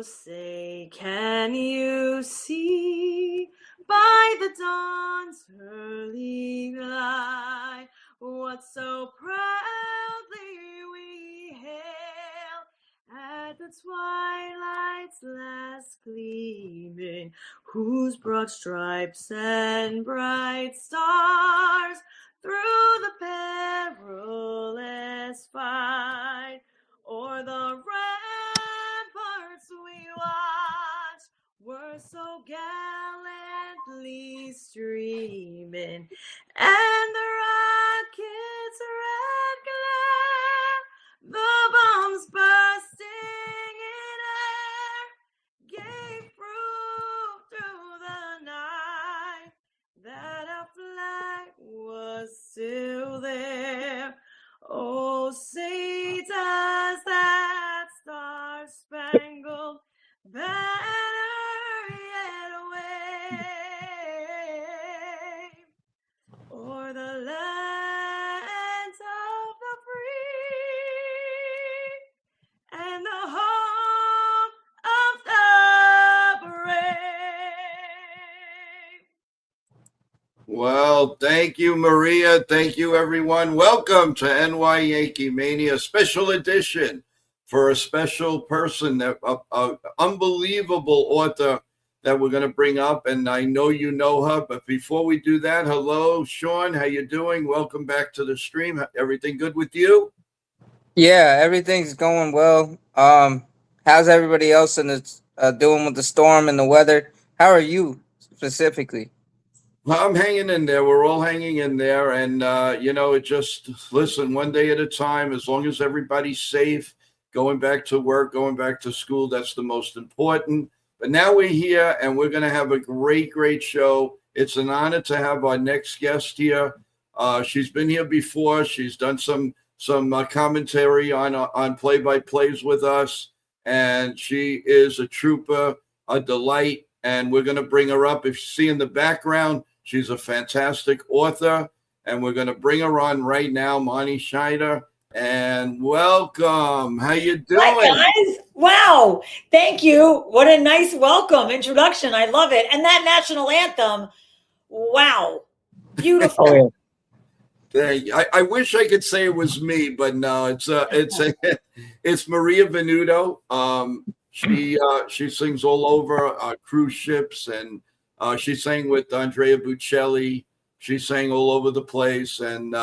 say, can you see by the dawn's early light what so proudly we hail at the twilight's last gleaming, whose broad stripes and bright stars through the perilous fight o'er the ramparts we watched were so gallantly streaming, and the rocket's red glare, the bombs bursting in air, gave proof through the night that our flag was still there. Oh, say does that star-spangled banner yet wave o'er the lands of the free and the home of the brave? Well, thank you, Maria. Thank you, everyone. Welcome to NYYankee Mania special edition for a special person, that unbelievable author that we're going to bring up, and I know you know her. But before we do that, hello, Sean. How you doing? Welcome back to the stream. Everything good with you? Yeah, everything's going well. How's everybody else in the doing with the storm and the weather? How are you specifically? Well, I'm hanging in there. We're all hanging in there. And, it just, listen, one day at a time, as long as everybody's safe, going back to work, going back to school, that's the most important. But now we're here, and we're going to have a great, great show. It's an honor to have our next guest here. She's been here before. She's done some commentary on play-by-plays with us, and she is a trooper, a delight. And we're going to bring her up. If you see in the background, she's a fantastic author, and we're going to bring her on right now, Marnie Schneider. And welcome. How you doing? Hi, guys. Wow. Thank you. What a nice welcome introduction. I love it. And that national anthem. Wow. Beautiful. Oh, yeah. I wish I could say it was me, but no, it's Maria Venuto. She sings all over cruise ships, and she sang with Andrea Bocelli. She sang all over the place, and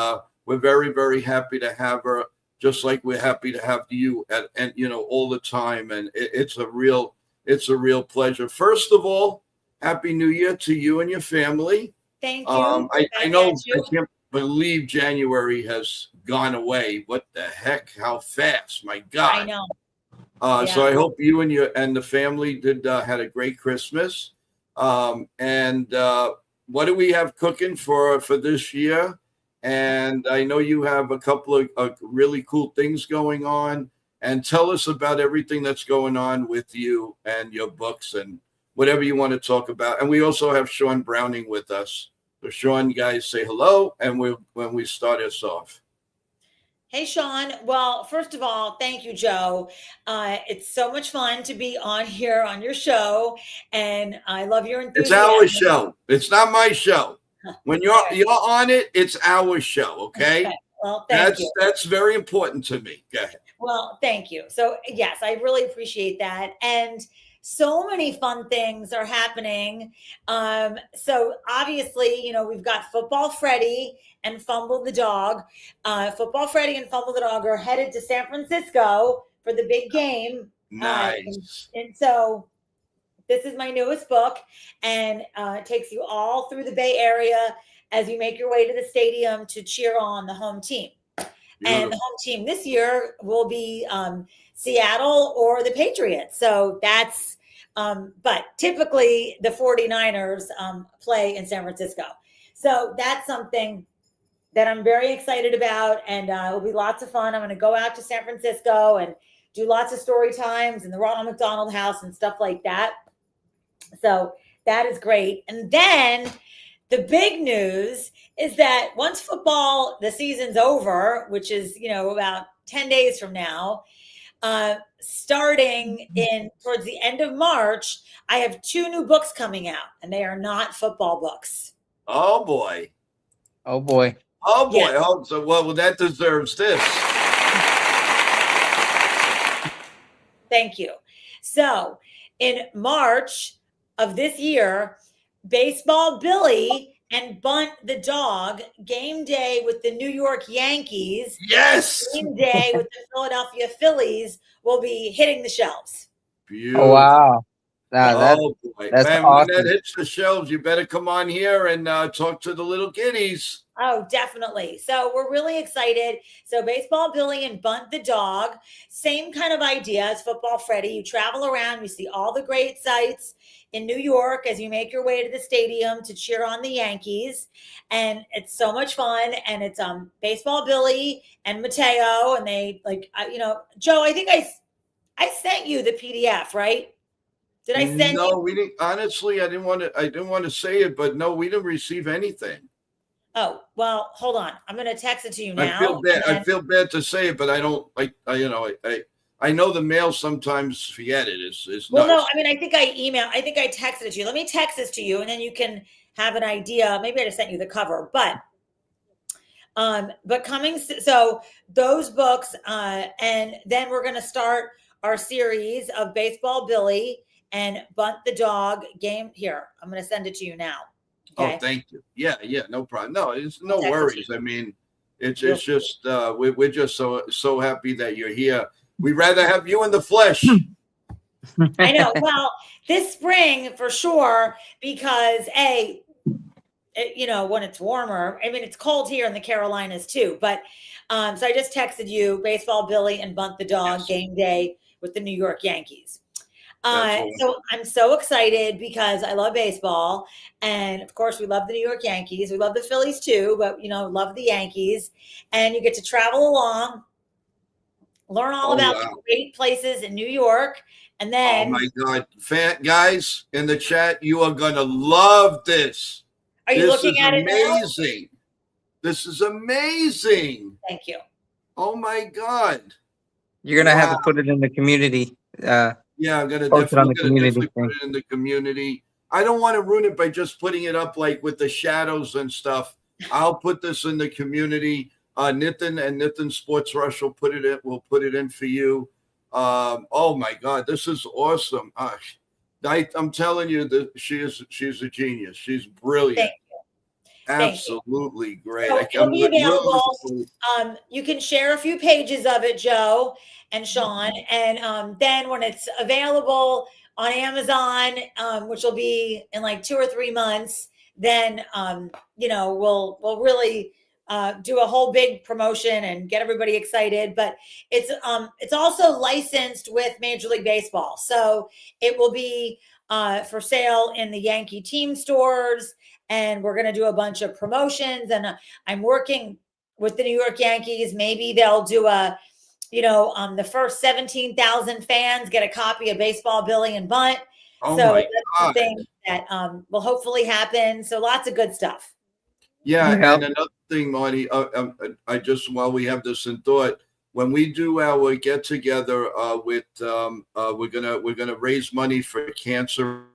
we're very, very happy to have her, just like we're happy to have you and all the time. And it's a real pleasure. First of all, Happy New Year to you and your family. Thank you. I know I can't believe January has gone away. What the heck? How fast? My God. I know. So I hope you and the family had a great Christmas. And what do we have cooking for this year? And I know you have a couple of really cool things going on. And tell us about everything that's going on with you and your books and whatever you want to talk about. And we also have Sean Browning with us. So Sean, guys, say hello, and when we start us off. Hey, Sean. Well, first of all, thank you, Joe. It's so much fun to be on here on your show, and I love your enthusiasm. It's our show. It's not my show. When you're on it, it's our show, okay? Well, thank you. That's very important to me. Go ahead. Well, thank you. So, yes, I really appreciate that. And so many fun things are happening. So obviously, we've got Football Freddy and Fumble the Dog. Football Freddy and Fumble the Dog are headed to San Francisco for the big game. Nice. And so this is my newest book, and it takes you all through the Bay Area as you make your way to the stadium to cheer on the home team. Beautiful. And the home team this year will be Seattle or the Patriots. So that's, but typically the 49ers play in San Francisco. So that's something that I'm very excited about, and it will be lots of fun. I'm going to go out to San Francisco and do lots of story times in the Ronald McDonald House and stuff like that. So that is great. And then the big news is that once football, the season's over, which is, about 10 days from now, starting in towards the end of March, I have 2 new books coming out, and they are not football books. Oh boy. Oh boy. Oh boy. Yes. Oh, so well, that deserves this. Thank you. So in March of this year, Baseball Billy and Bunt the Dog, Game Day with the New York Yankees, Yes. Game Day with the Philadelphia Phillies will be hitting the shelves. Beautiful. Oh wow. Nah, Oh boy, that's man! When that awesome. hits the shelves, you better come on here and talk to the little kiddies. Oh, definitely. So we're really excited. So Baseball Billy and Bunt the Dog, same kind of idea as Football Freddy. You travel around, you see all the great sights in New York as you make your way to the stadium to cheer on the Yankees. And it's so much fun. And it's Baseball Billy and Mateo. And they Joe, I think I sent you the PDF, right? Did I send No, you? we didn't. Honestly, I didn't want to. I didn't want to say it, but no, we didn't receive anything. Oh, well, hold on. I'm going to text it to you now. I feel bad. Then, I feel bad to say it, but I don't. I know the mail sometimes forget it. It's well, nuts. no, I mean, I think I texted it to you. Let me text this to you, and then you can have an idea. Maybe I just sent you the cover, but coming. So those books, and then we're going to start our series of Baseball Billy and Bunt the Dog game. Here, I'm going to send it to you now. Okay. Oh, thank you. Yeah, no problem. No, it's no Text it to worries. you. I mean, it's just we're just so happy that you're here. We'd rather have you in the flesh. I know. Well, this spring for sure, because when it's warmer, I mean, it's cold here in the Carolinas too. But so I just texted you Baseball Billy and Bunt the Dog Yes. Game Day with the New York Yankees. That's So I'm so excited because I love baseball. And of course, we love the New York Yankees. We love the Phillies too, but love the Yankees. And you get to travel along, learn all about the great places in New York. And then, oh my God, guys in the chat, you are going to love this. are you looking at it now? Amazing. This is amazing. Thank you. Oh my God. You're gonna have to put it in the community. Yeah, I'm gonna Post it on the definitely community put it in the community. I don't want to ruin it by just putting it up like with the shadows and stuff. I'll put this in the community. Nitin and Nitin Sports Rush will put it in. We'll put it in for you. Oh my God, this is awesome. I'm telling you that she's a genius. She's brilliant. Thank you. Absolutely great. So it'll be available. You can share a few pages of it, Joe and Sean, and then when it's available on Amazon, which will be in like 2 or 3 months, then we'll really do a whole big promotion and get everybody excited. But it's also licensed with Major League Baseball, so it will be for sale in the Yankee team stores. And we're going to do a bunch of promotions. And I'm working with the New York Yankees. Maybe they'll do the first 17,000 fans get a copy of Baseball Billy and Bunt. Oh so my that's God. the thing that will hopefully happen. So lots of good stuff. Yeah. And another thing, Marnie, I just, while we have this in thought, when we do our get together we're gonna raise money for cancer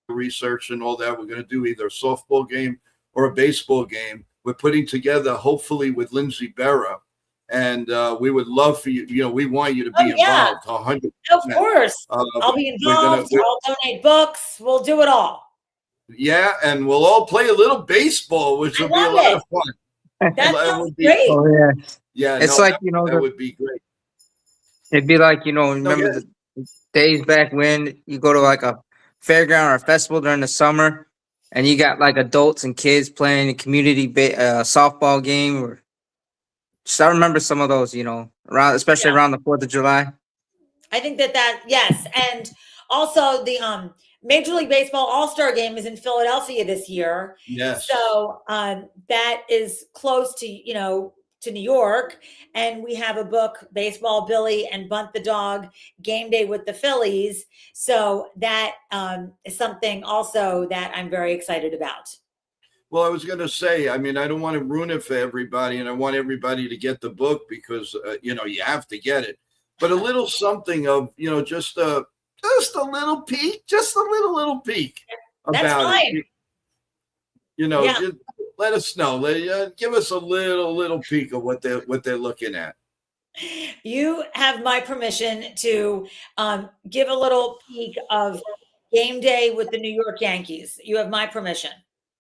research and all that. We're going to do either a softball game or a baseball game. We're putting together, hopefully, with Lindsay Berra, and we would love for you. We want you to be involved. 100%. Of course, I'll be involved. I'll donate books. We'll do it all. Yeah, and we'll all play a little baseball, which will be a lot of fun. That sounds great. Oh yeah, yeah. It's that would be great. It'd be like remember the days back when you go to like a fairground or a festival during the summer, and you got like adults and kids playing a community softball game. Or just I remember some of those, especially around the 4th of July. I think that yes, and also the Major League Baseball All-Star Game is in Philadelphia this year. Yes. So that is close to New York, and we have a book, Baseball Billy and Bunt the Dog, Game Day with the Phillies. So that is something also that I'm very excited about. Well, I was going to say, I mean, I don't want to ruin it for everybody, and I want everybody to get the book because, you have to get it. but a little something of, just a little peek, just a little peek That's about fine. it. Yeah. Just let us know. Give us a little peek of what they're looking at. You have my permission to give a little peek of game day with the New York Yankees. You have my permission.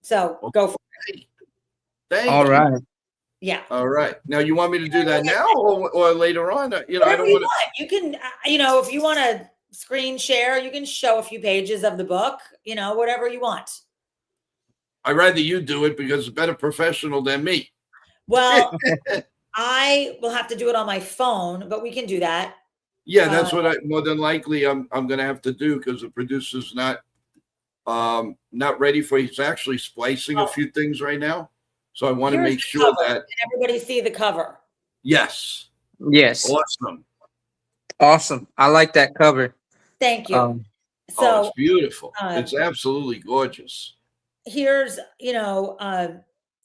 So go for it. Thank All you. right. Yeah. All right. Now, you want me to do that now or later on? I Whatever don't you want to. want. You can, if you want to screen share, you can show a few pages of the book, whatever you want. I'd rather you do it because it's better professional than me. Well, I will have to do it on my phone, but we can do that. Yeah, that's what more than likely I'm going to have to do because the producer's not ready for. He's actually splicing a few things right now, so I want to make sure that everybody see the cover. Yes. Awesome. I like that cover. Thank you. It's beautiful. It's absolutely gorgeous. Here's,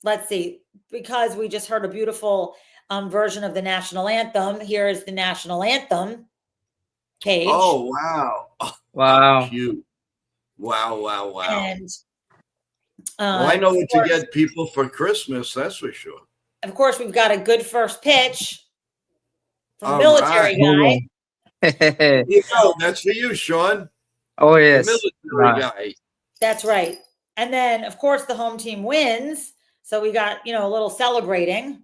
let's see, because we just heard a beautiful version of the national anthem. Here is the national anthem page. Oh, wow. Wow. How cute. Wow. And well, I know what to get people for Christmas, that's for sure. Of course, we've got a good first pitch from military guy. That's for you, Sean. Oh, yes. The military guy. That's right. And then, of course, the home team wins. So we got, a little celebrating.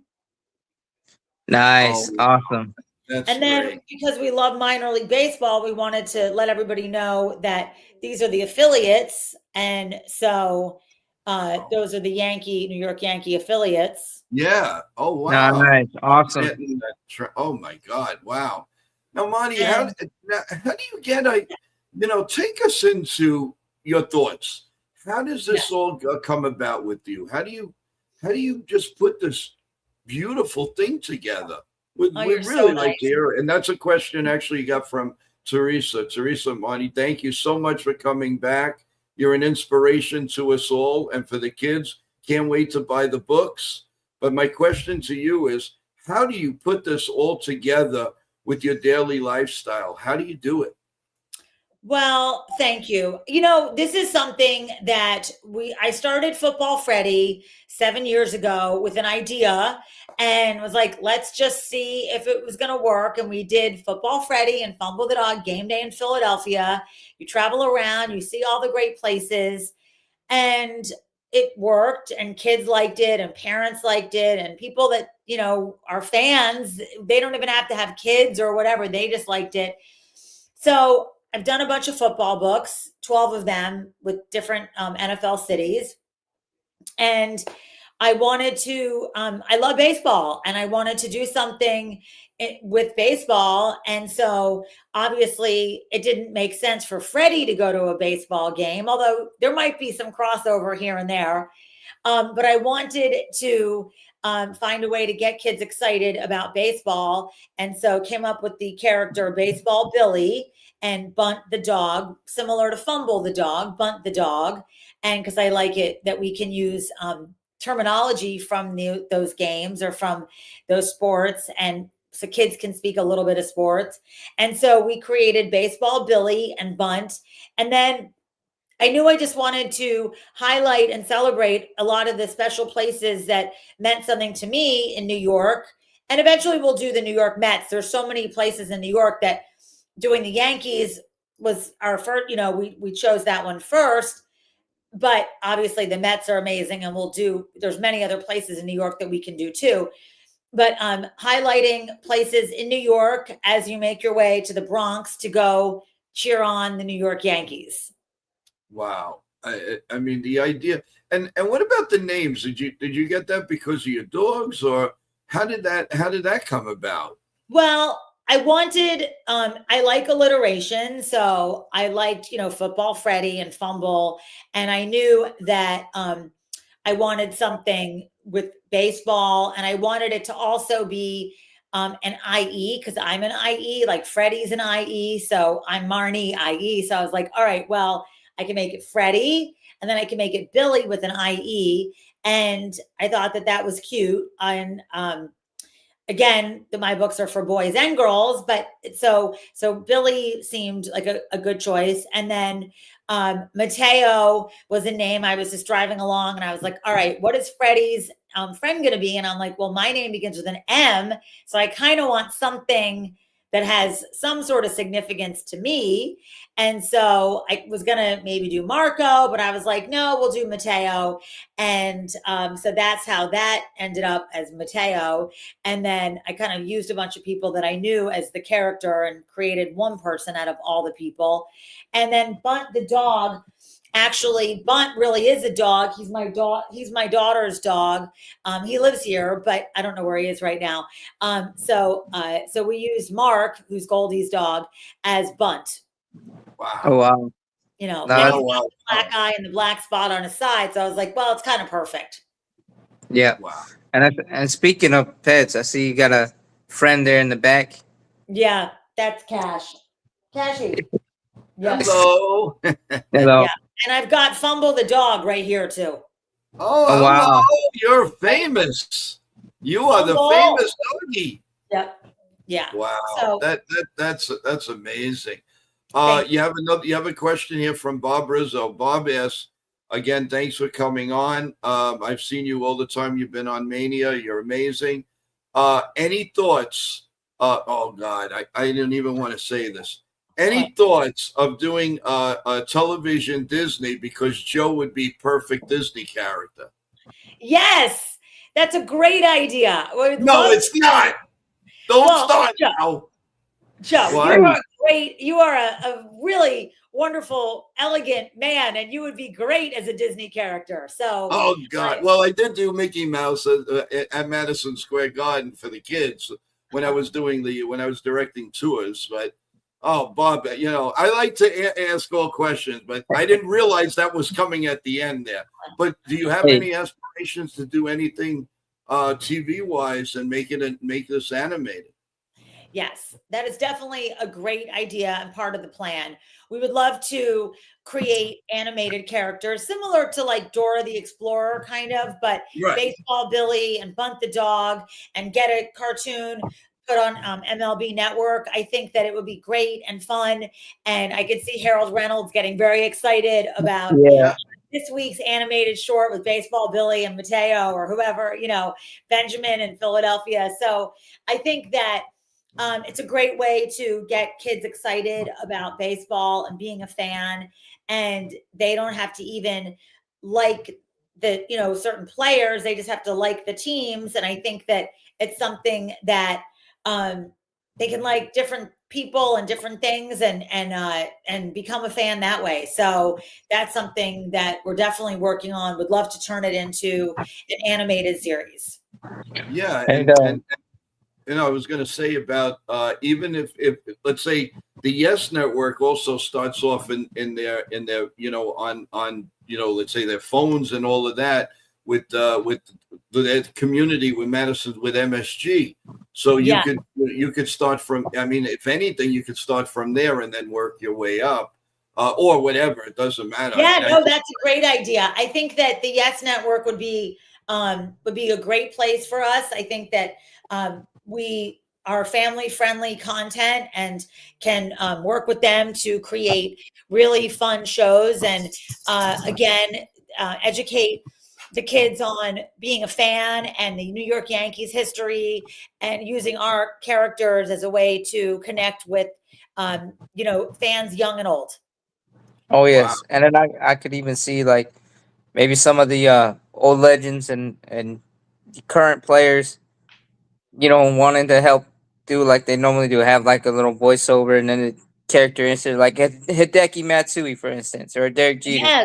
Nice. Awesome. And then because we love minor league baseball, we wanted to let everybody know that these are the affiliates. And so those are the New York Yankee affiliates. Yeah. Oh, wow. Nice. Awesome. Oh, my God. Wow. Now, Marnie, how do you get take us into your thoughts. How does this all come about with you? How do you just put this beautiful thing together? We really like to hear it. And that's a question actually you got from Teresa. Teresa, Marnie, thank you so much for coming back. You're an inspiration to us all and for the kids. Can't wait to buy the books. But my question to you is, how do you put this all together with your daily lifestyle? How do you do it? Well, thank you. This is something that I started Football Freddy 7 years ago with an idea and was like, let's just see if it was going to work. And we did Football Freddy and Fumble the Dog game day in Philadelphia. You travel around, you see all the great places, and it worked, and kids liked it, and parents liked it, and people that, are fans, they don't even have to have kids or whatever. They just liked it. So I've done a bunch of football books, 12 of them with different NFL cities. And I wanted to, I love baseball and I wanted to do something with baseball. And so obviously it didn't make sense for Freddie to go to a baseball game, although there might be some crossover here and there. But I wanted to find a way to get kids excited about baseball. And so came up with the character Baseball Billy and Bunt the Dog, similar to Fumble the Dog, Bunt the Dog. And because I like it that we can use terminology from those games or from those sports, and so kids can speak a little bit of sports. And so we created Baseball Billy and Bunt. And then I knew I just wanted to highlight and celebrate a lot of the special places that meant something to me in New York. And eventually we'll do the New York Mets. There's so many places in New York that doing the Yankees was our first, we chose that one first. But obviously the Mets are amazing, and there's many other places in New York that we can do too. But highlighting places in New York as you make your way to the Bronx to go cheer on the New York Yankees. Wow. I mean, the idea, and what about the names? Did you get that because of your dogs, or how did that come about? Well, I wanted, I like alliteration. So I liked, Football Freddy and Fumble. And I knew that I wanted something with baseball, and I wanted it to also be an IE, because I'm an IE, like Freddie's an IE. So I'm Marnie IE. So I was like, all right, well, I can make it Freddie, and then I can make it Billy with an IE. And I thought that was cute. And again, my books are for boys and girls, but so Billy seemed like a good choice. And then Mateo was a name. I was just driving along and I was like, all right, what is Freddie's friend going to be? And I'm like, well, my name begins with an M. So I kind of want something that has some sort of significance to me. And so I was going to maybe do Marco, but I was like, no, we'll do Mateo. And so that's how that ended up as Mateo. And then I kind of used a bunch of people that I knew as the character and created one person out of all the people. And then Bunt the dog, actually, Bunt really is a dog. He's my dog. He's my daughter's dog. He lives here, but I don't know where he is right now. So we used Mark, who's Goldie's dog, as Bunt. Wow. Oh wow. You know, No, and he's Oh, got wow. the black eye and the black spot on his side. So I was like, well, it's kind of perfect. Yeah. Wow. And speaking of pets, I see you got a friend there in the back. Yeah, that's Cash. Cashy. Yeah. Hello. Hello. Yeah. And I've got Fumble the dog right here too. Oh, wow. hello. You're famous. You are the Fumble. famous doggy. Yep. Yeah. Wow. So That's amazing. Thank You have a question here from Bob Rizzo. Bob asks, again, thanks for coming on. I've seen you all the time. You've been on Mania. You're amazing. Any thoughts? Oh God, I didn't even want to say this. Any thoughts of doing a television Disney, because Joe would be perfect Disney character? yes, that's a great idea. No, it's not. Don't Well, start Joe. now. Joe, What? you are a really wonderful, elegant man, and you would be great as a Disney character. So, Oh God! Well, I did do Mickey Mouse at Madison Square Garden for the kids when I was directing tours. But oh, Bob, I like to ask all questions, but I didn't realize that was coming at the end there. But do you have any aspirations to do anything TV wise and make this animated? yes, that is definitely a great idea and part of the plan. We would love to create animated characters similar to like Dora the Explorer, kind of, but Right. Baseball Billy and Bunt the dog, and get a cartoon put on MLB Network. I think that it would be great and fun. And I could see Harold Reynolds getting very excited about this week's animated short with Baseball Billy and Mateo or whoever, Benjamin in Philadelphia. So I think that it's a great way to get kids excited about baseball and being a fan, and they don't have to even like the certain players. They just have to like the teams, and I think that it's something that they can like different people and different things, and become a fan that way. So that's something that we're definitely working on. Would love to turn it into an animated series. Yeah, And I was going to say about even if let's say the Yes Network also starts off in their on let's say their phones and all of that with the community with Madison with MSG, so you could start from. I mean, if anything, you could start from there and then work your way up, or whatever. It doesn't matter. Yeah, no, that's a great idea. I think that the Yes Network would be a great place for us. I think that we are family friendly content and can work with them to create really fun shows and educate the kids on being a fan and the New York Yankees history, and using our characters as a way to connect with fans young and old. Oh yes, and then I could even see like maybe some of the old legends and current players, wanting to help do like they normally do, have like a little voiceover and then the character insert, like Hideki Matsui, for instance, or Derek Jeter.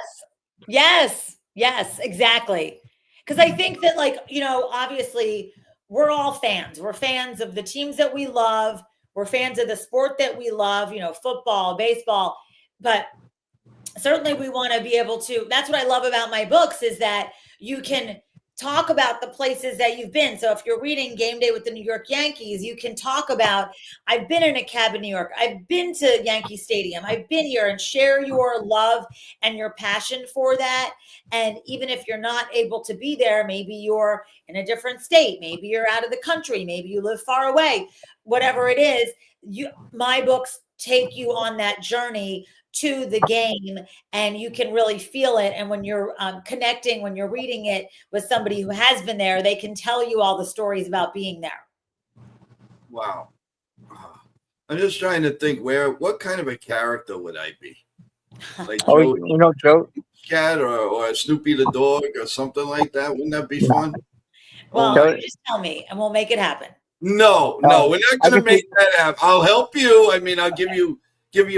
Yes, exactly. Because I think that, obviously, we're all fans. We're fans of the teams that we love. We're fans of the sport that we love, football, baseball. But certainly we want to be able to, that's what I love about my books, is that you can talk about the places that you've been. So if you're reading Game Day with the New York Yankees, you can talk about, I've been in a cab in New York. I've been to Yankee Stadium. I've been here, and share your love and your passion for that. And even if you're not able to be there, maybe you're in a different state, maybe you're out of the country, maybe you live far away, whatever it is, my books take you on that journey to the game, and you can really feel it. And when you're connecting, when you're reading it with somebody who has been there, they can tell you all the stories about being there. Wow. I'm just trying to think what kind of a character would I be? Like Oh, Joe. Cat or Snoopy the dog or something like that. Wouldn't that be fun? Well, you just tell me and we'll make it happen. No, we're not going to make that happen. I'll help you. I mean, I'll give you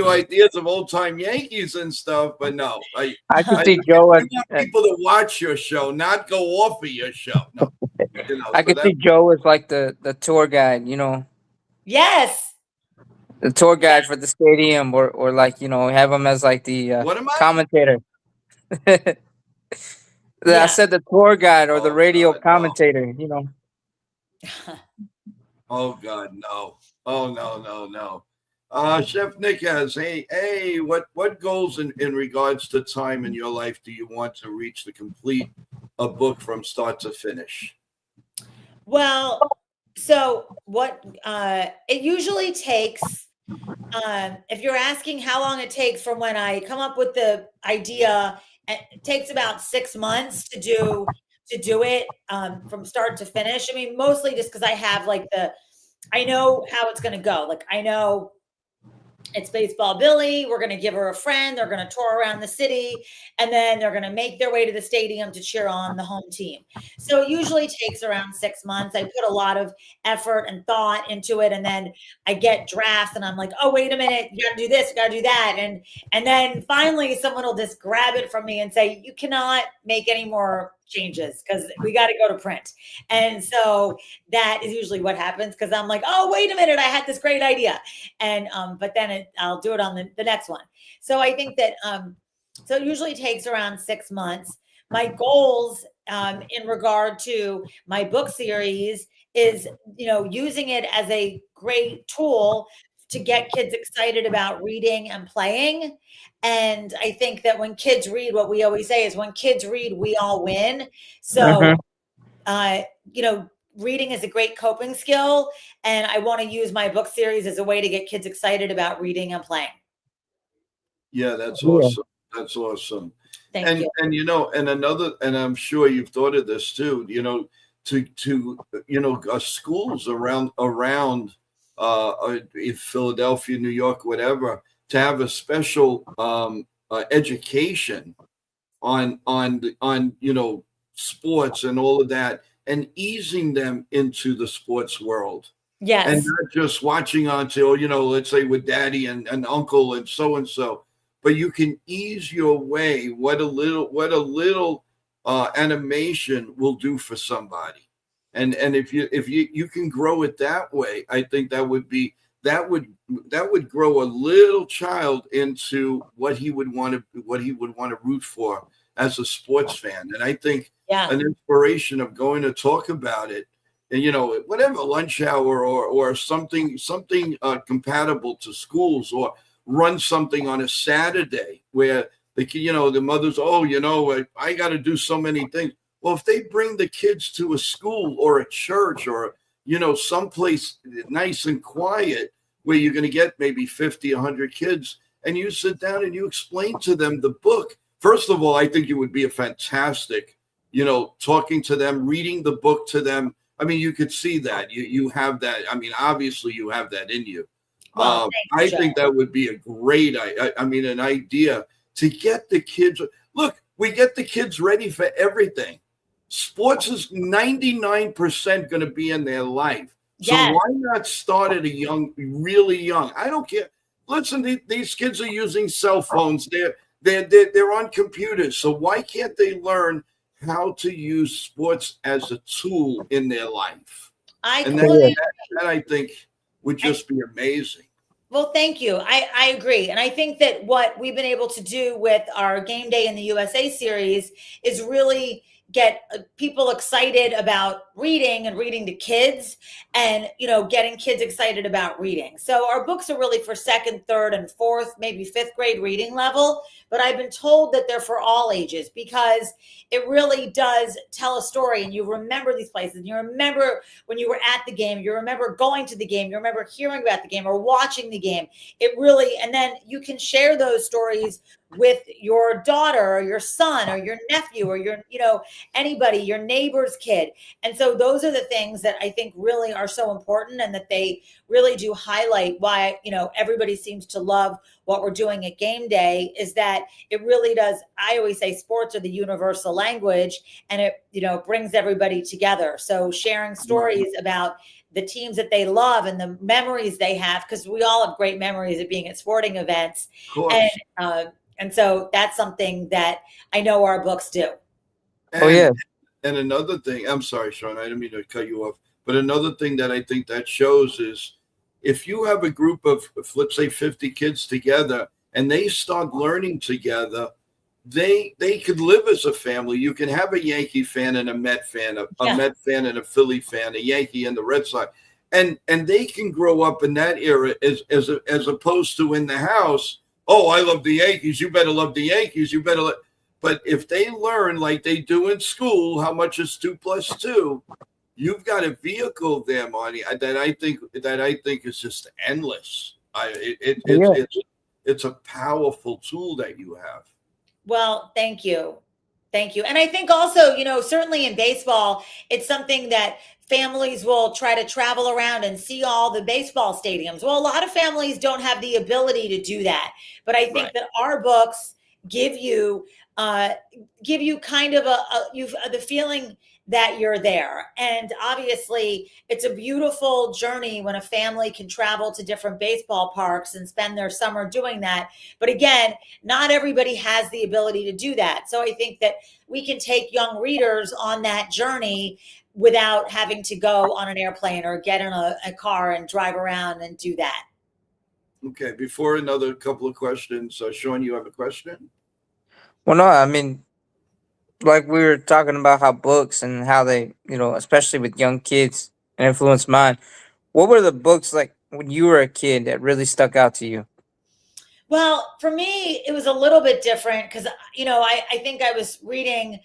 ideas of old time Yankees and stuff, but no, I can see Joe. I want people to watch your show, not go off of your show. No, I can see Joe as like the tour guide. Yes. The tour guide for the stadium, or like have him as like the commentator. I said the tour guide or the radio commentator. Oh God, no! Oh no! Chef Nick has, hey, what goals in regards to time in your life do you want to reach to complete a book from start to finish? Well, so what it usually takes, if you're asking how long it takes from when I come up with the idea, it takes about 6 months to do it from start to finish. I mean, mostly just because I have I know how it's going to go. Like, I know it's Baseball Billy. We're going to give her a friend. They're going to tour around the city, and then they're going to make their way to the stadium to cheer on the home team. So it usually takes around 6 months. I put a lot of effort and thought into it, and then I get drafts, and I'm like, oh, wait a minute, you got to do this, you got to do that, and then finally someone will just grab it from me and say, you cannot make any more changes because we got to go to print. And so that is usually what happens, because I'm like, oh, wait a minute, I had this great idea, and but then I'll do it on the next one. So I think that so it usually takes around 6 months. My goals in regard to my book series is using it as a great tool to get kids excited about reading and playing. And I think that when kids read, what we always say is, when kids read, we all win. So, reading is a great coping skill. And I want to use my book series as a way to get kids excited about reading and playing. Yeah, that's awesome. That's awesome. Thank you. And I'm sure you've thought of this too, to schools around in Philadelphia, New York, whatever, to have a special education on sports and all of that, and easing them into the sports world. Yes. And not just watching until, let's say with daddy and uncle and so, but you can ease your way. What a little animation will do for somebody. And if you can grow it that way, I think that would grow a little child into what he would want to root for as a sports fan. And I think an inspiration of going to talk about it, and whatever, lunch hour or something compatible to schools, or run something on a Saturday where the mothers, I got to do so many things. Well, if they bring the kids to a school or a church or, someplace nice and quiet where you're going to get maybe 50, 100 kids, and you sit down and you explain to them the book. First of all, I think it would be a fantastic, talking to them, reading the book to them. I mean, you could see that you have that. I mean, obviously you have that in you. Well, I think that would be a great, an idea to get the kids. Look, we get the kids ready for everything. Sports is 99% going to be in their life. So why not start at really young? I don't care. Listen, these kids are using cell phones. They're on computers. So why can't they learn how to use sports as a tool in their life? That I think would just be amazing. Well, thank you. I agree. And I think that what we've been able to do with our Game Day in the USA series is really get people excited about reading and reading to kids, and getting kids excited about reading. So our books are really for second, third, and fourth, maybe fifth grade reading level, but I've been told that they're for all ages because it really does tell a story, and you remember these places, and you remember when you were at the game, you remember going to the game, you remember hearing about the game or watching the game. It really, and then you can share those stories with your daughter or your son or your nephew or your anybody, your neighbor's kid. And so those are the things that I think really are so important, and that they really do highlight why everybody seems to love what we're doing at game day, is that it really does. I always say sports are the universal language, and it brings everybody together. So sharing stories about the teams that they love and the memories they have, because we all have great memories of being at sporting events. Of course. And so that's something that I know our books do. Oh, yeah. And another thing, I'm sorry, Sean, I didn't mean to cut you off, but another thing that I think that shows is if you have a group of, let's say, 50 kids together and they start learning together, they could live as a family. You can have a Yankee fan and a Met fan, a Met fan and a Philly fan, a Yankee and the Red Sox. And they can grow up in that era as opposed to in the house. Oh, I love the Yankees. You better love the Yankees. You better. But if they learn like they do in school, how much is 2 + 2? You've got a vehicle there, Marnie, that I think is just endless. It's a powerful tool that you have. Well, thank you. Thank you. And I think also, certainly in baseball, it's something that families will try to travel around and see all the baseball stadiums. Well, a lot of families don't have the ability to do that. But I think that our books give you kind of the feeling that you're there. And obviously it's a beautiful journey when a family can travel to different baseball parks and spend their summer doing that. But again, not everybody has the ability to do that. So I think that we can take young readers on that journey without having to go on an airplane or get in a car and drive around and do that. Okay, before another couple of questions, Sean, you have a question? Well, no, I mean, like we were talking about how books and how they, especially with young kids, influence mine. What were the books like when you were a kid that really stuck out to you? Well, for me, it was a little bit different because, I think I was reading,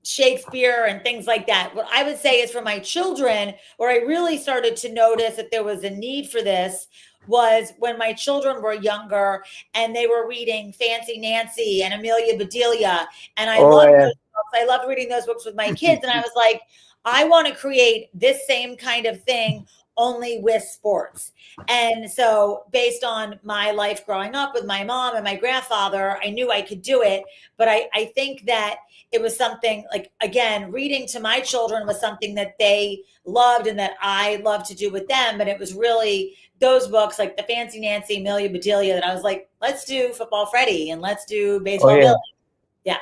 Shakespeare and things like that. What I would say is for my children, where I really started to notice that there was a need for this was when my children were younger and they were reading Fancy Nancy and Amelia Bedelia. And I loved those books. I loved reading those books with my kids. And I was like, I want to create this same kind of thing only with sports. And so based on my life growing up with my mom and my grandfather, I knew I could do it. But I think that it was something like, again, reading to my children was something that they loved and that I loved to do with them. But it was really those books like the Fancy Nancy, Amelia Bedelia that I was like, let's do Football Freddy and let's do Baseball Billy. Yeah.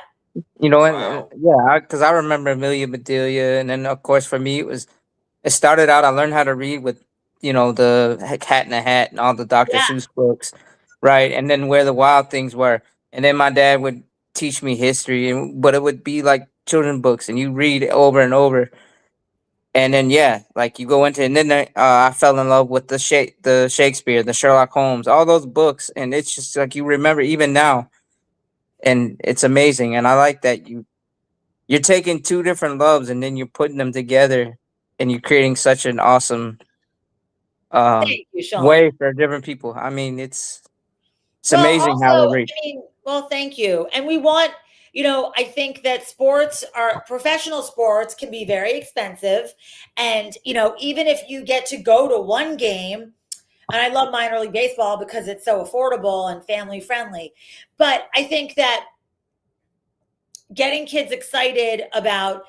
Because I remember Amelia Bedelia. And then, of course, for me, it started out, I learned how to read with, the Cat in the Hat and all the Dr. Seuss books, right? And then Where the Wild Things Were. And then my dad would teach me history, but it would be like children's books, and you read it over and over. And then, like you go into, and then I fell in love with the Shakespeare, the Sherlock Holmes, all those books. And it's just like you remember even now. And it's amazing. And I like that you're taking two different loves and then you're putting them together and you're creating such an awesome Thank you, Sean. way for different people. I mean, it's amazing how they reach. Well, thank you. And we want, I think that professional sports can be very expensive. And, even if you get to go to one game, and I love minor league baseball because it's so affordable and family friendly. But I think that getting kids excited about,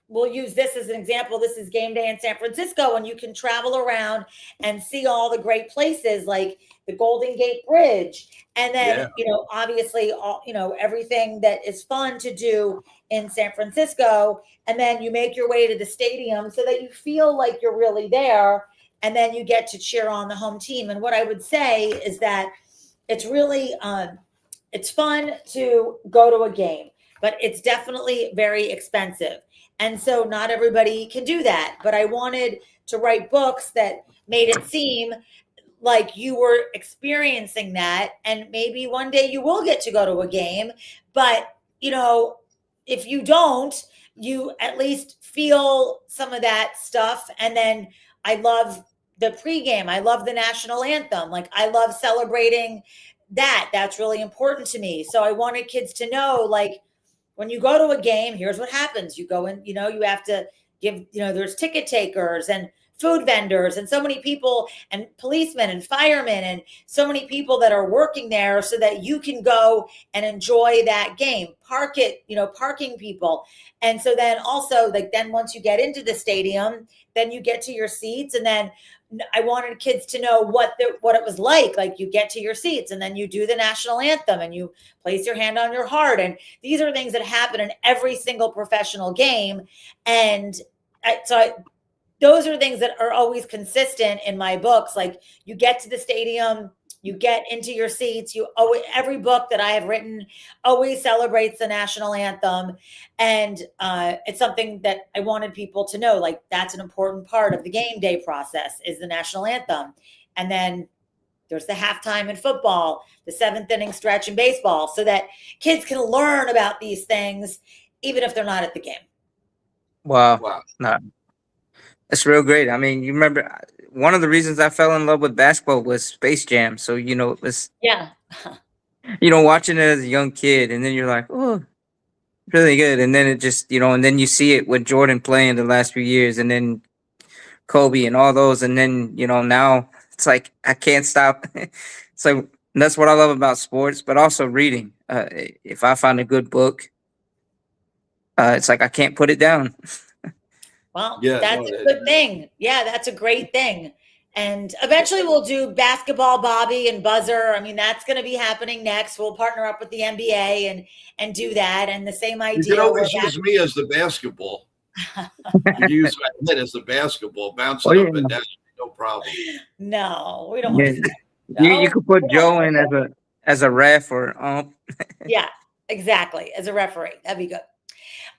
we'll use this as an example. This is game day in San Francisco, and you can travel around and see all the great places like the Golden Gate Bridge. And then, obviously, all, everything that is fun to do in San Francisco. And then you make your way to the stadium so that you feel like you're really there. And then you get to cheer on the home team. And what I would say is that it's really, it's fun to go to a game. but it's definitely very expensive. And so not everybody can do that. But I wanted to write books that made it seem like you were experiencing that. And maybe one day you will get to go to a game. But, if you don't, you at least feel some of that stuff. And then I love the pregame. I love the national anthem. Like, I love celebrating that. That's really important to me. So I wanted kids to know, like, when you go to a game, here's what happens. You go in, you have to give, there's ticket takers and food vendors and so many people and policemen and firemen and so many people that are working there so that you can go and enjoy that game. Parking people. And so then also, like, then once you get into the stadium, then you get to your seats. And then I wanted kids to know what it was like. Like, you get to your seats and then you do the national anthem and you place your hand on your heart. And these are things that happen in every single professional game. And those are things that are always consistent in my books. Like, you get to the stadium, you get into your seats. Every book that I have written always celebrates the national anthem. And it's something that I wanted people to know, like, that's an important part of the game day process is the national anthem. And then there's the halftime in football, the 7th inning stretch in baseball, so that kids can learn about these things, even if they're not at the game. Wow. No. That's real great. I mean, you remember one of the reasons I fell in love with basketball was Space Jam. So, it was, watching it as a young kid, and then you're like, oh, really good. And then it just, and then you see it with Jordan playing the last few years, and then Kobe and all those. And then, now it's like, I can't stop. It's like, that's what I love about sports, but also reading. If I find a good book, it's like, I can't put it down. Well, that's a good thing. Yeah, that's a great thing. And eventually we'll do basketball, Bobby, and buzzer. I mean, that's going to be happening next. We'll partner up with the NBA and do that. And the same idea. You can always use me as the basketball. You can use my head as the basketball, bouncing up and down. No problem. No, we don't want to do that. No, you could put Joe in as a ref or Yeah, exactly. As a referee. That'd be good.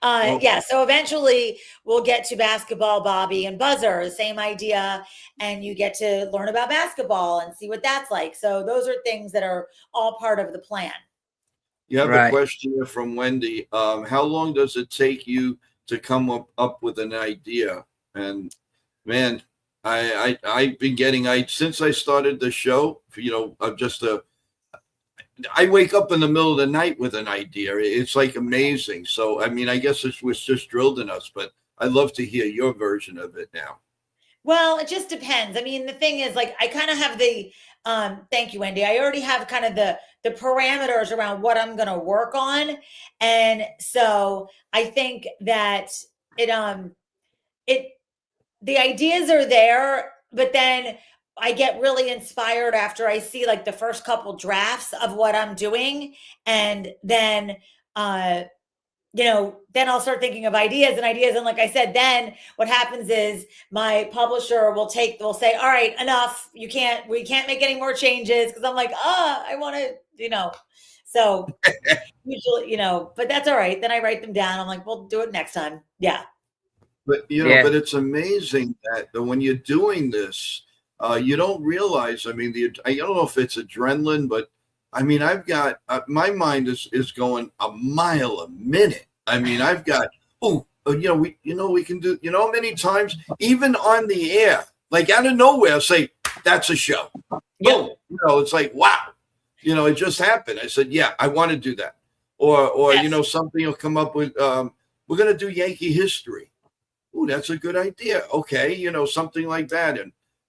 So eventually we'll get to basketball, Bobby, and buzzer, the same idea. And you get to learn about basketball and see what that's like. So those are things that are all part of the plan. You have a question here from Wendy. How long does it take you to come up with an idea? And man, I've been getting, since I started the show, I'm just I wake up in the middle of the night with an idea. It's like amazing. So, I mean, I guess it was just drilled in us, but I'd love to hear your version of it now. Well, it just depends. I mean, the thing is, like, I kind of have the, thank you, Wendy. I already have kind of the parameters around what I'm going to work on. And so I think that the ideas are there, but then I get really inspired after I see like the first couple drafts of what I'm doing. And then, then I'll start thinking of ideas. And like I said, then what happens is my publisher will say, all right, enough. We can't make any more changes. Cause I'm like, I want to, so usually, but that's all right. Then I write them down. I'm like, we'll do it next time. Yeah. But, but it's amazing that when you're doing this, you don't realize, I mean, I don't know if it's adrenaline, but I mean, I've got, my mind is going a mile a minute. I mean, I've got, we can do, how many times, even on the air, like out of nowhere, I'll say, that's a show. Yeah. It's like, wow, it just happened. I said, yeah, I want to do that. Or yes. Something will come up with, we're going to do Yankee history. Ooh, that's a good idea. Okay. Something like that.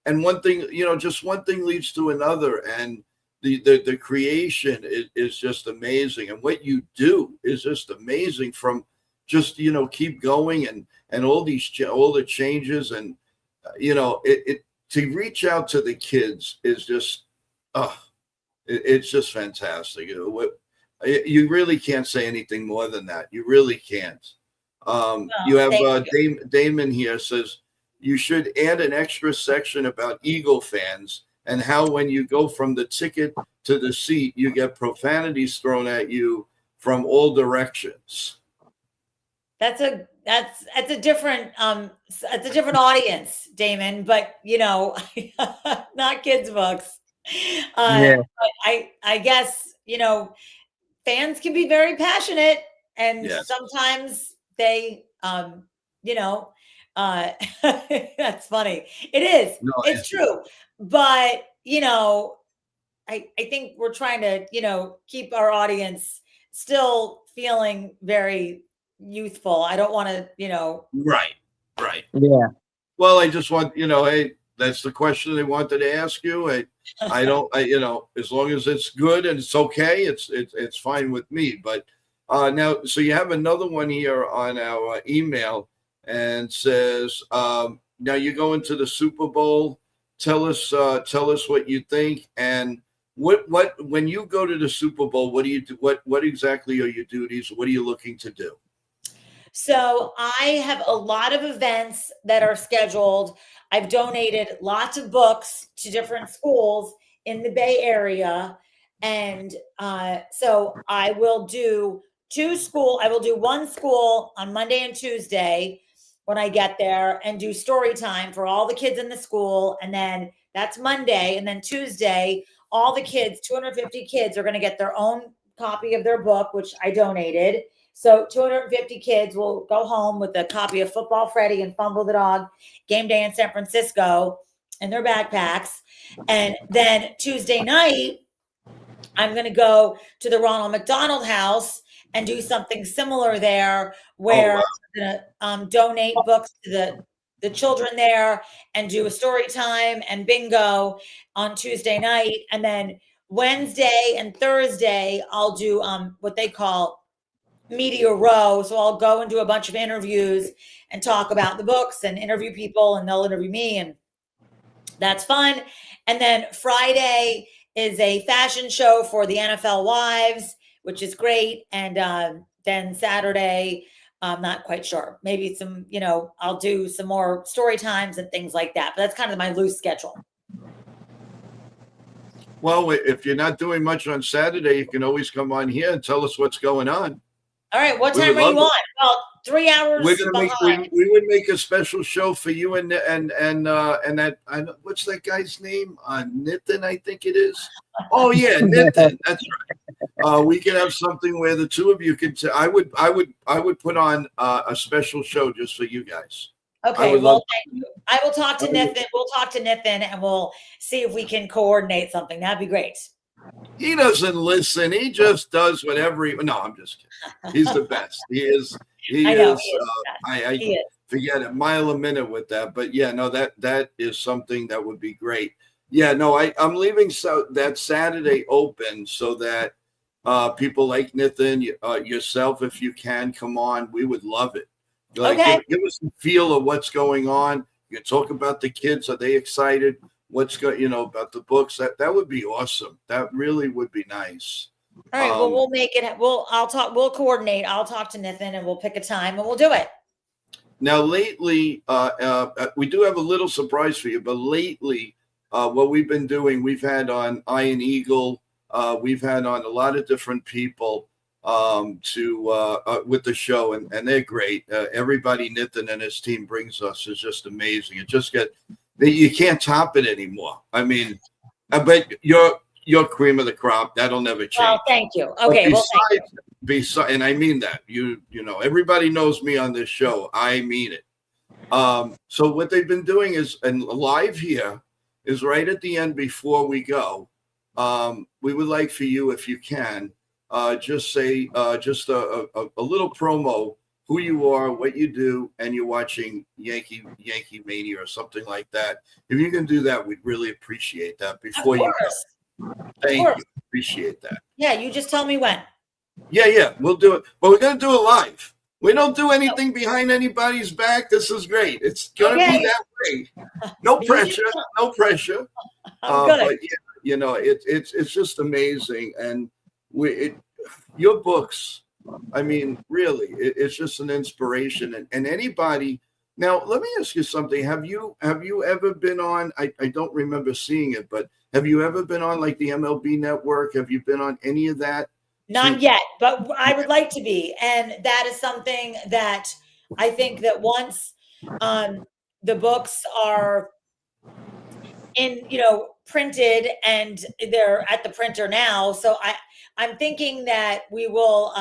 And one thing, just one thing leads to another. And the creation is just amazing. And what you do is just amazing from just, keep going and all the changes and, to reach out to the kids is just, it's just fantastic. You really can't say anything more than that. You really can't. You have Damon here says, you should add an extra section about Eagle fans and how when you go from the ticket to the seat, you get profanities thrown at you from all directions. That's a different it's a different audience, Damon, but not kids books. Yeah. But I guess, fans can be very passionate, and Yes. sometimes they you know that's funny. It is. No, It's true. But, I think we're trying to, keep our audience still feeling very youthful. I don't want to. right. Yeah. Well, I just want, hey, that's the question they wanted to ask you. I don't, as long as it's good and it's okay, it's fine with me. But now, so you have another one here on our email and says, now you're going to the Super Bowl. Tell us what you think, and what when you go to the Super Bowl, what do you do? What exactly are your duties? What are you looking to do? So I have a lot of events that are scheduled. I've donated lots of books to different schools in the Bay Area. And so I will do one school on Monday and Tuesday when I get there, and do story time for all the kids in the school. And then that's Monday. And then Tuesday, all the kids, 250 kids, are going to get their own copy of their book, which I donated. So 250 kids will go home with a copy of Football Freddy and Fumble the Dog, Game Day in San Francisco in their backpacks. And then Tuesday night, I'm going to go to the Ronald McDonald House and do something similar there, where I'm going to donate books to the children there, and do a story time and bingo on Tuesday night. And then Wednesday and Thursday, I'll do what they call Media Row. So I'll go and do a bunch of interviews and talk about the books and interview people, and they'll interview me, and that's fun. And then Friday is a fashion show for the NFL wives, which is great. And then Saturday, I'm not quite sure. Maybe some, I'll do some more story times and things like that. But that's kind of my loose schedule. Well, if you're not doing much on Saturday, you can always come on here and tell us what's going on. All right. What time are you on? Well, 3 hours behind. We would make a special show for you and that, what's that guy's name? Nitin, I think it is. Oh yeah, Nitin. That's right. We could have something where the two of you could. I would put on a special show just for you guys. Okay. Well, thank you. I will talk to Nitin. We'll talk to Nitin, and we'll see if we can coordinate something. That'd be great. He doesn't listen. He just does whatever no, I'm just kidding. He's the best. He is. I forget a mile a minute with that. But yeah, no, that is something that would be great. Yeah, no, I'm leaving that Saturday open so that people like Nitin, yourself, if you can come on, we would love it. Like, okay. Give us a feel of what's going on. You can talk about the kids. Are they excited? What's about the books? That would be awesome. That really would be nice. All right. Well, we'll make it. We'll coordinate. I'll talk to Nitin, and we'll pick a time, and we'll do it. Now, lately, we do have a little surprise for you. But lately, what we've been doing, we've had on Iron Eagle. We've had on a lot of different people with the show, and they're great. Everybody Nitin and his team brings us is just amazing. It just you can't top it anymore. I mean, but you're cream of the crop. That'll never change. Well, thank you. Okay. Besides, and I mean that. Everybody knows me on this show. I mean it. So what they've been doing is, and live here is right at the end before we go. We would like for you, if you can, just say just a little promo, who you are, what you do, and you're watching Yankee Mania or something like that. If you can do that, we'd really appreciate that before you go. Thank you. Appreciate that. Yeah, you just tell me when. Yeah, we'll do it. But we're going to do it live. We don't do anything behind anybody's back. This is great. It's going to be that way. No pressure. No pressure. But yeah, it's just amazing. And your books, I mean, really, it's just an inspiration. And anybody. Now, let me ask you something. Have you ever been on? I don't remember seeing it, but have you ever been on like the MLB Network? Have you been on any of that? Not yet, but I would like to be. And that is something that I think that once the books are printed and they're at the printer now. So I'm thinking that we will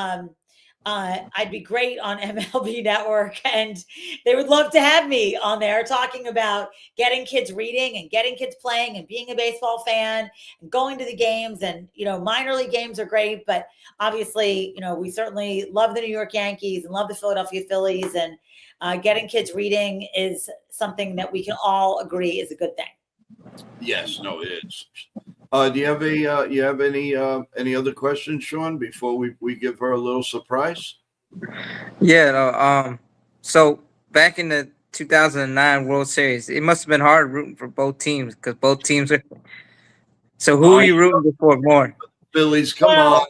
I'd be great on MLB Network, and they would love to have me on there talking about getting kids reading and getting kids playing and being a baseball fan and going to the games. And, minor league games are great, but obviously, we certainly love the New York Yankees and love the Philadelphia Phillies, and getting kids reading is something that we can all agree is a good thing. Yes, no, it is. Do you have any other questions, Sean, before we give her a little surprise? Yeah. No, so back in the 2009 World Series, it must have been hard rooting for both teams because both teams are. So who are you rooting for more? Phillies, come on.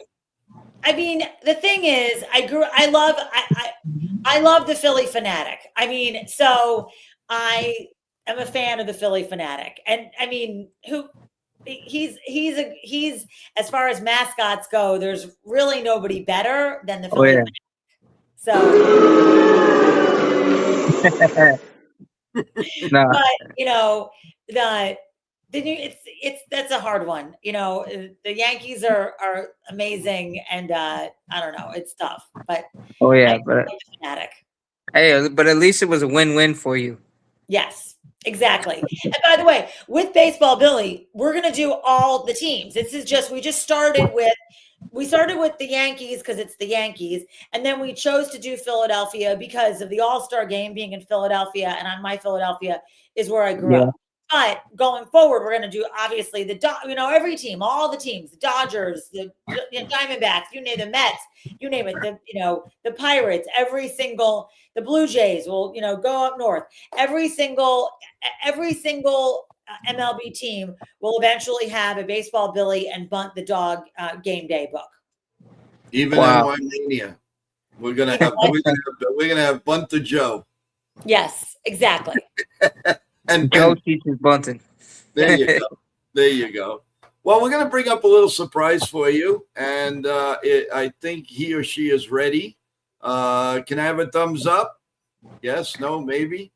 I mean, the thing is, I love the Philly Fanatic. I mean, so I am a fan of the Philly Fanatic, and I mean, he's as far as mascots go, there's really nobody better than the Philly Fanatic. So, no. But that's a hard one. The Yankees are amazing, and I don't know, it's tough. But but fanatic. Hey, but at least it was a win-win for you. Yes, exactly. And by the way, with Baseball Billy, we're gonna do all the teams. We started with the Yankees because it's the Yankees, and then we chose to do Philadelphia because of the All-Star game being in Philadelphia, and on my Philadelphia is where I grew up. But going forward, we're going to do obviously every team, all the teams, the Dodgers, the Diamondbacks, you name the Mets, you name it, the Pirates, the Blue Jays will go up north. Every single MLB team will eventually have a Baseball Billy and Bunt the Dog game day book. Even NYYankee, we're gonna have Bunt the Joe. Yes, exactly. And Joe teaches bunting. There you go. Well, we're going to bring up a little surprise for you, and I think he or she is ready. Can I have a thumbs up? Yes, no, maybe?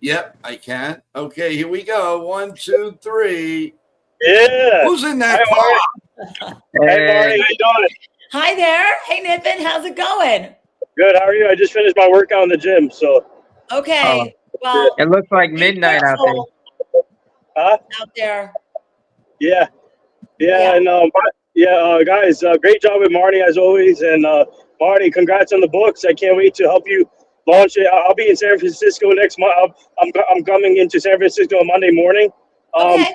Yep, I can. Okay, here we go. 1, 2, 3. Yeah. Who's in that car? Hey, Marnie, how you doing? Hi there. Hey, Nippin. How's it going? Good. How are you? I just finished my workout in the gym, so. Okay. Well, it looks like midnight out there. Huh? Out there. Yeah. And guys, great job with Marnie as always. And Marnie, congrats on the books. I can't wait to help you launch it. I'll be in San Francisco next month. I'm coming into San Francisco on Monday morning. Okay.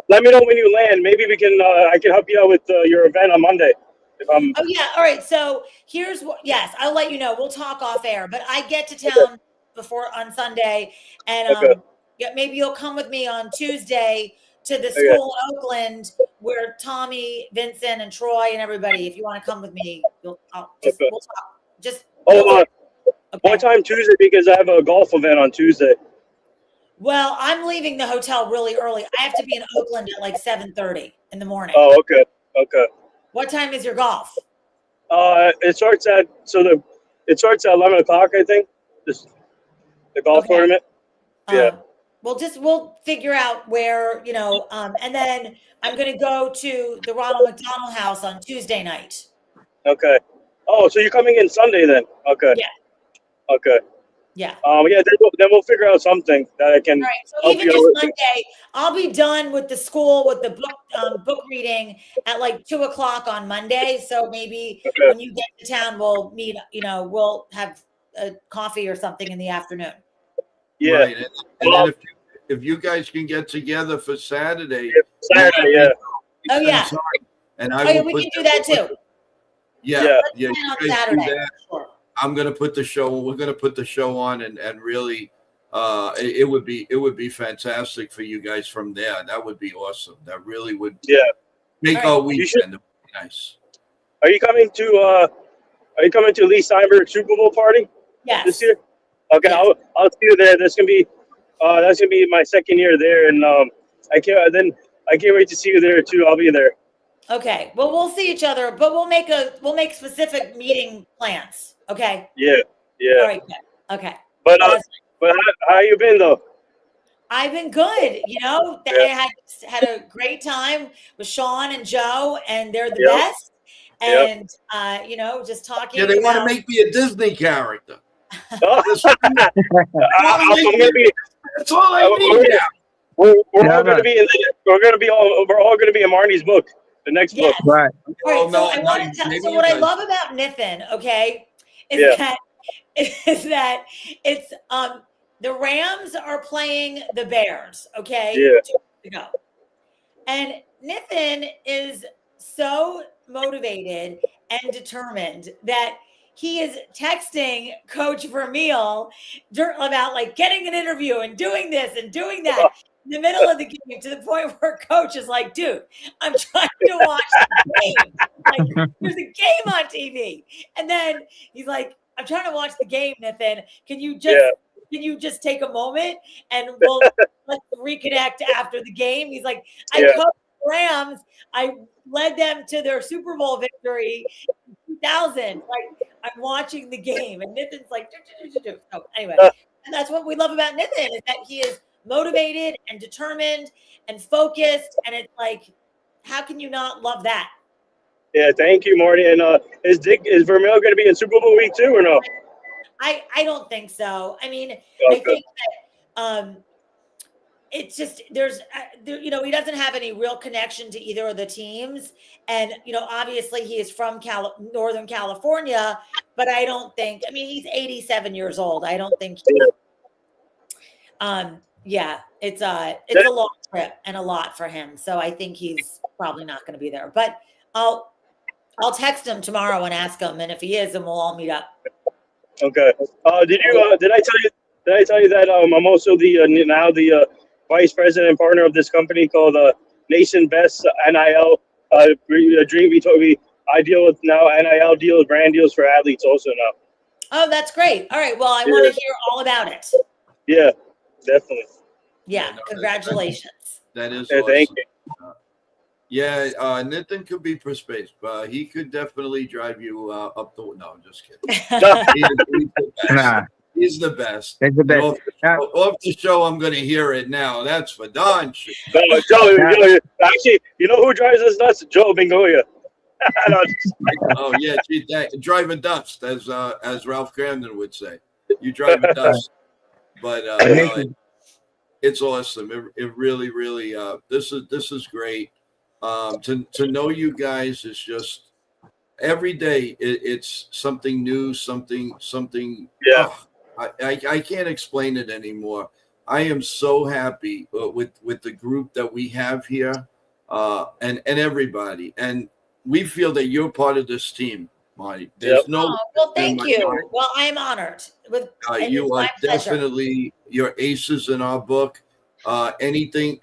Let me know when you land. Maybe we can. I can help you out with your event on Monday. Oh yeah. All right. So here's what. Yes, I'll let you know. We'll talk off air. But I get to town on Sunday, and maybe you'll come with me on Tuesday to the school in Oakland where Tommy, Vincent, and Troy and everybody. If you want to come with me, we'll talk. What time Tuesday? Because I have a golf event on Tuesday. Well, I'm leaving the hotel really early. I have to be in Oakland at like 7:30 in the morning. Oh, okay. What time is your golf? It starts at 11 o'clock, I think. The golf tournament. Yeah. We'll figure out where, and then I'm going to go to the Ronald McDonald House on Tuesday night. Okay. Oh, so you're coming in Sunday then? Okay. Yeah. Okay. Yeah. Then we'll figure out something that I can. All right. So even just Monday, I'll be done with the school with the book reading at like 2:00 on Monday. So maybe when you get to town, we'll meet. We'll have a coffee or something in the afternoon. Yeah. Right. And then if you guys can get together for Saturday. Yeah. Oh yeah. And we can do that too. Yeah. You guys do that. Sure. I'm gonna put the show. We're gonna put the show on, and really, it would be fantastic for you guys from there. That would be awesome. That really would. Yeah. Make our weekend. It would be nice. Are you coming to Lee Steinberg's Super Bowl party? Yes. This year. Okay, yes. I'll see you there. That's gonna be my second year there, and I can't wait to see you there too. I'll be there. Okay. Well, we'll see each other, but we'll make specific meeting plans. Okay. Yeah, yeah. All right. Good. Okay. But That's- but how you been though? I've been good. You know, Yeah. I had a great time with Sean and Joe, and they're the Yep. best. Yep. And you know, just talking Yeah, they want to about make me a Disney character. Oh, I'm gonna be. That's all I need We're, now. we're Yeah, all gonna right. be in. We're all gonna be in Marnie's book, the next book. yes. Right. All Oh, right, so no, I no, want to tell. maybe So you what I guys- love about Niffin, okay, is Yeah. that it's the Rams are playing the Bears, okay, Yeah. 2 weeks ago, and Niffin is so motivated and determined that he is texting Coach Vermeil about like getting an interview and doing this and doing that in the middle of the game to the point where Coach is like, dude, I'm trying to watch the game. Like, there's a game on TV. And then he's like, I'm trying to watch the game, Nathan. Can you just take a moment and let's reconnect after the game? He's like, I Yeah. coached the Rams. I led them to their Super Bowl victory in 2000. Like, I'm watching the game. And Nathan's like, so anyway, and that's what we love about Nathan is that he is motivated and determined and focused. And it's like, how can you not love that? Yeah. Thank you, Marty. And is Vermeil gonna be in Super Bowl week 2 or no? I don't think so. I mean, I Okay. think that it's just you know, he doesn't have any real connection to either of the teams, and you know, obviously he is from Northern California, but I don't think. I mean, he's 87 years old. I don't think. Yeah, it's a long trip and a lot for him, so I think he's probably not going to be there. But I'll text him tomorrow and ask him, and if he is, then we'll all meet up. Okay. Did I tell you that I'm also now the vice president and partner of this company called Nation Best NIL Dream. I deal with now NIL deals, brand deals for athletes also now. Oh, that's great. All right. Well, I want to hear all about it. Yeah, definitely. Yeah. no, Congratulations. That is Yeah, awesome. thank you. Nathan could be for space, but he could definitely drive you up the. No, I'm just kidding. He's the best. Nah, He's the best. it's the best. Off the show, I'm going to hear it now. That's for darn sure. No, Joe, actually, you know who drives us nuts? Joe Bingoya. Oh yeah, gee, driving dust, as Ralph Cramden would say. You driving dust, but it's awesome. It really, really. This is great. To know you guys is just every day. It's something new, something. Yeah. Oh, I can't explain it anymore. I am so happy with the group that we have here, and everybody, and we feel that you're part of this team, Marty. There's no. Well, thank you. Well, I'm honored. You are definitely your aces in our book. Anything,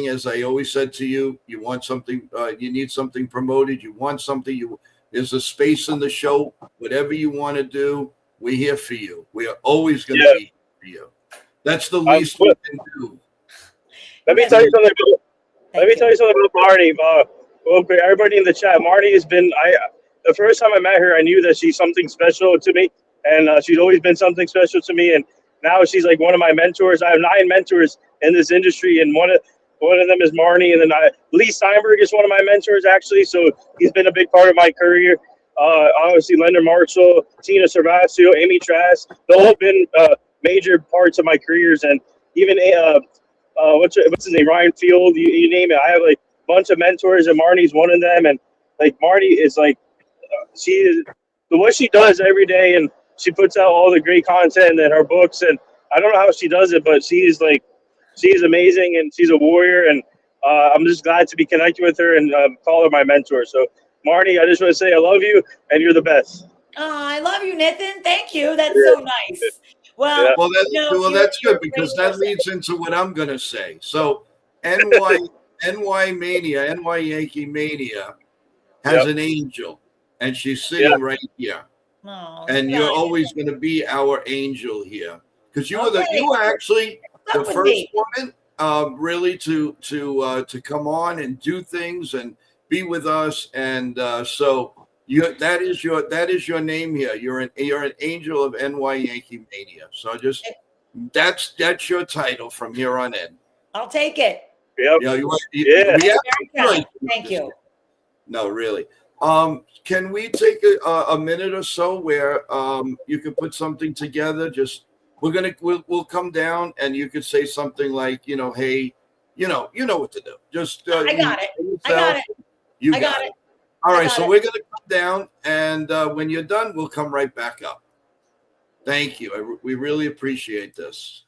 as I always said to you, you want something, you need something promoted, you want something, there's a space in the show, whatever you want to do, we're here for you. We are always going to be here for you. That's the least we can do. Let me tell you something about Marnie. Okay, everybody in the chat, Marnie has been, the first time I met her, I knew that she's something special to me, and she's always been something special to me, and now she's like one of my mentors. I have 9 mentors in this industry, and one of them is Marnie, and then Lee Steinberg is one of my mentors actually. So he's been a big part of my career. Obviously, Leonard Marshall, Tina Servacio, Amy Trask, they've all been major parts of my careers, and even what's his name, Ryan Field, you name it. I have like a bunch of mentors, and Marnie's one of them. And like Marnie is like what she does every day, and she puts out all the great content and her books, and I don't know how she does it, but she's amazing, and she's a warrior, and I'm just glad to be connected with her and call her my mentor. So Marnie, I just want to say I love you, and you're the best. Oh, I love you, Nathan. Thank you. That's so nice. Well, that's good, because that leads into what I'm going to say. So NYYankee Mania has an angel, and she's sitting right here. Oh, and you're always going to be our angel here, because you were actually the first woman really to come on and do things and be with us, and so that is your name here. You're an angel of NYYankee Mania. So just that's your title from here on in. I'll take it. Yep. Yeah. Thank you. No, really. Can we take a minute or so where you could put something together? Just we'll come down and you could say something like, hey, you know what to do. Just I got it. You got it. All right, so we're gonna come down, and when you're done, we'll come right back up. Thank you. We really appreciate this.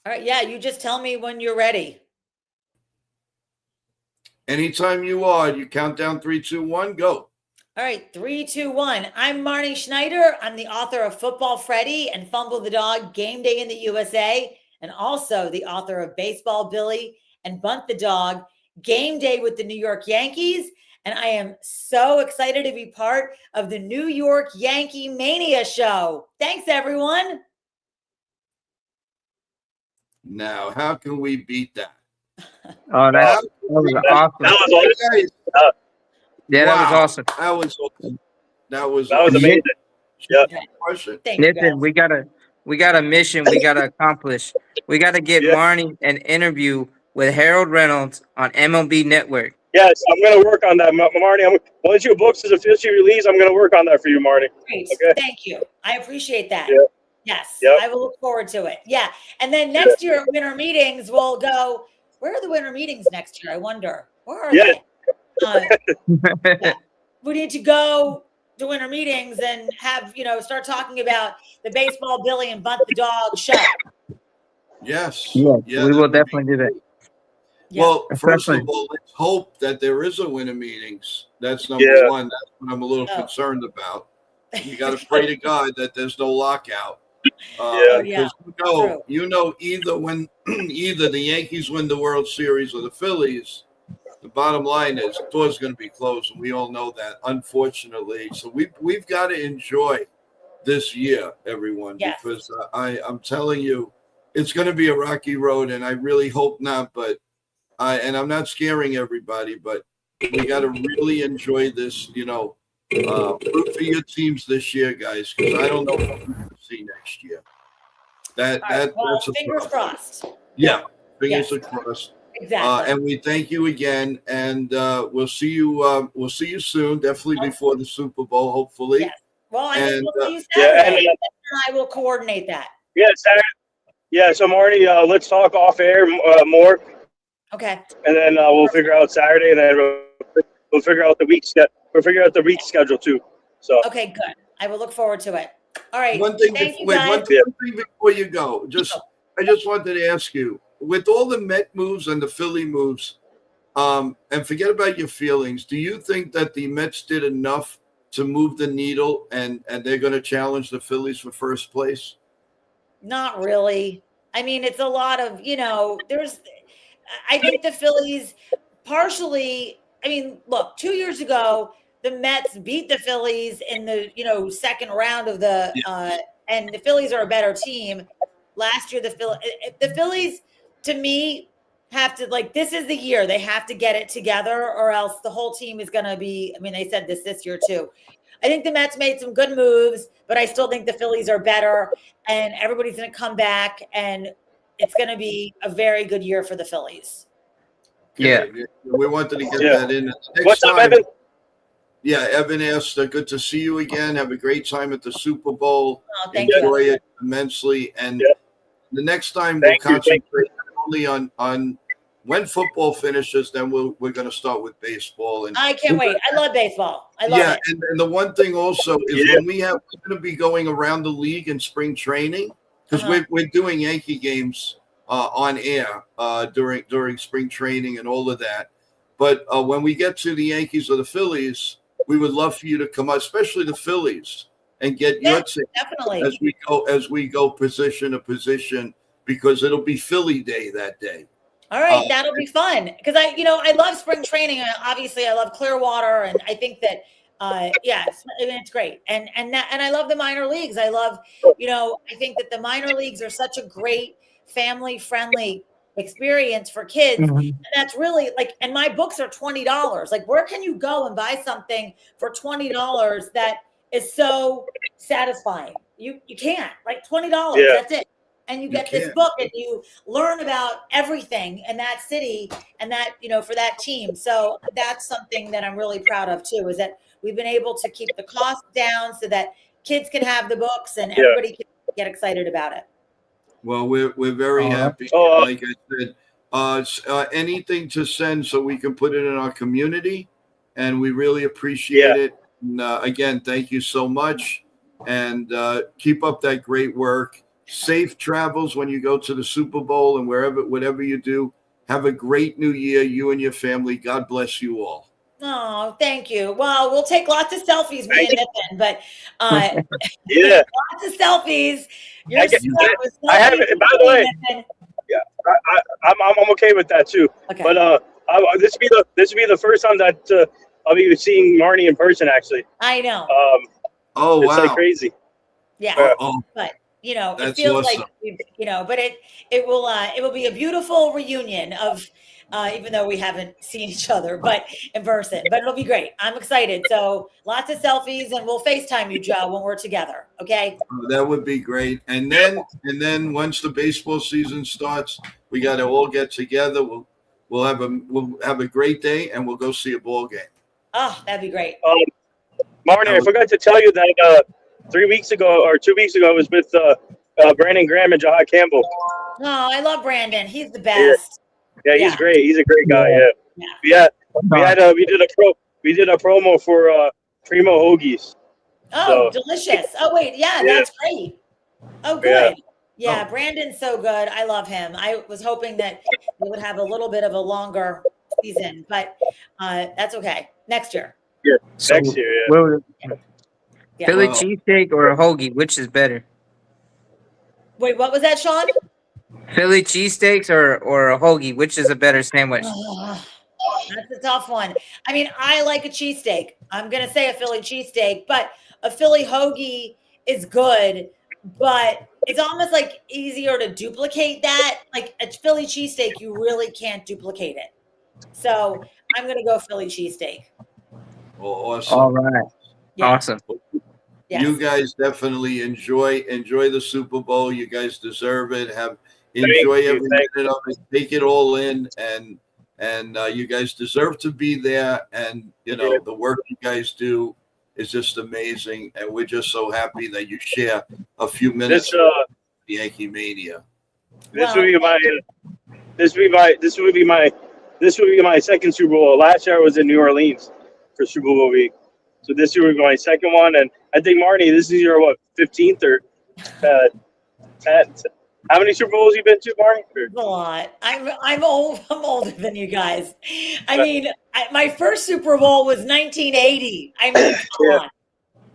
All right. Yeah, you just tell me when you're ready. Anytime you are, you count down 3, 2, 1, go. All right, 3, 2, 1. I'm Marnie Schneider. I'm the author of Football Freddy and Fumble the Dog, Game Day in the USA, and also the author of Baseball Billy and Bunt the Dog, Game Day with the New York Yankees. And I am so excited to be part of the New York Yankee Mania show. Thanks, everyone. Now, how can we beat that? Oh, that was awesome. That was awesome. Yeah, that was awesome. That was amazing. Yeah. Listen, we got a mission we gotta accomplish. We gotta get Marnie an interview with Harold Reynolds on MLB Network. Yes, I'm gonna work on that, Marnie. Once your books is officially released, I'm gonna work on that for you, Marnie. Great. Okay. Thank you. I appreciate that. Yeah. Yes, Yep. I will look forward to it. Yeah. And then next year at winter meetings, we'll go. Where are the winter meetings next year? I wonder. Where are they? We need to go to winter meetings and have, start talking about the Baseball Billy and Bunt the Dog show. Yes. Yeah, we will definitely do that. Yeah. Well, first of all, let's hope that there is a winter meetings. That's number one. That's what I'm a little concerned about. You got to pray to God that there's no lockout. Because either when either the Yankees win the World Series or the Phillies, the bottom line is the door's going to be closed, and we all know that, unfortunately. So we've got to enjoy this year, everyone, because I'm telling you, it's going to be a rocky road, and I really hope not. But and I'm not scaring everybody, but we got to really enjoy this. Root for your teams this year, guys, because I don't know what we're going to see next year. That's fingers crossed. Yeah, fingers are crossed. Exactly. And we thank you again, and we'll see you. We'll see you soon. Definitely before the Super Bowl, hopefully. Yes. Well, I will see you Saturday. And I will coordinate that. Yeah, Saturday. Yeah. So Marnie, let's talk off air more. Okay. And then we'll figure out Saturday, and then we'll figure out the week. We'll figure out the week schedule too. So. Okay, good. I will look forward to it. All right. One thing before you go, I just wanted to ask you, with all the Met moves and the Philly moves, and forget about your feelings, do you think that the Mets did enough to move the needle and they're going to challenge the Phillies for first place? Not really. I mean, it's a lot of, I think the Phillies partially, look, 2 years ago, the Mets beat the Phillies in the, second round of the, and the Phillies are a better team. Last year, the Phillies, to me, have to, this is the year they have to get it together, or else the whole team is going to be, they said this year too. I think the Mets made some good moves, but I still think the Phillies are better, and everybody's going to come back, and it's going to be a very good year for the Phillies. Yeah. We wanted to get that in. What's up, Evan? Yeah, Evan asked, good to see you again. Have a great time at the Super Bowl. Oh, thank you. Enjoy it immensely. And the next time we'll concentrate only on when football finishes, then we're going to start with baseball. And I can't wait. I love baseball. I love it. And the one thing also is when we're going to be going around the league in spring training, because we're doing Yankee games on air during spring training and all of that. But when we get to the Yankees or the Phillies, we would love for you to come out, especially the Phillies, and get your ticket definitely as we go position to position, because it'll be Philly Day that day. All right, that'll be fun, because I love spring training. Obviously, I love Clearwater, and I think that it's great. And I love the minor leagues. I love, I think that the minor leagues are such a great family friendly experience for kids. Mhm. And that's really like, and my books are $20. Like, where can you go and buy something for $20 that is so satisfying? You can't. Like $20, Yeah. that's it. And you get this can't. book and you learn about everything in that city and that, for that team. So that's something that I'm really proud of too, is that we've been able to keep the cost down so that kids can have the books and everybody can get excited about it. Well, we're very All right. happy. Oh, Like I said, anything to send so we can put it in our community, and we really appreciate it. And, again, thank you so much, and keep up that great work. Safe travels when you go to the Super Bowl and whatever you do. Have a great new year, you and your family. God bless you all. Oh, thank you. Well, we'll take lots of selfies, me and Nathan, but yeah. lots of selfies. Your I get- stuff was I have it. By the way, Nathan. I'm okay with that too. Okay. But this will be the first time that I'll be seeing Marnie in person. Actually, I know. Oh, it's like wow. crazy. Yeah. Oh, But it That's feels awesome. like but it will be a beautiful reunion of even though we haven't seen each other but in person, but it'll be great. I'm excited. So lots of selfies, and we'll FaceTime you, Joe, when we're together. Okay. that would be great. And then once the baseball season starts, we got to all get together. We'll have a great day, and we'll go see a ball game. Oh, that'd be great. Marnie, I forgot to tell you that 3 weeks ago or 2 weeks ago, I was with Brandon Graham and Jahad Campbell. Oh, I love Brandon. He's the best. Yeah, he's Yeah. great. He's a great guy. Yeah. Yeah. We did a promo for Primo Hoagies. Oh, So- delicious. Oh, wait. Yeah, Yeah. that's great. Oh, Yeah. good. Yeah, Brandon's so good. I love him. I was hoping that we would have a little bit of a longer season, but that's okay. Next year. So, Next year, yeah. well, Yeah. Philly Wow. cheesesteak or a hoagie, which is better? Wait, what was that, Sean? Philly cheesesteaks or a hoagie, which is a better sandwich? That's a tough one. I mean, I like a cheesesteak. I'm going to say a Philly cheesesteak, but a Philly hoagie is good, but it's almost like easier to duplicate that. Like a Philly cheesesteak, you really can't duplicate it. So I'm going to go Philly cheesesteak. Well, awesome. All right. Yeah. Awesome. Yes. You guys definitely enjoy the Super Bowl. You guys deserve it. Enjoy you. every minute of it. Take it all in, and you guys deserve to be there. And the work you guys do is just amazing, and we're just so happy that you share a few minutes This with Yankee Mania. this would be my second Super Bowl. Last year I was in New Orleans for Super Bowl week. So this year will be my second one, and I think Marnie, this is your 15th or 10th. How many Super Bowls you been to, Marnie? A lot. I'm old. I'm older than you guys. I mean, my first Super Bowl was 1980. I mean, come on.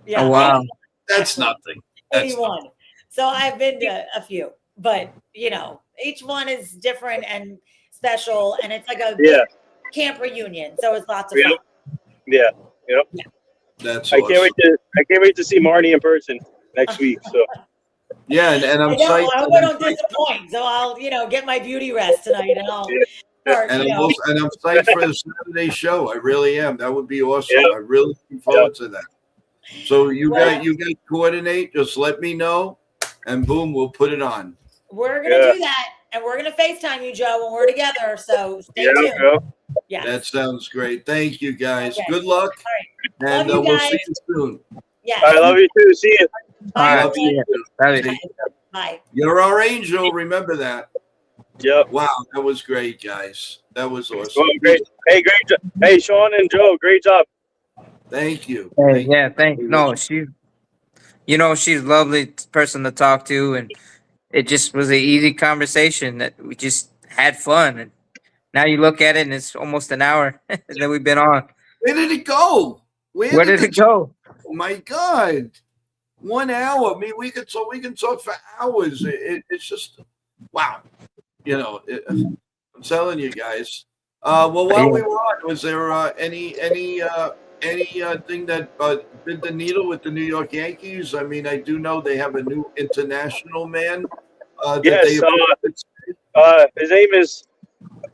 Yeah. Oh, wow. That's nothing. That's 81. So I've been to a few, but each one is different and special, and it's like a camp reunion. So it's lots of fun. Yeah. That's I awesome. can't wait to see Marnie in person next week. So Yeah, and I'm I psyched. hope I don't disappoint. So I'll, get my beauty rest tonight, and I'll start. And I'm psyched for the Saturday show. I really am. That would be awesome. Yeah. I really look forward to that. So you Well- guys coordinate. Just let me know, and boom, we'll put it on. We're gonna do that, and we're gonna FaceTime you, Joe, when we're together. So stay tuned. Yeah. That sounds great. Thank you, guys. Okay. Good luck, and Love you we'll see guys. you soon. Yeah. I love you too. See you. Bye, All Love right. everyone. you. That is- Bye. You're our angel. Remember that. Yep. Wow, that was great, guys. That was awesome. Well, great. Hey, great job. Hey, Sean and Joe, great job. Thank you. Hey, yeah, thanks. No, she's a lovely person to talk to, and it just was an easy conversation that we just had fun. And now you look at it, and it's almost an hour that we've been on. Where did it go? Where did it go? Oh my God. 1 hour. I mean, we can talk for hours. It's just wow. I'm telling you guys. Well, while we were on, was there any thing that bit the needle with the New York Yankees? I mean, I do know they have a new international man. That Yes, they appointed. His name is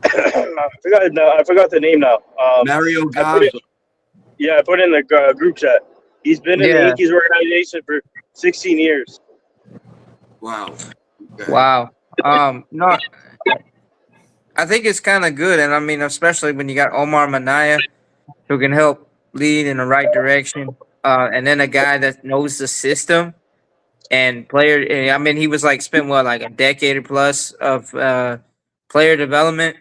I forgot the name now. Mario I put it. Gaza. Yeah, I put it in the group chat. He's been in the Yeah. Yankees organization for 16 years. Wow. Okay. Wow. No, I think it's kind of good, and I mean, especially when you got Omar Mania, who can help lead in the right direction, and then a guy that knows the system and player. I mean, he was like spent what like a decade or plus of player development,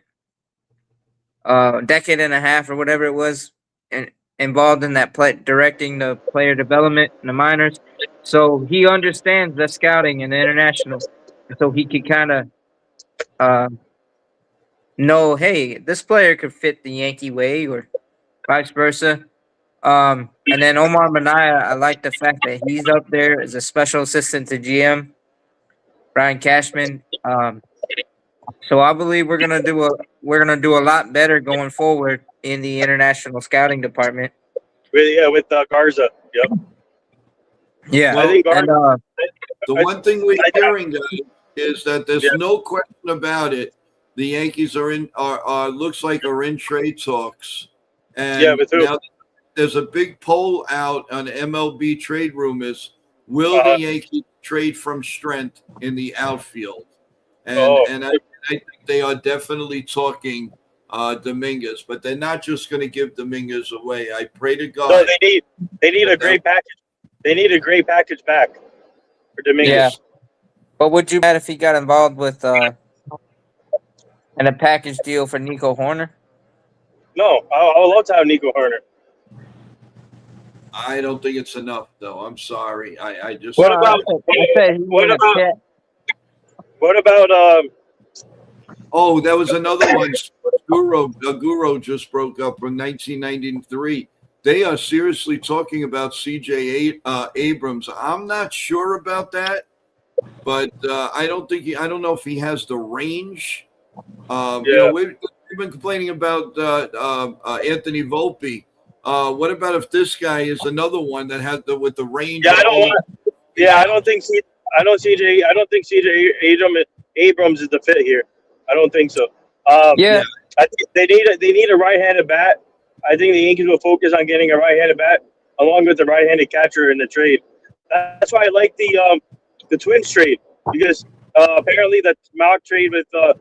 decade and a half or whatever it was, and involved in that play directing the player development in the minors. So he understands the scouting and the international, so he could kind of uh, know, hey, this player could fit the Yankee way, or vice versa. And then Omar Mania, I like the fact that he's up there as a special assistant to GM Brian Cashman. So I believe we're gonna do a lot better going forward in the international scouting department. With Garza. Yep. Yeah, I think and Garza. The one thing we're hearing guys, is that there's Yeah. no question about it. The Yankees are looks like are in trade talks, and with who? now there's a big poll out on MLB trade rumors. Will the Yankees trade from strength in the outfield? And I think they are definitely talking Dominguez, but they're not just going to give Dominguez away. I pray to God. No, they need a great package. They need a great package back for Dominguez. yeah. But would you mad if he got involved with in a package deal for Nico Horner? No, I would love to have Nico Horner. I don't think it's enough, though. I'm sorry. I just. What about? What about? Oh, that was another one. Guru just broke up from 1993. They are seriously talking about C.J. Abrams. I'm not sure about that, but I don't know if he has the range. You know, we've been complaining about Anthony Volpe. What about if this guy is another one that has with the range? I don't think CJ Abrams is the fit here. I don't think so. I think they need a right-handed bat. I think the Yankees will focus on getting a right-handed bat along with the right-handed catcher in the trade. That's why I like the Twins trade, because apparently the mock trade with the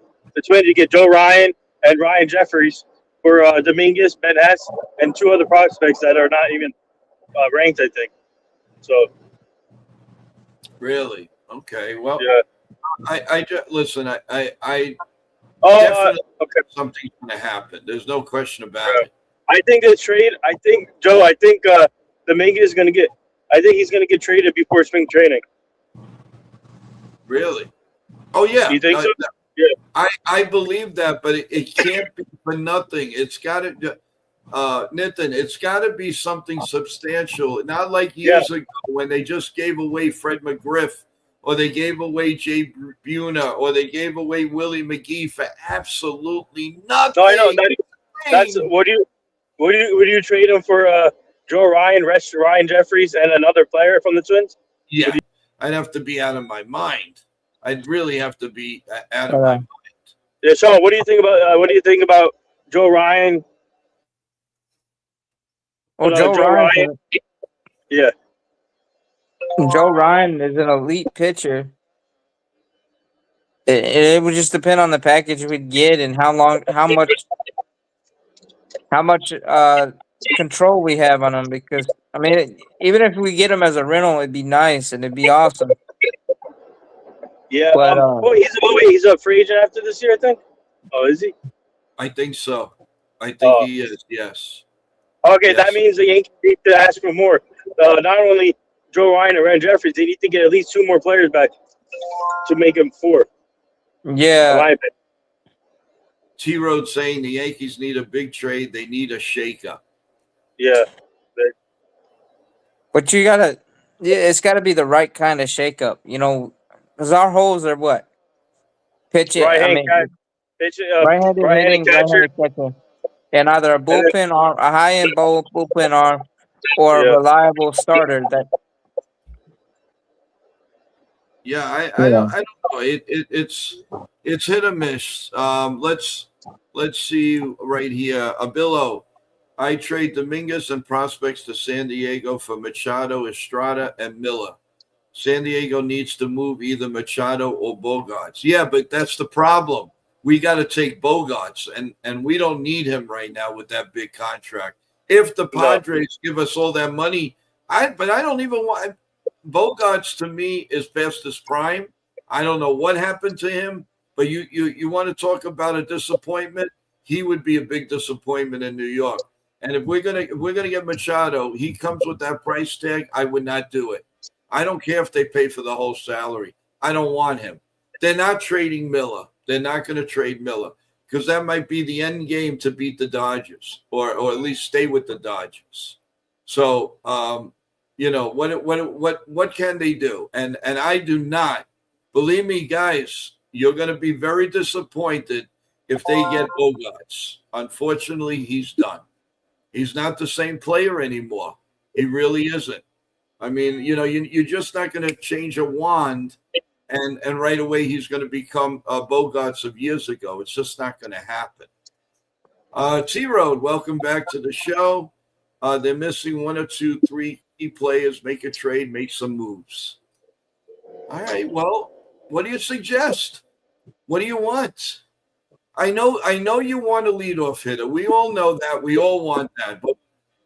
Twins, you get Joe Ryan and Ryan Jeffries for Dominguez, Ben Hess, and two other prospects that are not even ranked, I think. So. Really? Okay. Well, yeah. I just listen. I definitely something's going to happen. There's no question about it. I think this trade. I think Dominguez is going to get. I think he's going to get traded before spring training. Really? Oh yeah. You think so? Yeah. I believe that, but it can't be for nothing. It's got to. Nathan, it's got to be something substantial. Not like years ago when they just gave away Fred McGriff, or they gave away Jay Buhner, or they gave away Willie McGee for absolutely nothing. No, I know. That's would you trade him for Joe Ryan, Ryan Jeffries, and another player from the Twins? Yeah, I'd have to be out of my mind. I'd really have to be out of my mind. Yeah, Sean, what do you think about Joe Ryan? Well, Joe Ryan. Yeah. Joe Ryan is an elite pitcher. It would just depend on the package we'd get and how much control we have on him. Because I mean, even if we get him as a rental, it'd be nice and it'd be awesome. Yeah, but he's a free agent after this year, I think. Oh, is he? I think so. I think he is. Yes. Okay, yes. That means the Yankees need to ask for more. Not only Joe Ryan and Ryan Jeffries, they need to get at least two more players back to make him four. Yeah. T-Road saying the Yankees need a big trade. They need a shakeup. Yeah. But it's got to be the right kind of shakeup, you know, because our holes are what? Pitching. Right-handed catcher. And either a bullpen arm, a high-end bullpen arm, or a reliable starter. Yeah, I Yeah. don't know. It's hit or miss. Let's see right here. Abillo. I trade Dominguez and prospects to San Diego for Machado, Estrada, and Miller. San Diego needs to move either Machado or Bogarts. Yeah, but that's the problem. We got to take Bogarts, and we don't need him right now with that big contract. If the Padres give us all that money, but I don't even want Bogarts. To me, is past his prime. I don't know what happened to him, but you want to talk about a disappointment? He would be a big disappointment in New York. And if we're gonna get Machado, he comes with that price tag. I would not do it. I don't care if they pay for the whole salary. I don't want him. They're not trading Miller. They're not going to trade Miller because that might be the end game to beat the Dodgers or at least stay with the Dodgers. So what can they do? And I do not believe me, guys. You're going to be very disappointed if they get Bogarts. Unfortunately, he's done. He's not the same player anymore. He really isn't. I mean, you're just not going to change a wand and right away he's going to become Bogarts of years ago. It's just not going to happen. T-Road, welcome back to the show. They're missing 1 or 2, 3 key players. Make a trade, make some moves. All right, well, what do you suggest? What do you want? I know you want a leadoff hitter. We all know that. We all want that. But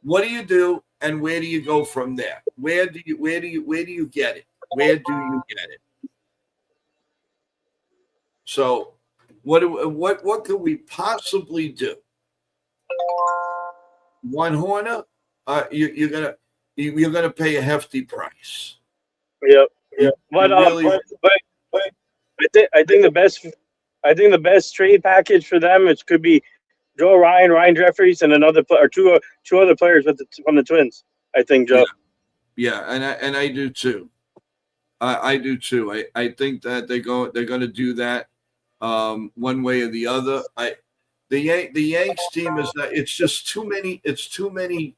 what do you do, and where do you go from there? Where do you get it? Where do you get it? So, what could we possibly do? One Horner, you're gonna pay a hefty price. Yep. But I think the best trade package for them could be Joe Ryan Jeffries, and another or two other players from the Twins. I think, Joe. Yeah, and I do too. I do too. I think that they're going to do that one way or the other. The Yanks team is that it's just too many. It's too many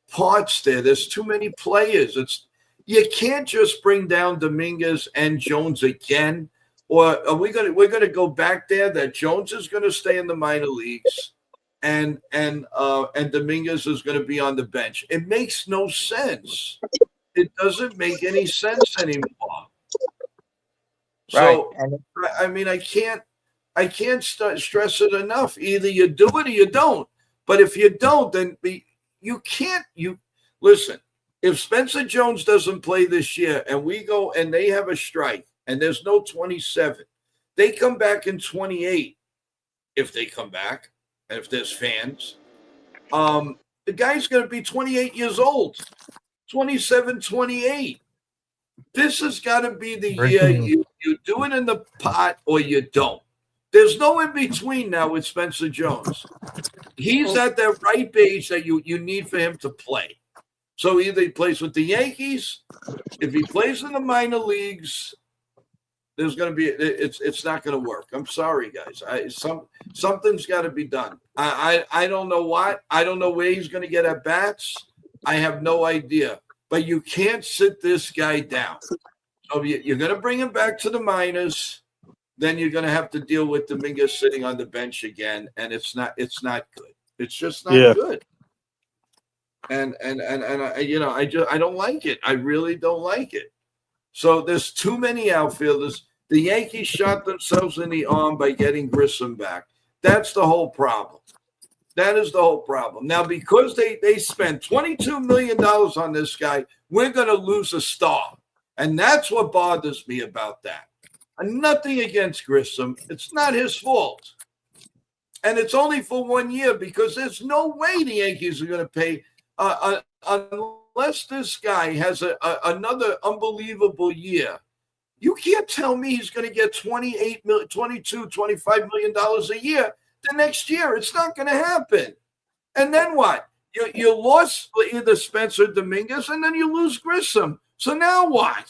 parts there. There's too many players. You can't just bring down Dominguez and Jones again. Or are we're gonna go back there that Jones is gonna stay in the minor leagues and Dominguez is gonna be on the bench. It makes no sense. It doesn't make any sense anymore. So right. I mean I can't stress it enough. Either you do it or you don't. But if you don't, then you can't listen. If Spencer Jones doesn't play this year and we go and they have a strike, and there's no 27. They come back in 28, if they come back, and if there's fans. The guy's going to be 28 years old, 27, 28. This has got to be the year you do it in the pot or you don't. There's no in between now with Spencer Jones. He's at that ripe age that you need for him to play. So either he plays with the Yankees, if he plays in the minor leagues, there's going to be it's not going to work. I'm sorry, guys. Something's got to be done. I don't know what. I don't know where he's going to get at bats. I have no idea. But you can't sit this guy down. So you're going to bring him back to the minors. Then you're going to have to deal with Dominguez sitting on the bench again, and it's not good. It's just not good. And I don't like it. I really don't like it. So there's too many outfielders. The Yankees shot themselves in the arm by getting Grissom back. That's the whole problem. That is the whole problem. Now, because they spent $22 million on this guy, we're going to lose a star. And that's what bothers me about that. Nothing against Grissom. It's not his fault. And it's only for 1 year because there's no way the Yankees are going to pay unless this guy has another unbelievable year. You can't tell me he's going to get $28 million, $22, $25 million a year the next year. It's not going to happen. And then what? You lost either Spencer Dominguez and then you lose Grissom. So now what?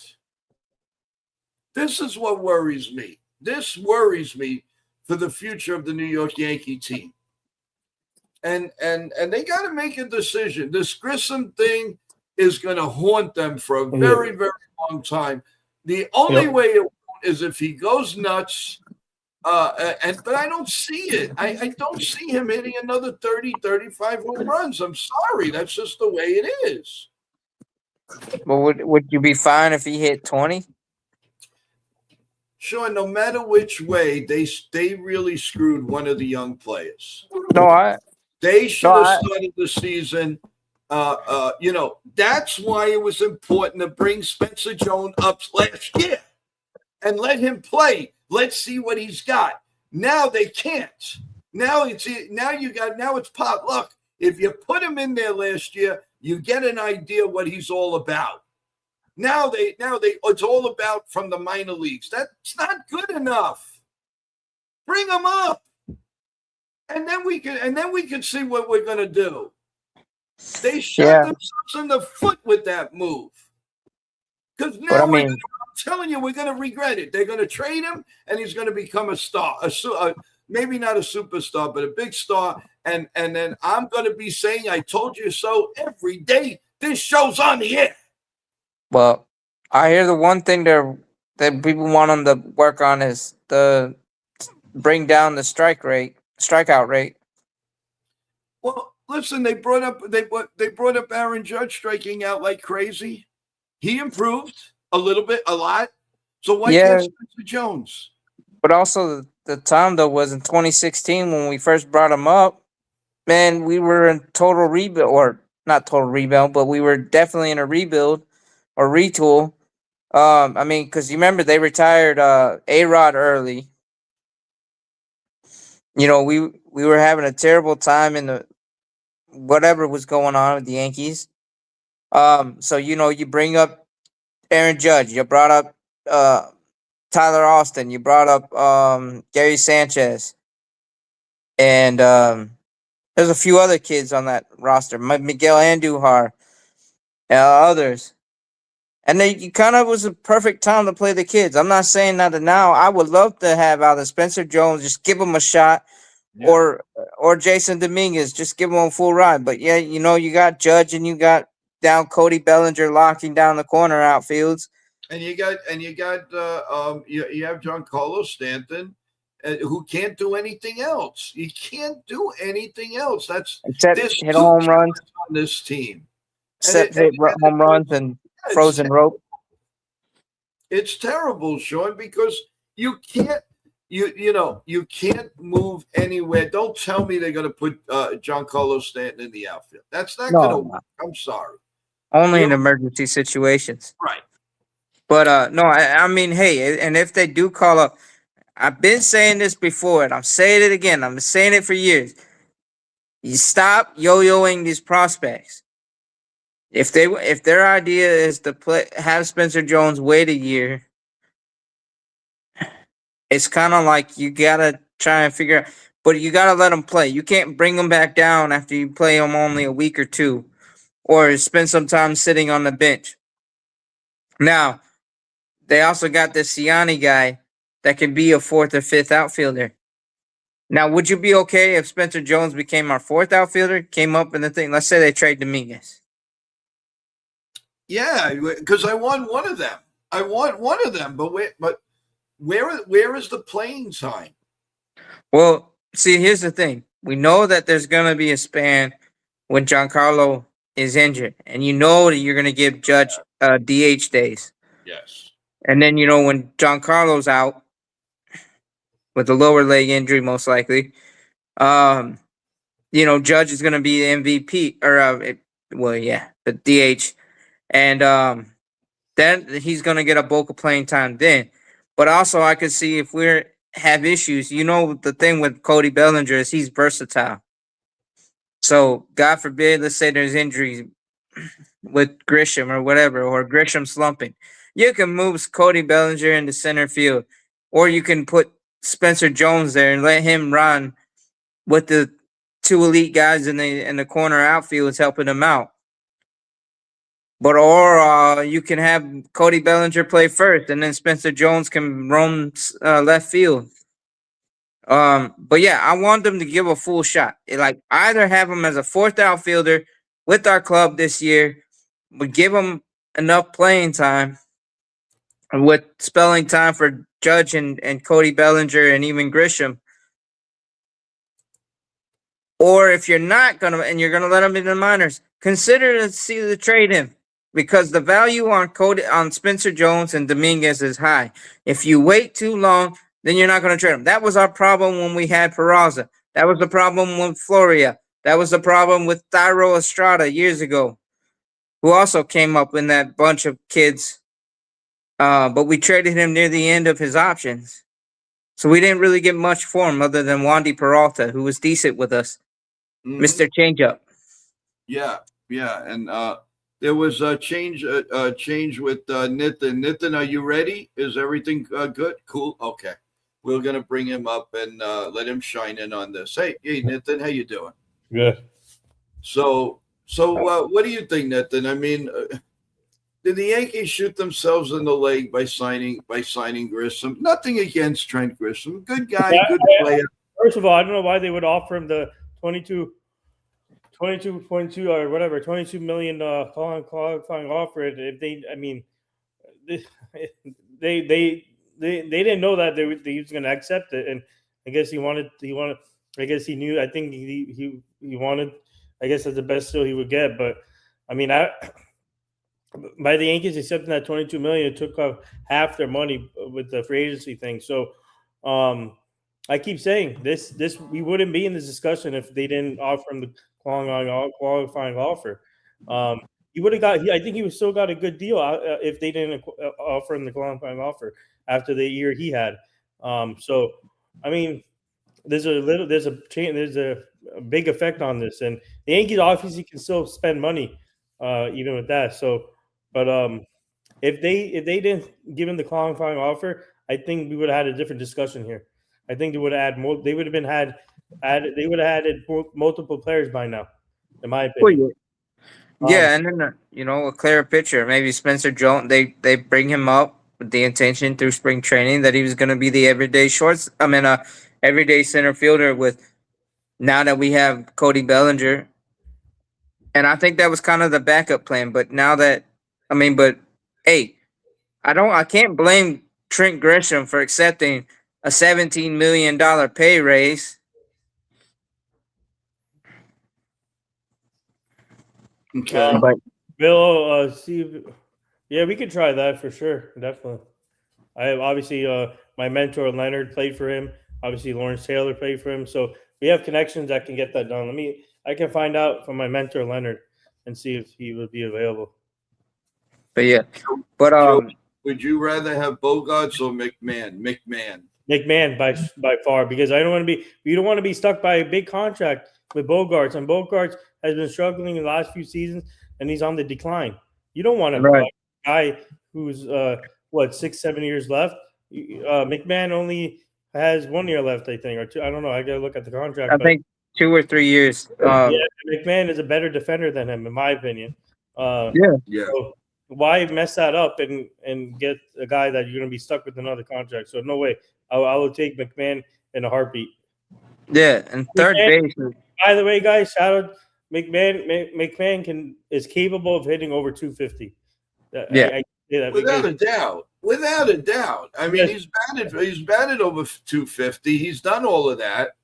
This is what worries me. This worries me for the future of the New York Yankee team. And they got to make a decision. This Grissom thing is going to haunt them for a very, very long time. The only way it won't is if he goes nuts. But I don't see it. I don't see him hitting another 30, 35 home runs. I'm sorry. That's just the way it is. But would you be fine if he hit 20? Sure, no matter which way, they really screwed one of the young players. They should have started the season. That's why it was important to bring Spencer Jones up last year and let him play. Let's see what he's got. Now they can't. Now it's pot luck. If you put him in there last year, you get an idea what he's all about. Now it's all about from the minor leagues. That's not good enough. Bring him up, and then we can see what we're gonna do. They shot themselves in the foot with that move. Because now I'm telling you, we're going to regret it. They're going to trade him, and he's going to become a star, maybe not a superstar, but a big star. And then I'm going to be saying, "I told you so" every day this show's on the air. Well, I hear the one thing that people want him to work on is the bring down the strikeout rate. Well, listen, they brought up Aaron Judge striking out like crazy. He improved a little bit, a lot. So why can't Spencer Jones? But also the time though was in 2016 when we first brought him up. Man, we were in total rebuild, or not total rebuild, but we were definitely in a rebuild or retool. Because you remember they retired A-Rod early. We were having a terrible time in the whatever was going on with the Yankees. So you bring up Aaron Judge, you brought up Tyler Austin, you brought up Gary Sanchez, and there's a few other kids on that roster, Miguel Andujar, others. And you kind of was a perfect time to play the kids. I'm not saying that now. I would love to have either Spencer Jones, just give him a shot, or Jason Dominguez, just give him a full ride. But yeah, you got Judge and you got down Cody Bellinger locking down the corner outfields. And you have Giancarlo Stanton, who can't do anything else. He can't do anything else. That's except hit home runs on this team. Except hit home runs and frozen rope. It's terrible, Sean, because you can't move anywhere. Don't tell me they're going to put Giancarlo Stanton in the outfield. That's not going to work. I'm sorry. Only in emergency situations. Right. But no, I mean, hey, and if they do call up, I've been saying this before, and I'm saying it again. I'm saying it for years. You stop yo-yoing these prospects. If their idea is to have Spencer Jones wait a year, it's kind of like you gotta try and figure out. But you gotta let him play. You can't bring him back down after you play him only a week or two, or spend some time sitting on the bench. Now, they also got this Siani guy that can be a fourth or fifth outfielder. Now, would you be okay if Spencer Jones became our fourth outfielder, came up in the thing? Let's say they trade Dominguez. Yeah, because I want one of them. But where is the playing time? Well, see, here's the thing. We know that there's going to be a span when Giancarlo is injured, and you know that you're going to give Judge DH days. Yes. And then, when Giancarlo's out with a lower leg injury, most likely, Judge is going to be the MVP, or, the DH. And then he's going to get a bulk of playing time then. But also, I could see if we have issues, the thing with Cody Bellinger is he's versatile. So, God forbid, let's say there's injuries with Grisham or whatever, or Grisham slumping. You can move Cody Bellinger into center field, or you can put Spencer Jones there and let him run with the two elite guys in the corner outfields helping him out. Or you can have Cody Bellinger play first, and then Spencer Jones can roam left field. But yeah, I want them to give a full shot. Either have him as a fourth outfielder with our club this year, but give him enough playing time, with spelling time for Judge and Cody Bellinger and even Grisham. Or if you're not gonna and you're gonna let him in the minors, consider to see the trade him because the value on Spencer Jones and Dominguez is high. If you wait too long, then you're not gonna trade him. That was our problem when we had Peraza. That was the problem with Floria. That was the problem with Thairo Estrada years ago, who also came up in that bunch of kids. But we traded him near the end of his options. So we didn't really get much for him other than Wandy Peralta, who was decent with us. Mr. Changeup. Yeah, and there was a change with Nitin. Nitin, are you ready? Is everything good? Cool. Okay, we're gonna bring him up and let him shine in on this. Hey, Nitin, how you doing? Good. So what do you think, Nitin? I mean, did the Yankees shoot themselves in the leg by signing Grisham? Nothing against Trent Grisham, good guy, good player. First of all, I don't know why they would offer him the 22.2 or whatever, 22 million qualifying offer. If they, I mean, they didn't know that he was going to accept it, and I guess he wanted. I guess he knew. I think he wanted. I guess that's the best deal he would get. But I mean, by the Yankees accepting that 22 million, it took off half their money with the free agency thing. So, I keep saying this we wouldn't be in this discussion if they didn't offer him the qualifying offer. He would have got. I think he still got a good deal if they didn't offer him the qualifying offer after the year he had. So, I mean, there's a big effect on this, and the Yankees obviously can still spend money even with that. So, but if they didn't give him the qualifying offer, I think we would have had a different discussion here. I think they would have had more. They would have added multiple players by now, in my opinion. Yeah, and then a clearer picture. Maybe Spencer Jones. They bring him up with the intention through spring training that he was going to be the everyday everyday center fielder. With now that we have Cody Bellinger, and I think that was kind of the backup plan. But now that hey, I can't blame Trent Grisham for accepting a $17 million pay raise. Okay. Bill, Steve, yeah, we could try that for sure. Definitely. I have obviously my mentor Leonard played for him. Obviously, Lawrence Taylor played for him. So we have connections that can get that done. I can find out from my mentor Leonard and see if he would be available. But yeah, would you rather have Bogarts or McMahon? McMahon by far, because I don't want to be. You don't want to be stuck by a big contract with Bogarts, and Bogarts has been struggling in the last few seasons, and he's on the decline. You don't want a guy who's 6-7 years left. McMahon only has 1 year left, I think, or two. I don't know. I got to look at the contract. I think 2 or 3 years. McMahon is a better defender than him, in my opinion. So why mess that up and get a guy that you're going to be stuck with another contract? So no way. I will take McMahon in a heartbeat. Yeah, and third base. By the way, guys, shout out McMahon is capable of hitting over 250. Without a doubt. I mean, he's batted over 250. He's done all of that.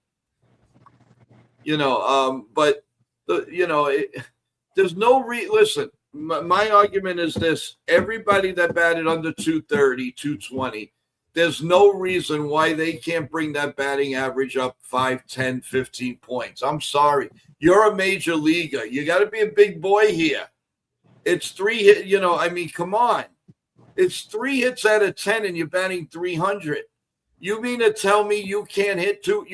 But there's no listen. My argument is this: everybody that batted under 230, 220, there's no reason why they can't bring that batting average up 5, 10, 15 points. I'm sorry. You're a major leaguer. You got to be a big boy here. It's 3 hit. Come on. It's 3 hits out of 10 and you're batting 300. You mean to tell me you can't get 2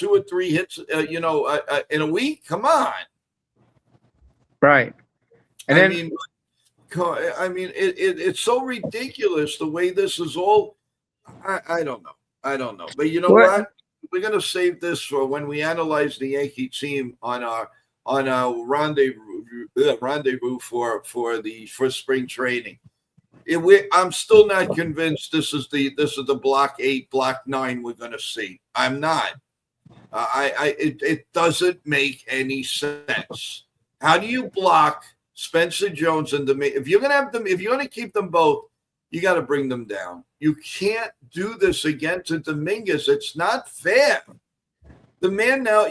or 3 hits, in a week? Come on. Right. And it's so ridiculous the way this is all. I don't know. But you know what? We're going to save this for when we analyze the Yankee team on our rendezvous for spring training. I'm still not convinced this is the block 8, block 9 we're going to see. I'm not. It doesn't make any sense. How do you block Spencer Jones and if you're going to keep them both, You got to bring them down. You can't do this again to Dominguez. It's not fair. The man now,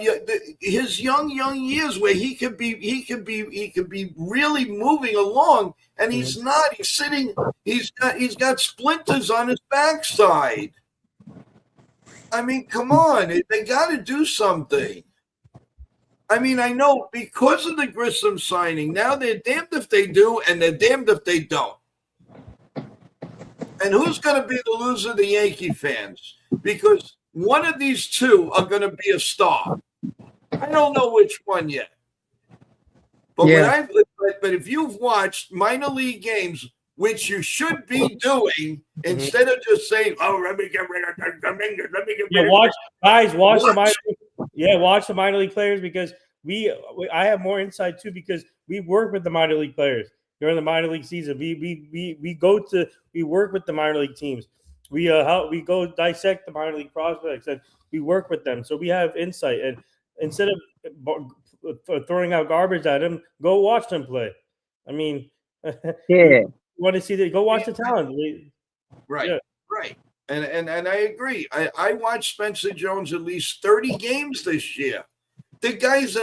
his young years where he could be really moving along, and he's not. He's sitting. He's got splinters on his backside. I mean, come on, they got to do something. I mean, I know because of the Grissom signing, now they're damned if they do, and they're damned if they don't. And who's going to be the loser? The Yankee fans, because one of these two are going to be a star. I don't know which one yet. But but if you've watched minor league games, which you should be doing, instead of just saying, "Oh, let me get rid of Dominguez, let me get rid of." Watch the minor league players, because I have more insight too, because we work with the minor league players during the minor league season. We work with the minor league teams. We go dissect the minor league prospects, and we work with them. So we have insight. And instead of throwing out garbage at them, go watch them play. I mean, you want to see go watch the talent. Right, right. And I agree. I watched Spencer Jones at least 30 games this year. The guy's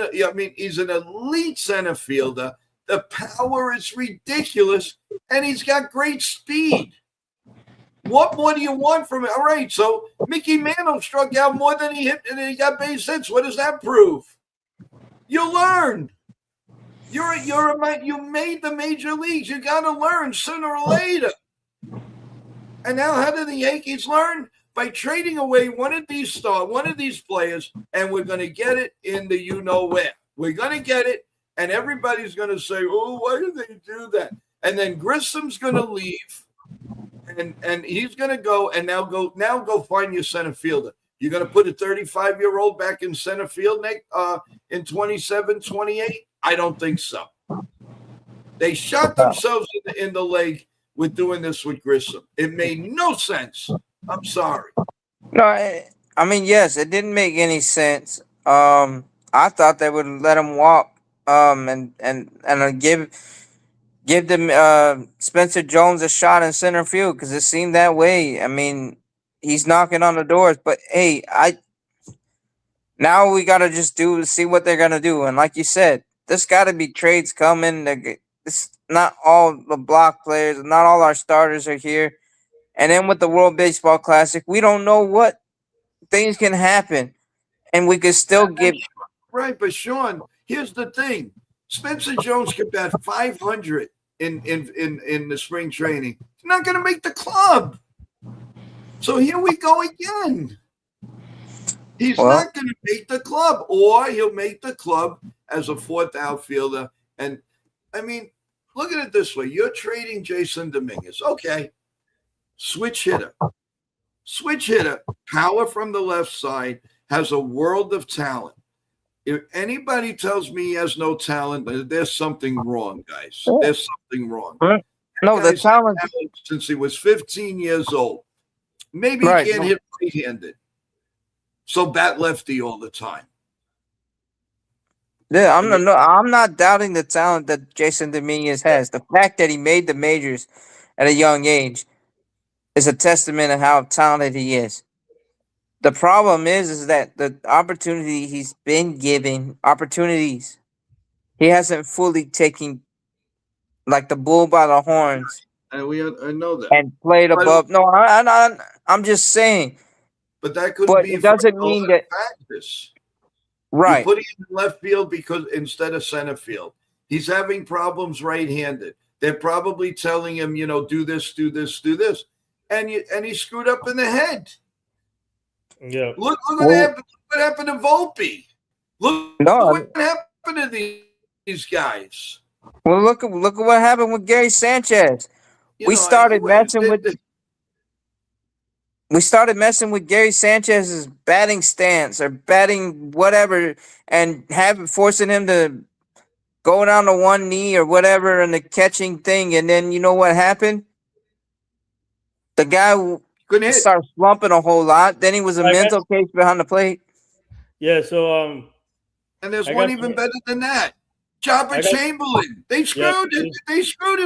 he's an elite center fielder. The power is ridiculous, and he's got great speed. What more do you want from it? All right, so Mickey Mantle struck out more than he hit, and he got base hits. What does that prove? You learn. You made the major leagues. You got to learn sooner or later. And now, how do the Yankees learn? By trading away one of these players, and we're going to get it in the you-know-where. We're going to get it, and everybody's going to say, "Oh, why did they do that?" And then Grissom's going to leave, and he's going to go, and now go find your center fielder. You're going to put a 35-year-old back in center field, Nick, in 27, 28? I don't think so. They shot themselves in the leg with doing this with Grissom. It made no sense. I'm sorry. No, I mean, yes, it didn't make any sense. I thought they would let him walk, and give them Spencer Jones a shot in center field, because it seemed that way. I mean, he's knocking on the doors, but hey, now we got to just see what they're gonna do. And like you said, there's got to be trades coming. It's not all the block players, not all our starters are here. And then with the World Baseball Classic, we don't know what things can happen, and we could still get right. But Sean, here's the thing: Spencer Jones could bat 500 in the spring training. He's not going to make the club. So here we go again. He's not going to make the club, or he'll make the club as a fourth outfielder. And I mean, look at it this way: you're trading Jason Dominguez, okay? Switch hitter, power from the left side, has a world of talent. If anybody tells me he has no talent, there's something wrong, guys. There's something wrong. No, the talent since he was 15 years old. Maybe he can't hit right-handed. So bat lefty all the time. Yeah, I'm not doubting the talent that Jason Dominguez has. The fact that he made the majors at a young age is a testament of how talented he is. The problem is that the opportunity he's been given, opportunities, he hasn't fully taken, like the bull by the horns. And I know that. And played above. No, I'm just saying. But that could be. It doesn't mean that practice. Right. You put him in left field because instead of center field, he's having problems right-handed. They're probably telling him, do this, do this, do this. And he screwed up in the head. Yeah. Look what happened to Volpe. Look what happened to these guys. Well, look at what happened with Gary Sanchez. We started messing with Gary Sanchez's batting stance or batting whatever, and forcing him to go down to one knee or whatever in the catching thing. And then you know what happened? The guy started slumping a whole lot. Then he was a mental case behind the plate. Yeah, so and there's one even better than that. Jobber Chamberlain. They screwed his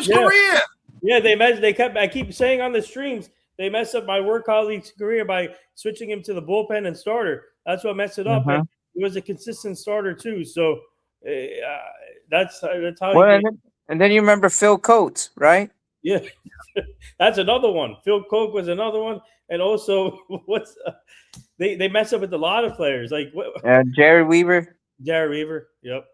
career. Yeah, they messed. They kept. I keep saying on the streams, they messed up my work colleague's career by switching him to the bullpen and starter. That's what messed it up. Uh-huh. And he was a consistent starter too. So that's how Well, he. and then you remember Phil Coates, right? Yeah, that's another one. Phil Koch was another one, and also they mess up with a lot of players like Jerry Weaver. Jerry Weaver. Yep.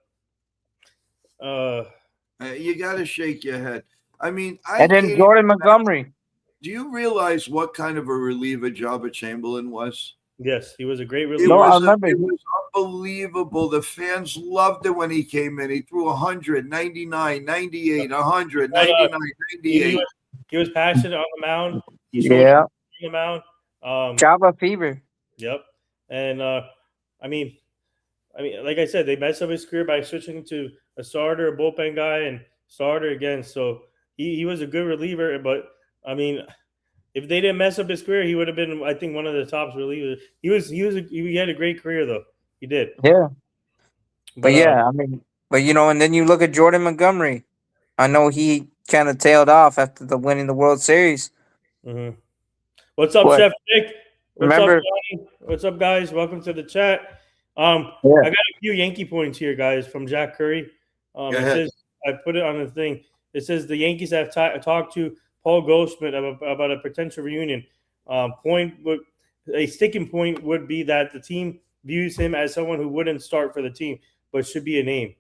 You got to shake your head. I mean, And then Jordan Montgomery. Do you realize what kind of a reliever Jabba Chamberlain was? Yes, he was a great It reliever. it was unbelievable. The fans loved it when he came in. He threw 100, 99, 98, 100, 99, 98. He was passionate on the mound. He Yeah. on the mound. Java fever. Yep. And I mean, like I said, they messed up his career by switching to a starter, a bullpen guy, and starter again. So he was a good reliever, but I mean, if they didn't mess up his career, he would have been, I think, one of the top relievers. He had a great career though. He did. Yeah. But yeah, I mean, and then you look at Jordan Montgomery. I know he kind of tailed off after winning the World Series. Mm-hmm. What's up, Chef Nick? What's up, Johnny? What's up, guys? Welcome to the chat. I got a few Yankee points here, guys, from Jack Curry. It says, I put it on the thing. It says the Yankees have talked to Paul Goldschmidt about a potential reunion. A sticking point would be that the team views him as someone who wouldn't start for the team, but should be a name.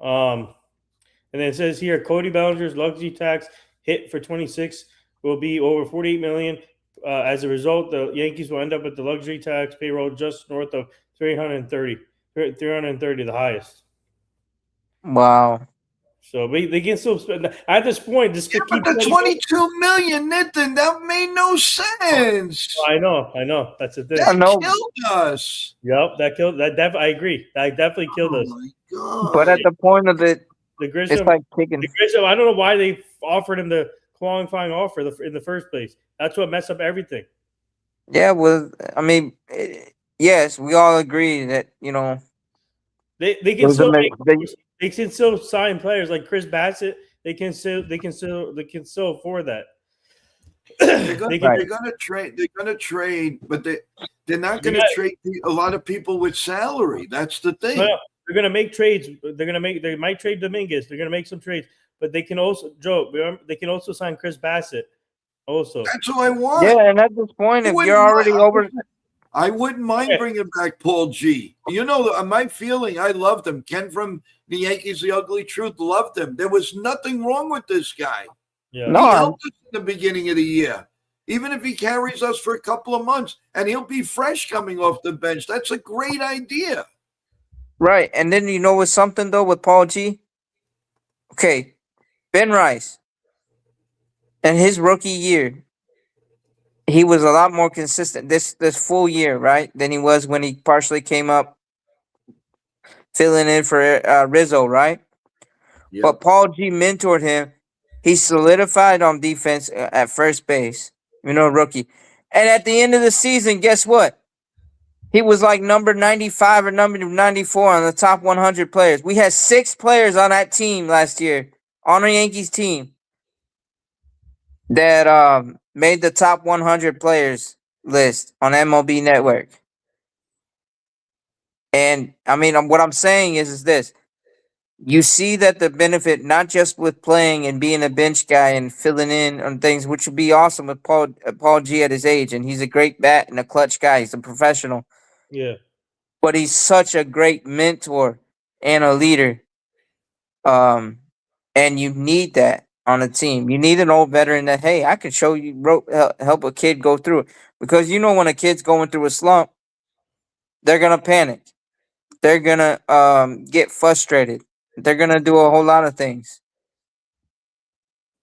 And then it says here, Cody Bellinger's luxury tax hit for 26 will be over $48 million. As a result, the Yankees will end up with the luxury tax payroll just north of 330, the highest. Wow. So they can still spend at this point. Just keep but the 22 million, Nathan, that made no sense. I know. That's the thing. That killed us. Yep, that killed that. I agree. That definitely killed us. My God. But at the point of it, the Grisham, it's like kicking. The Grisham, I don't know why they offered him the qualifying offer in the first place. That's what messed up everything. Yeah, well, I mean, yes, we all agree that they can still they can still sign players like Chris Bassett. They can still afford that. They're gonna trade, but they're not gonna trade a lot of people with salary. That's the thing. No, they're gonna make trades. They might trade Dominguez. They're gonna make some trades, but they can also they can also sign Chris Bassett. Also, that's what I want. Yeah, and at this point, if you're already over, I wouldn't mind bringing back Paul G. My feeling, I loved him. Ken from the Yankees, The Ugly Truth, loved him. There was nothing wrong with this guy. Yeah. He helped us in the beginning of the year. Even if he carries us for a couple of months, and he'll be fresh coming off the bench. That's a great idea. Right, and then what's something though with Paul G? Okay, Ben Rice. In his rookie year, he was a lot more consistent this full year, right, than he was when he partially came up filling in for Rizzo, right? Yep. But Paul G mentored him. He solidified on defense at first base, rookie. And at the end of the season, guess what? He was like number 95 or number 94 on the top 100 players. We had 6 players on that team last year, on our Yankees team, that made the top 100 players list on MLB Network. And I mean, what I'm saying is this: you see that the benefit, not just with playing and being a bench guy and filling in on things, which would be awesome with Paul G at his age, and he's a great bat and a clutch guy. He's a professional. Yeah. But he's such a great mentor and a leader. And you need that on a team. You need an old veteran that, hey, I could show you, help a kid go through it. Because when a kid's going through a slump, they're going to panic. They're going to get frustrated. They're going to do a whole lot of things.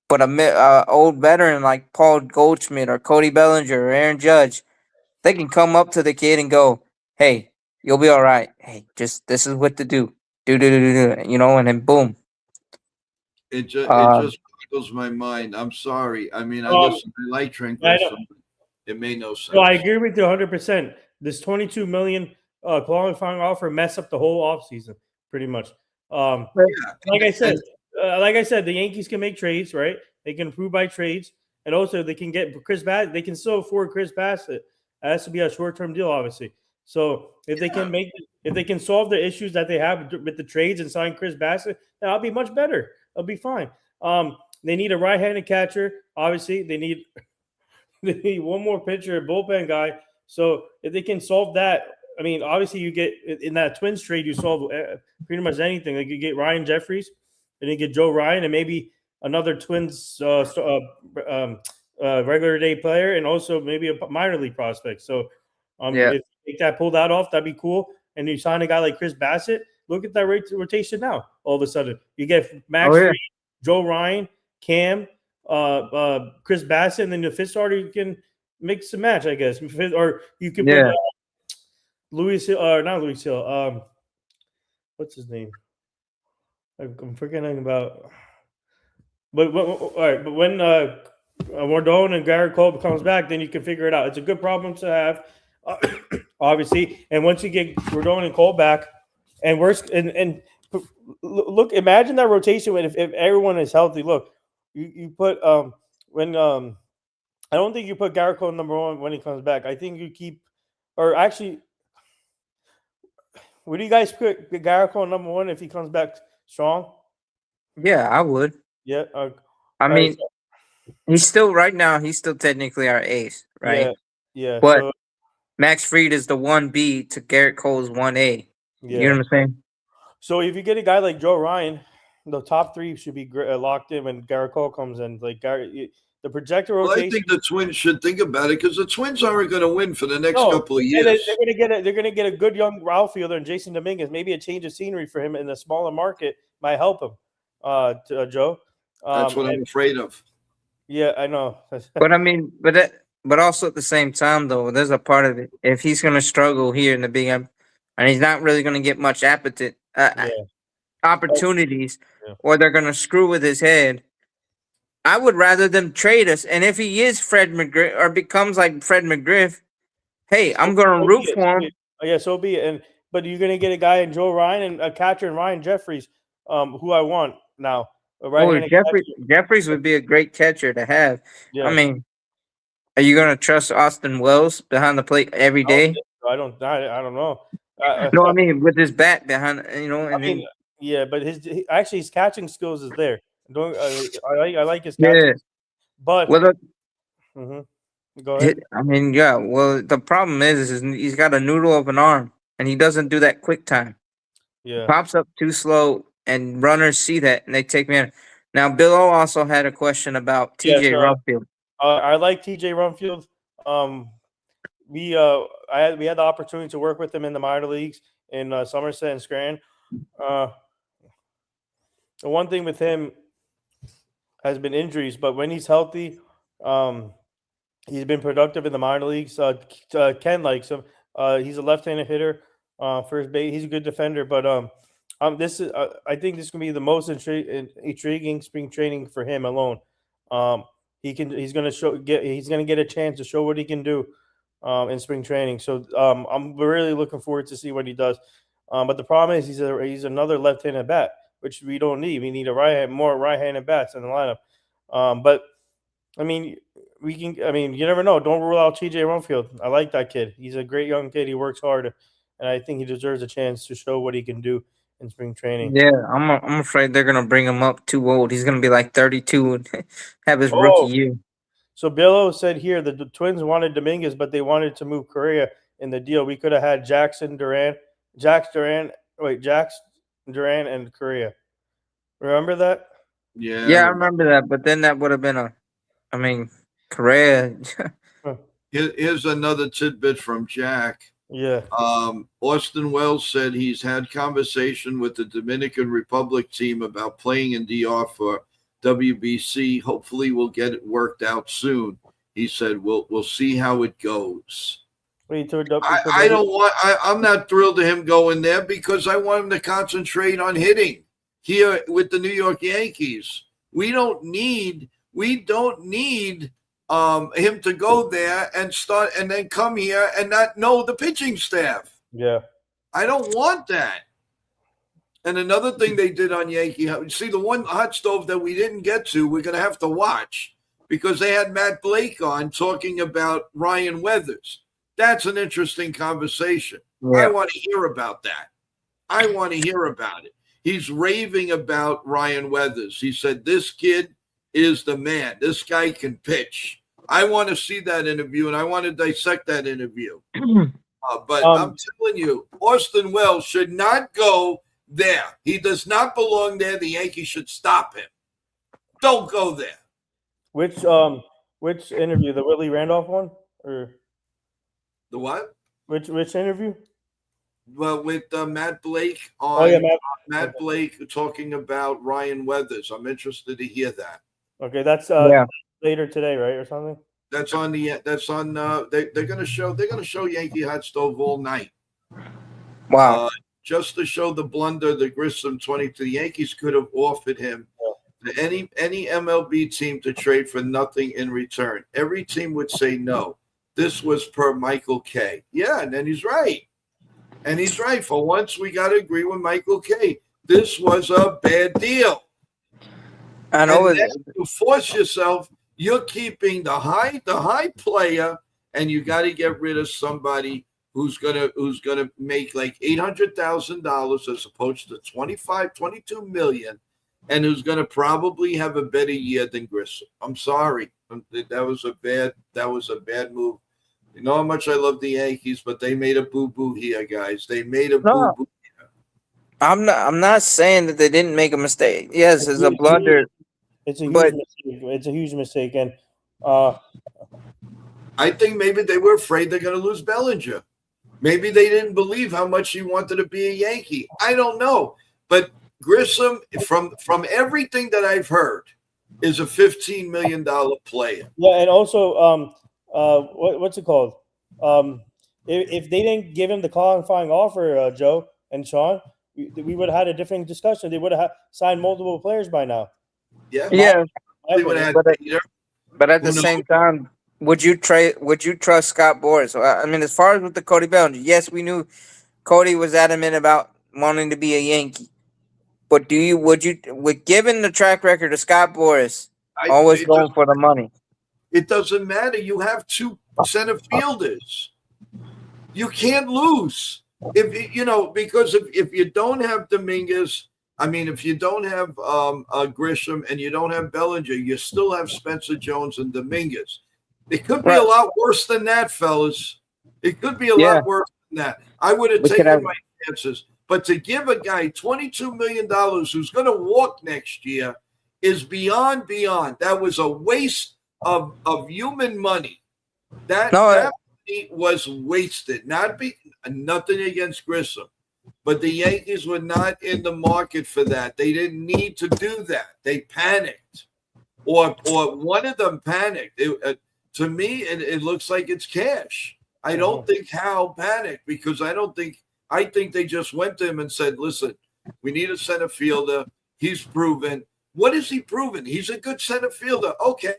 But a old veteran like Paul Goldschmidt or Cody Bellinger or Aaron Judge, they can come up to the kid and go, hey, you'll be all right. Hey, this is what to do. Do, and then boom. It just boggles my mind. I'm sorry. I mean, I like Tranquil. It made no sense. No, I agree with you 100%. This $22 million qualifying offer messed up the whole offseason, pretty much. Like I said, the Yankees can make trades, right? They can improve by trades, and also they can get Chris Bassett. They can still afford Chris Bassett. It has to be a short-term deal, obviously. So if they can solve the issues that they have with the trades and sign Chris Bassett, then I'll be much better. I'll be fine. They need a right-handed catcher. Obviously, they need one more pitcher, a bullpen guy. So if they can solve that, I mean, obviously you get in that Twins trade, you solve pretty much anything. Like you get Ryan Jeffries, and you get Joe Ryan, and maybe another Twins regular day player, and also maybe a minor league prospect. So if you pull that off, that'd be cool. And you sign a guy like Chris Bassett. Look at that rotation now. All of a sudden, you get Max Fried, Joe Ryan, Cam, Chris Bassett, and then the fifth starter you can mix and match, I guess. Or you can put Louis Hill, or not Louis Hill. What's his name? I'm forgetting about. But all right. But when Rodon and Garrett Cole comes back, then you can figure it out. It's a good problem to have, obviously. And once you get Rodon and Cole back, and look, imagine that rotation if everyone is healthy. Look, you put I don't think you put Garrett Cole number 1 when he comes back. I think you keep, or actually, would you guys put Garrett Cole number 1 if he comes back strong? Yeah, I would. Yeah. I mean, he's still technically our ace, right? Yeah. But Max Fried is the 1B to Garrett Cole's 1A. Yeah. You know what I'm saying? So if you get a guy like Joe Ryan, the top 3 should be locked in when Garrett Cole comes in. Like the projector rotation. Well, I think the Twins should think about it because the Twins aren't going to win for the next couple of years. They're going to get a good young outfielder in Jason Dominguez. Maybe a change of scenery for him in a smaller market might help him. Joe. That's what I'm afraid of. Yeah, I know. But I mean, but also at the same time, though, there's a part of it. If he's going to struggle here in the big M, and he's not really going to get much opportunities, or they're going to screw with his head, I would rather them trade us. And if he is Fred McGriff or becomes like Fred McGriff, hey, I'm going to root for him. Yeah, so be it. But you're going to get a guy in Joe Ryan and a catcher in Ryan Jeffries, who I want now. Jeffries would be a great catcher to have. Yeah. I mean, are you going to trust Austin Wells behind the plate every day? I don't know. No, I mean with his bat behind, but his catching skills is there. I like his catching. Yeah. But go ahead. I mean, yeah. Well, the problem is he's got a noodle of an arm, and he doesn't do that quick time. Yeah, pops up too slow, and runners see that, and they take me in. Now, Bill O also had a question about TJ Rumfield. I like TJ Rumfield. We had the opportunity to work with him in the minor leagues in Somerset and Scranton. The one thing with him has been injuries, but when he's healthy, he's been productive in the minor leagues. Ken likes him. He's a left-handed hitter, first base. He's a good defender, but I think this can be the most intriguing spring training for him alone. He's going to get a chance to show what he can do in spring training. So I'm really looking forward to see what he does. But the problem is he's another left-handed bat, which we don't need. We need more right-handed bats in the lineup. But I mean, you never know. Don't rule out TJ Rumfield. I like that kid. He's a great young kid. He works hard, and I think he deserves a chance to show what he can do in spring training. Yeah, I'm afraid they're gonna bring him up too old. He's gonna be like 32 and have his rookie year. So Billo said here that the Twins wanted Dominguez, but they wanted to move Correa in the deal. We could have had Jax Duran, and Correa. Remember that? Yeah. Yeah, I remember that. But then that would have been Correa. Here's another tidbit from Jack. Yeah. Austin Wells said he's had conversation with the Dominican Republic team about playing in DR for WBC. Hopefully we'll get it worked out soon. He said we'll see how it goes. I'm not thrilled to him going there because I want him to concentrate on hitting here with the New York Yankees. We don't need him to go there and start and then come here and not know the pitching staff. Yeah. I don't want that. And another thing they did on Yankee, see, the one hot stove that we didn't get to, we're going to have to watch because they had Matt Blake on talking about Ryan Weathers. That's an interesting conversation. Yeah. I want to hear about that. I want to hear about it. He's raving about Ryan Weathers. He said, this kid is the man. This guy can pitch. I want to see that interview, and I want to dissect that interview. But I'm telling you, Austin Wells should not go there. He does not belong there. The Yankees should stop him. Don't go there. Which interview? The Whitley Randolph one, or the what? Which interview? Well, with Matt Blake on Matt okay. Blake talking about Ryan Weathers. I'm interested to hear that. Okay, that's later today, right, or something? That's on the. That's on. They're gonna show Yankee Hot Stove all night. Wow. Just to show the blunder, the Grissom 22. The Yankees could have offered him to any MLB team to trade for nothing in return. Every team would say no. This was per Michael Kay. Yeah, and then he's right. And he's right. For once, we got to agree with Michael Kay. This was a bad deal. I know. And to force yourself, you're keeping the high player, and you got to get rid of somebody who's gonna make like $800,000 as opposed to 22 million, and who's gonna probably have a better year than Grissom. I'm sorry, that was a bad move. You know how much I love the Yankees, but they made a boo-boo here, guys. They made a boo-boo here. I'm not saying that they didn't make a mistake. Yes, it's a blunder. It's a huge mistake. It's a huge mistake, and I think maybe they were afraid they're going to lose Bellinger. Maybe they didn't believe how much he wanted to be a Yankee. I don't know, but Grissom, from everything that I've heard, is a $15 million player. Yeah, and also, what's it called? If they didn't give him the qualifying offer, Joe and Sean, we would have had a different discussion. They would have signed multiple players by now. Yeah. But at the same time, would you trust Scott Boras? I mean, as far as with the Cody Bellinger, yes, we knew Cody was adamant about wanting to be a Yankee. But given the track record of Scott Boras, always going for the money? It doesn't matter. You have two center fielders. You can't lose. Because if you don't have Dominguez, if you don't have Grisham and you don't have Bellinger, you still have Spencer Jones and Dominguez. It could be a lot worse than that, fellas. It could be a lot worse than that. I would have taken my chances. But to give a guy $22 million who's going to walk next year is beyond. That was a waste of human money. That money was wasted. Nothing against Grissom. But the Yankees were not in the market for that. They didn't need to do that. They panicked. Or one of them panicked. To me, it looks like it's Cash. I don't think Hal panicked because I think they just went to him and said, listen, we need a center fielder. He's proven. What is he proven? He's a good center fielder. Okay.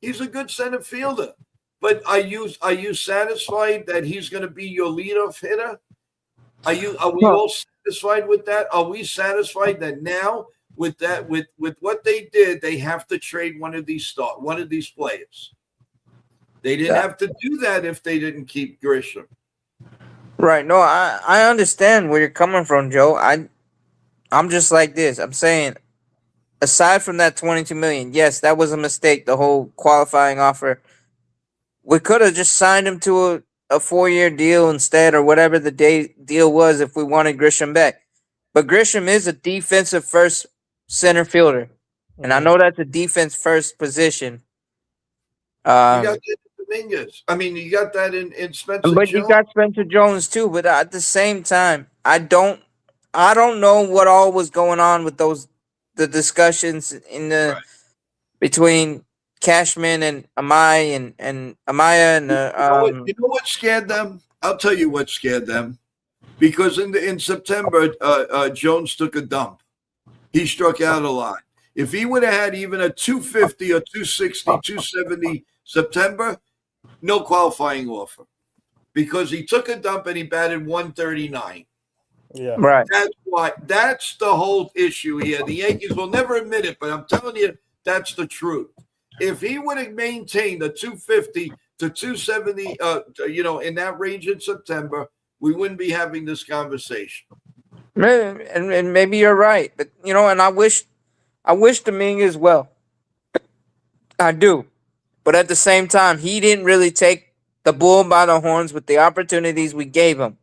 He's a good center fielder. But are you satisfied that he's going to be your leadoff hitter? Are we all satisfied with that? Are we satisfied that now with what they did, they have to trade one of these players? They didn't have to do that if they didn't keep Grisham. Right. No, I understand where you're coming from, Joe. I'm just like this. I'm saying, aside from that $22 million, yes, that was a mistake. The whole qualifying offer. We could have just signed him to a 4-year deal instead, or whatever the deal was, if we wanted Grisham back. But Grisham is a defensive first center fielder, and I know that's a defense first position. You got that in Dominguez. You got that in Spencer Jones. But you got Spencer Jones too. But at the same time, I don't know what all was going on with the discussions between Cashman and Amaya and Amaya and you know what scared them? I'll tell you what scared them. Because in September, Jones took a dump. He struck out a lot. If he would have had even a 250 or 260, 270 September, no qualifying offer. Because he took a dump and he batted 139. Yeah. Right. That's the whole issue here. The Yankees will never admit it, but I'm telling you, that's the truth. If he would have maintained the 250 to 270, in that range in September, we wouldn't be having this conversation. And maybe you're right, but and I wish Dominguez well. I do, but at the same time, he didn't really take the bull by the horns with the opportunities we gave him.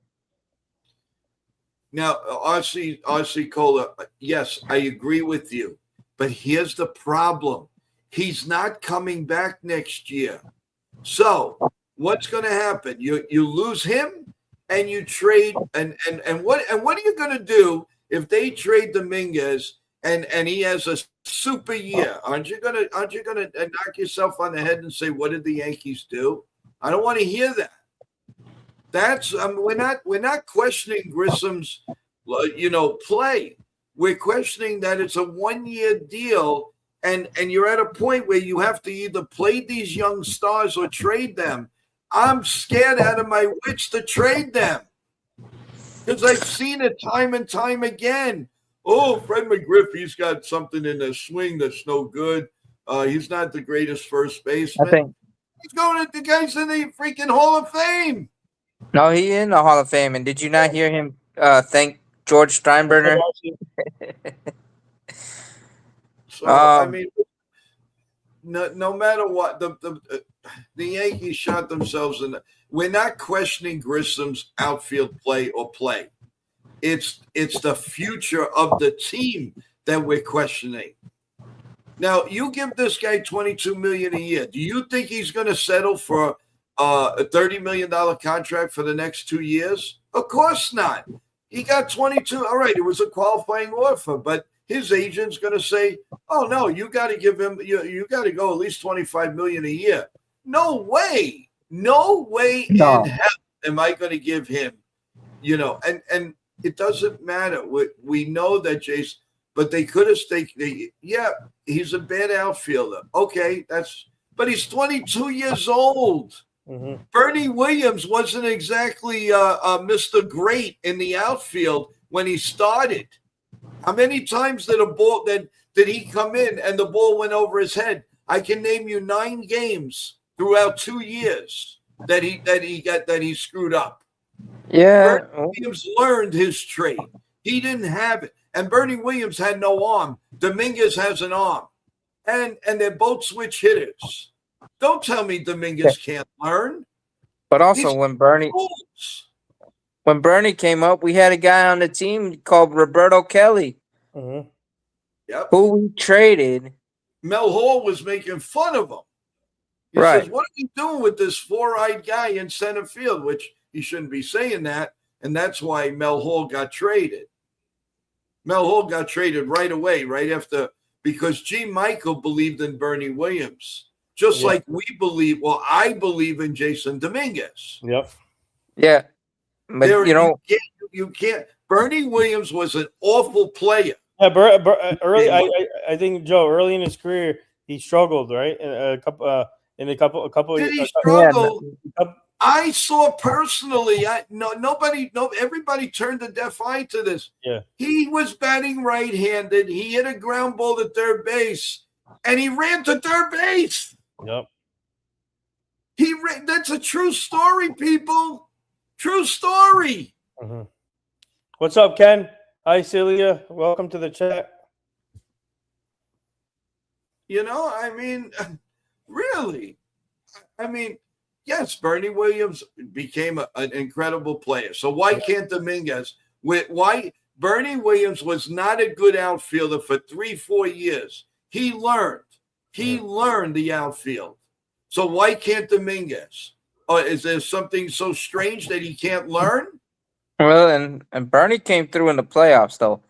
Now, RC Cola, yes, I agree with you, but here's the problem: he's not coming back next year. So, what's going to happen? You lose him, and you trade, and what are you going to do if they trade Dominguez and he has a super year? Aren't you gonna knock yourself on the head and say, "What did the Yankees do?" I don't want to hear that. That's we're not questioning Grissom's play. We're questioning that it's a 1-year deal, and you're at a point where you have to either play these young stars or trade them. I'm scared out of my wits to trade them because I've seen it time and time again. Oh, Fred McGriff, he's got something in the swing that's no good. He's not the greatest first baseman. He's going to the guys in the freaking Hall of Fame. No, he in the Hall of Fame. And did you not hear him thank George Steinbrenner? So I mean, no matter what, the Yankees shot themselves in. We're not questioning Grissom's outfield play. It's the future of the team that we're questioning. Now, you give this guy $22 million a year. Do you think he's going to settle for a $30 million contract for the next 2 years? Of course not. He got 22. All right, it was a qualifying offer, but his agent's going to say, "Oh no, you got to give him. You got to go at least $25 million a year." No way. No way in hell am I going to give him. And it doesn't matter. We know that Jason, but they could have stayed. Yeah, he's a bad outfielder. Okay, but he's 22 years old. Mm-hmm. Bernie Williams wasn't exactly Mr. Great in the outfield when he started. How many times did he come in and the ball went over his head? I can name you 9 games throughout 2 years that he screwed up. Yeah, Bernie Williams learned his trade. He didn't have it, and Bernie Williams had no arm. Dominguez has an arm, and they're both switch hitters. Don't tell me Dominguez can't learn. But also, when Bernie came up, we had a guy on the team called Roberto Kelly, mm-hmm. Yep. who we traded. Mel Hall was making fun of him. He says, "What are you doing with this 4-eyed guy in center field?" Which he shouldn't be saying that, and that's why Mel Hall got traded. Mel Hall got traded right away, right after, because G. Michael believed in Bernie Williams. Just like I believe in Jason Dominguez. Yep. Yeah. But, you can't. Bernie Williams was an awful player. Yeah, early. I think Joe, early in his career, he struggled, right? A couple. Did he struggle? I saw personally. Everybody turned a deaf eye to this. Yeah. He was batting right-handed. He hit a ground ball to third base, and he ran to third base. Yep. That's a true story, people. True story. Mm-hmm. What's up, Ken? Hi, Celia. Welcome to the chat. Really. Yes, Bernie Williams became an incredible player. So why can't Dominguez? Why Bernie Williams was not a good outfielder for 3-4 years. He learned. He learned the outfield. So why can't Dominguez? Is there something so strange that he can't learn? Well, and Bernie came through in the playoffs, though.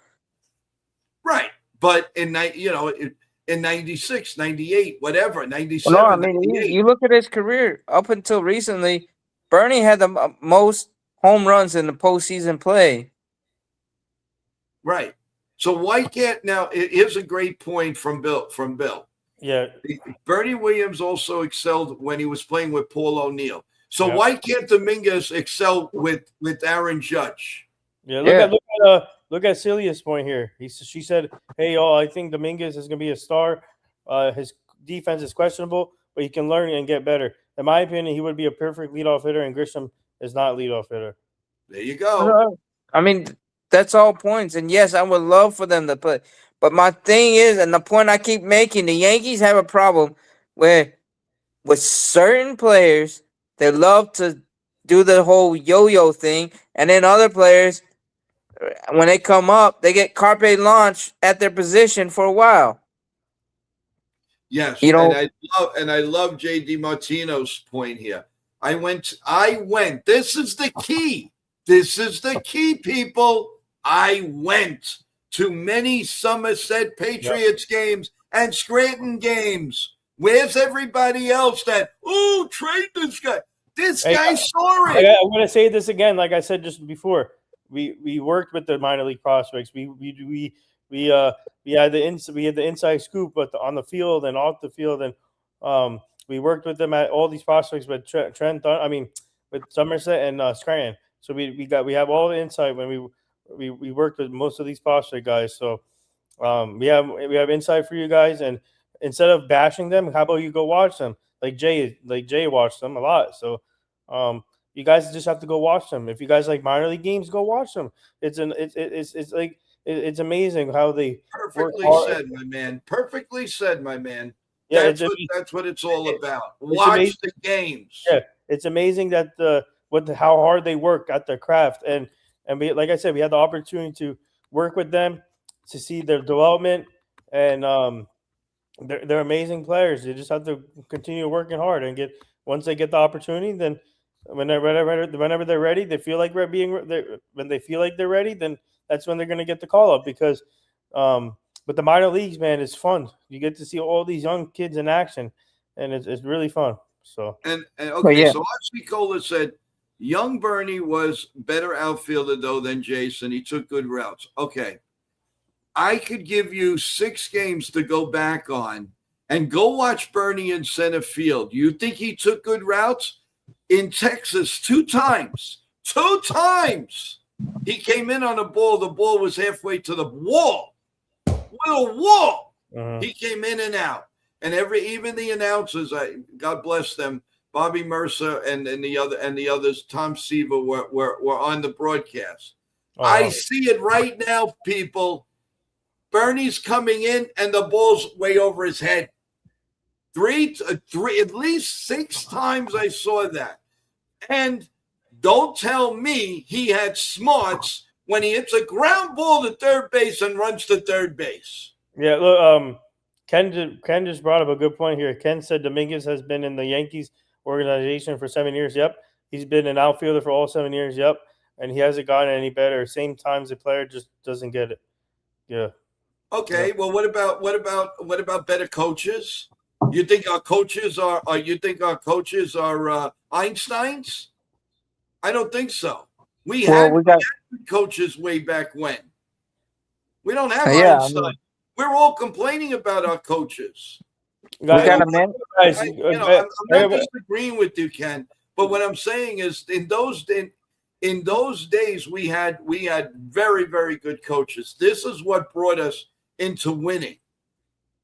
Right. But in 96, 98, whatever, 97, well, no, 98. You look at his career up until recently, Bernie had the most home runs in the postseason play. Right. So why can't now? Here's a great point from Bill. Yeah. Bernie Williams also excelled when he was playing with Paul O'Neill. So why can't Dominguez excel with Aaron Judge? Yeah, Yeah. look at Celia's point here. She said, "Hey, y'all, I think Dominguez is going to be a star. His defense is questionable, but he can learn and get better. In my opinion, he would be a perfect leadoff hitter, and Grisham is not leadoff hitter." There you go. I mean, that's all points. And yes, I would love for them to play. But my thing is, and the point I keep making, the Yankees have a problem where with certain players, they love to do the whole yo-yo thing, and then other players, when they come up, they get carpe launch at their position for a while. Yes, You know, and I love JD Martino's point here. I went. This is the key. This is the key, people. I went to many Somerset Patriots games and Scranton games. Where's everybody else that, trade this guy? This guy saw it. I'm going to say this again, like I said just before. We worked with the minor league prospects. We had the inside scoop, but on the field and off the field, and we worked with them at all these prospects with with Somerset and Scranton. So we have all the insight when we worked with most of these prospect guys. So we have insight for you guys, and instead of bashing them, how about you go watch them? Like Jay watched them a lot. So you guys just have to go watch them. If you guys like minor league games, go watch them. It's amazing how they perfectly said, my man. Perfectly said, my man. Yeah, that's what it's all about. Watch the games. Yeah, it's amazing that how hard they work at their craft, and we, like I said, we had the opportunity to work with them to see their development, and they're amazing players. They just have to continue working hard and once they get the opportunity, then whenever they're ready, they feel like when they feel like they're ready, then that's when they're going to get the call up, because but the minor leagues, man, it's fun. You get to see all these young kids in action, and it's really fun. So and okay, so Osby Cola said young Bernie was better outfielder though than Jason. He took good routes. Okay, I could give you 6 games to go back on and go watch Bernie in center field. You think he took good routes? In Texas, 2 times. 2 times. He came in on a ball. The ball was halfway to the wall. With a wall. He came in and out. And even the announcers, God bless them, Bobby Mercer and the others, Tom Seaver were on the broadcast. I see it right now, people. Bernie's coming in and the ball's way over his head. Three, at least 6 times I saw that. And don't tell me he had smarts when he hits a ground ball to third base and runs to third base. Yeah, look, Ken just brought up a good point here. Ken said Dominguez has been in the Yankees organization for 7 years. Yep. He's been an outfielder for all 7 years. Yep. And he hasn't gotten any better. Same times the player just doesn't get it. Yeah. Okay. Yeah. Well, what about better coaches? You think our coaches are Einsteins? I don't think so. We had coaches way back when. We don't have Einstein. We're all complaining about our coaches. I'm not disagreeing with you, Ken. But what I'm saying is, in those days, we had very, very good coaches. This is what brought us into winning.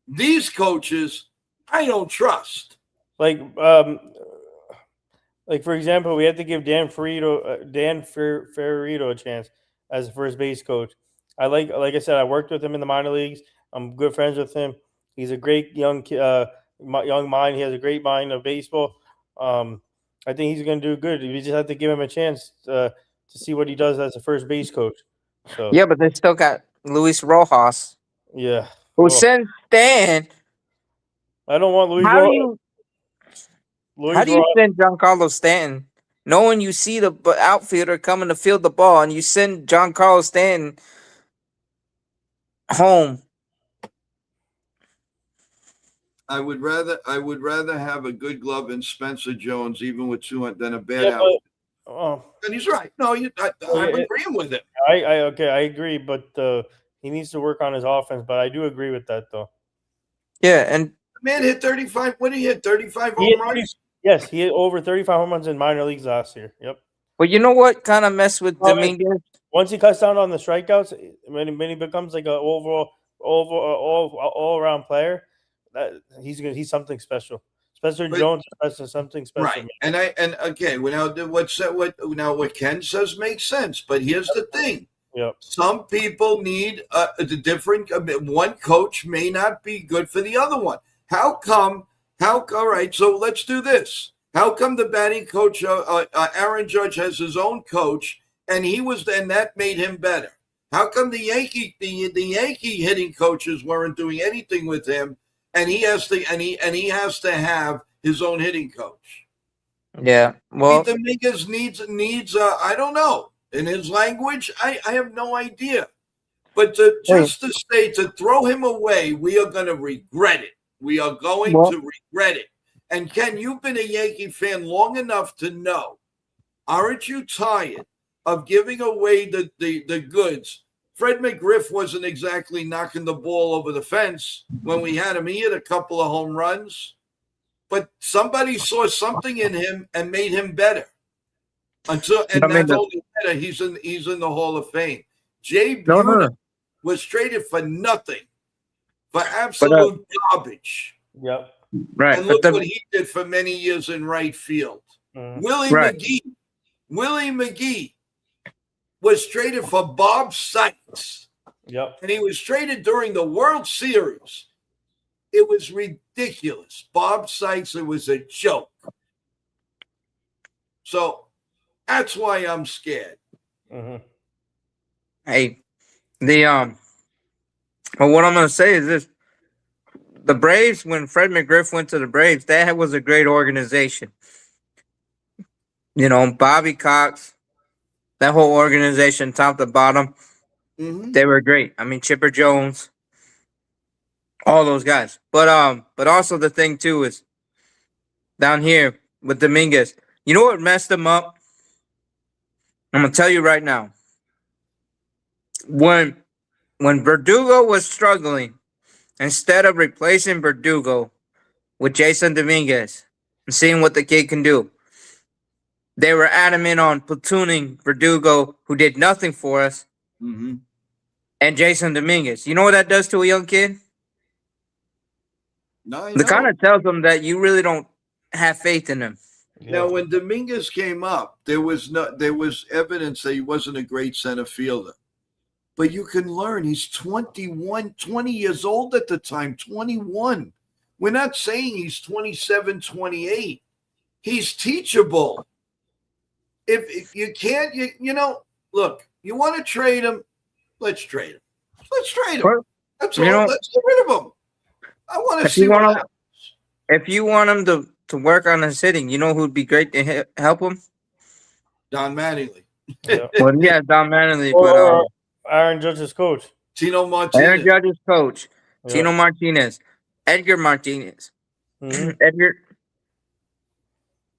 These coaches, I don't trust. Like for example, we had to give Dan Ferrito a chance as a first base coach. Like I said, I worked with him in the minor leagues. I'm good friends with him. He's a great young mind. He has a great mind of baseball. I think he's going to do good. We just have to give him a chance to see what he does as a first base coach. So yeah, but they still got Luis Rojas. Yeah, who sent Stan. I don't want Luis. How do you send Giancarlo Stanton, knowing you see the outfielder coming to field the ball, and you send Giancarlo Stanton home? I would rather have a good glove in Spencer Jones, even with 200, than a bad outfit. And he's right. No, I'm agreeing with it. I agree, but he needs to work on his offense. But I do agree with that, though. Yeah, and the man hit 35. What did he hit? 35 home runs. Yes, he hit over 35 home runs in minor leagues last year. Yep. Well, you know what kind of mess with Dominguez? once he cuts down on the strikeouts, when he becomes like an all around player, that he's something special. Spencer Jones is something special. Right. And okay, well, what Ken says makes sense, but here's the thing. Yep. Some people need the different. One coach may not be good for the other one. All right, so let's do this. How come the batting coach, Aaron Judge, has his own coach, and that made him better? How come the Yankee hitting coaches weren't doing anything with him, and he has to have his own hitting coach? Yeah, well, Dominguez needs. I don't know. In his language, I have no idea. But to throw him away, we are going to regret it. We are going to regret it. And Ken, you've been a Yankee fan long enough to know, aren't you tired of giving away the goods? Fred McGriff wasn't exactly knocking the ball over the fence when we had him. He hit a couple of home runs, but somebody saw something in him and made him better. That's only better. He's in the Hall of Fame. Jay Buhner was traded for nothing, for absolute garbage. Yep. Right. And look what he did for many years in right field. Willie McGee was traded for Bob Sykes. Yep. And he was traded during the World Series. It was ridiculous. Bob Sykes, it was a joke. So that's why I'm scared. Mm-hmm. Hey, well, what I'm going to say is this. The Braves, when Fred McGriff went to the Braves, that was a great organization. You know, Bobby Cox, that whole organization, top to bottom, they were great. I mean, Chipper Jones, all those guys. But also the thing, too, is down here with Dominguez, you know what messed him up? I'm going to tell you right now. When Verdugo was struggling, instead of replacing Verdugo with Jason Dominguez and seeing what the kid can do, they were adamant on platooning Verdugo, who did nothing for us, and Jason Dominguez. You know what that does to a young kid? No, It kind of tells them that you really don't have faith in them. Now, when Dominguez came up, there was evidence that he wasn't a great center fielder. But you can learn. He's 20 years old at the time, 21. We're not saying he's 27, 28. He's teachable. If you can't, look, you want to trade him, let's trade him. Let's trade him. That's all. Let's get rid of him. I want to see what happens. If you want him to work on his hitting, you know who'd be great to help him? Don Mattingly. Yeah. Well, yeah, Don Mattingly, but Aaron Judge's coach. Tino Martinez. Aaron Judge's coach. Yeah. Tino Martinez. Edgar Martinez. Edgar.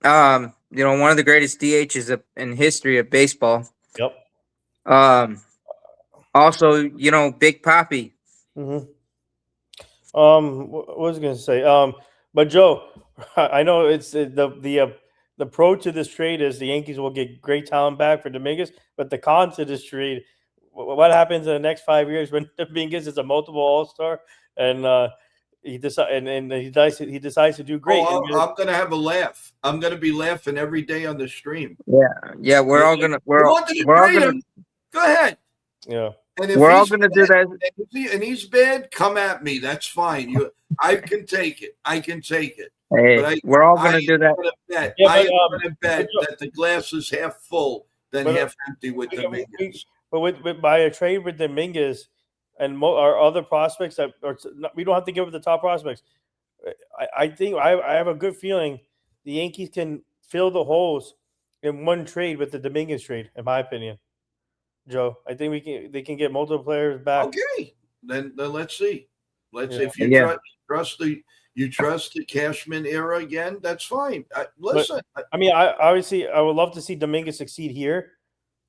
One of the greatest DHs in history of baseball. Yep. Also, Big Papi. What was I gonna say? But Joe, I know it's the pro to this trade is the Yankees will get great talent back for Dominguez, but the con to this trade, what happens in the next 5 years when Dominguez is a multiple All-Star and he decides to do great? I'm gonna have a laugh. I'm gonna be laughing every day on the stream. Yeah, we're all gonna go ahead. Yeah. And we're all gonna do that. And he's bad, come at me. That's fine. I can take it. Hey, we're all gonna do that. I'm gonna bet that the glass is half full than half empty with Dominguez. But by a trade with Dominguez and our other prospects we don't have to give up the top prospects. I think I have a good feeling the Yankees can fill the holes in one trade with the Dominguez trade, in my opinion. Joe, I think they can get multiple players back. Okay, then let's see. Let's see if you trust the Cashman era again. That's fine. Listen, I would love to see Dominguez succeed here.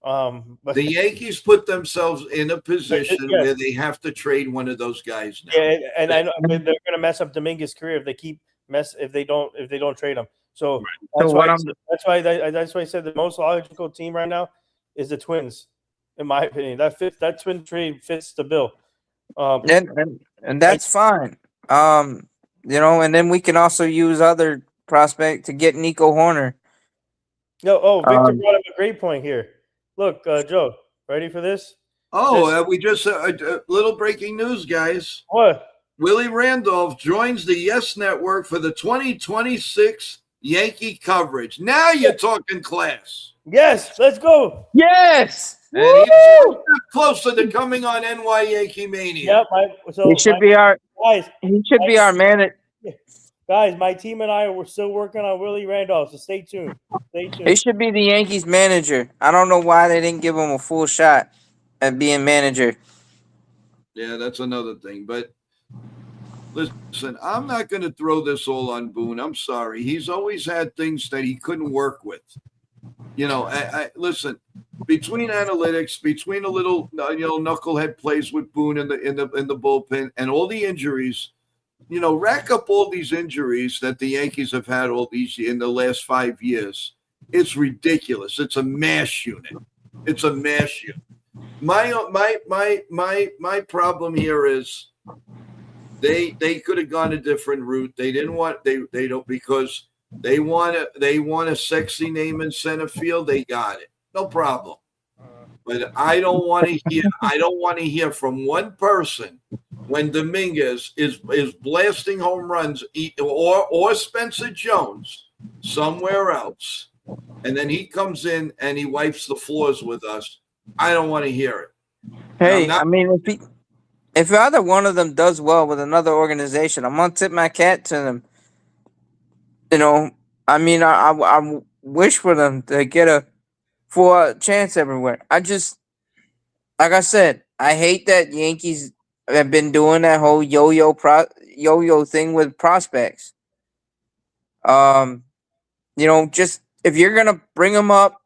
But the Yankees put themselves in a position where they have to trade one of those guys now. Yeah, and I know they're going to mess up Dominguez's career if they don't trade him. So that's why I said the most logical team right now is the Twins. in my opinion. That twin trade fits the bill. And that's fine. And then we can also use other prospect to get Nico Horner. Victor brought up a great point here. Look, Joe, ready for this? We just little breaking news, guys. What? Willie Randolph joins the Yes Network for the 2026 Yankee coverage. Now you're talking class. Yes, let's go. Yes. And he's closer to coming on NYYankee Mania. Yep. He should be our manager. Guys, my team and I were still working on Willie Randolph, so stay tuned. He should be the Yankees manager. I don't know why they didn't give him a full shot at being manager. Yeah, that's another thing. But listen, I'm not going to throw this all on Boone. I'm sorry. He's always had things that he couldn't work with. I listen, between analytics, between a little knucklehead plays with Boone in the bullpen and all the injuries, rack up all these injuries that the Yankees have had all these in the last 5 years. It's ridiculous. It's a mash unit. My problem here is they could have gone a different route. They didn't want they don't because they want a sexy name in center field. They got it. No problem. But I don't want to hear from one person when Dominguez is blasting home runs or Spencer Jones somewhere else. And then he comes in and he wipes the floors with us. I don't want to hear it. Hey, if either one of them does well with another organization, I'm gonna tip my hat to them. I wish for them to get a full chance everywhere. Like I said, I hate that Yankees have been doing that whole yo-yo thing with prospects. Just if you're gonna bring them up,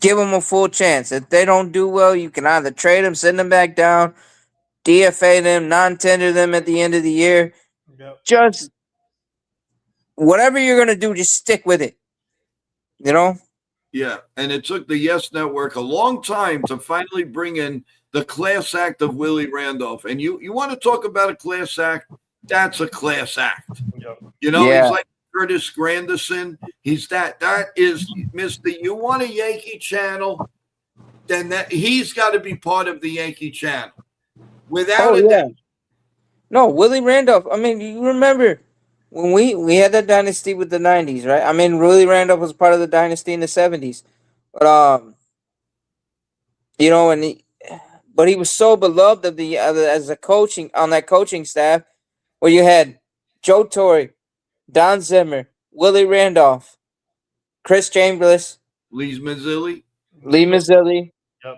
give them a full chance. If they don't do well, you can either trade them, send them back down, DFA them, non-tender them at the end of the year. Yep. Just whatever you're going to do, just stick with it. Yeah, and it took the Yes Network a long time to finally bring in the class act of Willie Randolph. And you want to talk about a class act? That's a class act. Yep. He's like Curtis Granderson. He's that is Mr. You want a Yankee channel? Then he's got to be part of the Yankee channel. Without doubt. No, Willie Randolph. I mean, you remember when we had that dynasty with the 90s, right? I mean, Willie Randolph was part of the dynasty in the 70s. But but he was so beloved of as a coaching on that coaching staff where you had Joe Torre, Don Zimmer, Willie Randolph, Chris Chambliss, Lee Mazzilli. Yep.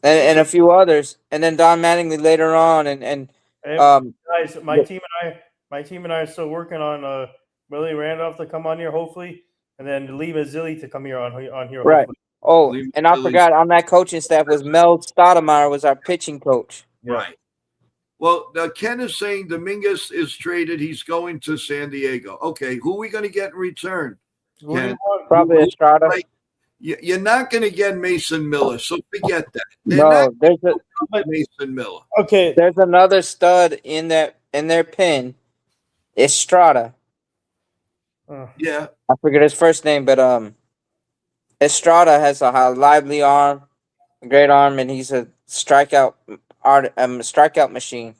And a few others, and then Don Mattingly later on, guys, my team and I are still working on Willie Randolph to come on here, hopefully, and then Lee Mazzilli to come here on here. Right. Hopefully. Oh, and I forgot on that coaching staff was Mel Stoudemire was our pitching coach. Yeah. Right. Well, Ken is saying Dominguez is traded. He's going to San Diego. Okay, who are we going to get in return? Probably Estrada. You're not going to get Mason Miller, so forget that. There's Mason Miller. Okay, there's another stud in their pen, Estrada. Yeah, I forget his first name, but Estrada has a lively arm, a great arm, and he's a strikeout machine.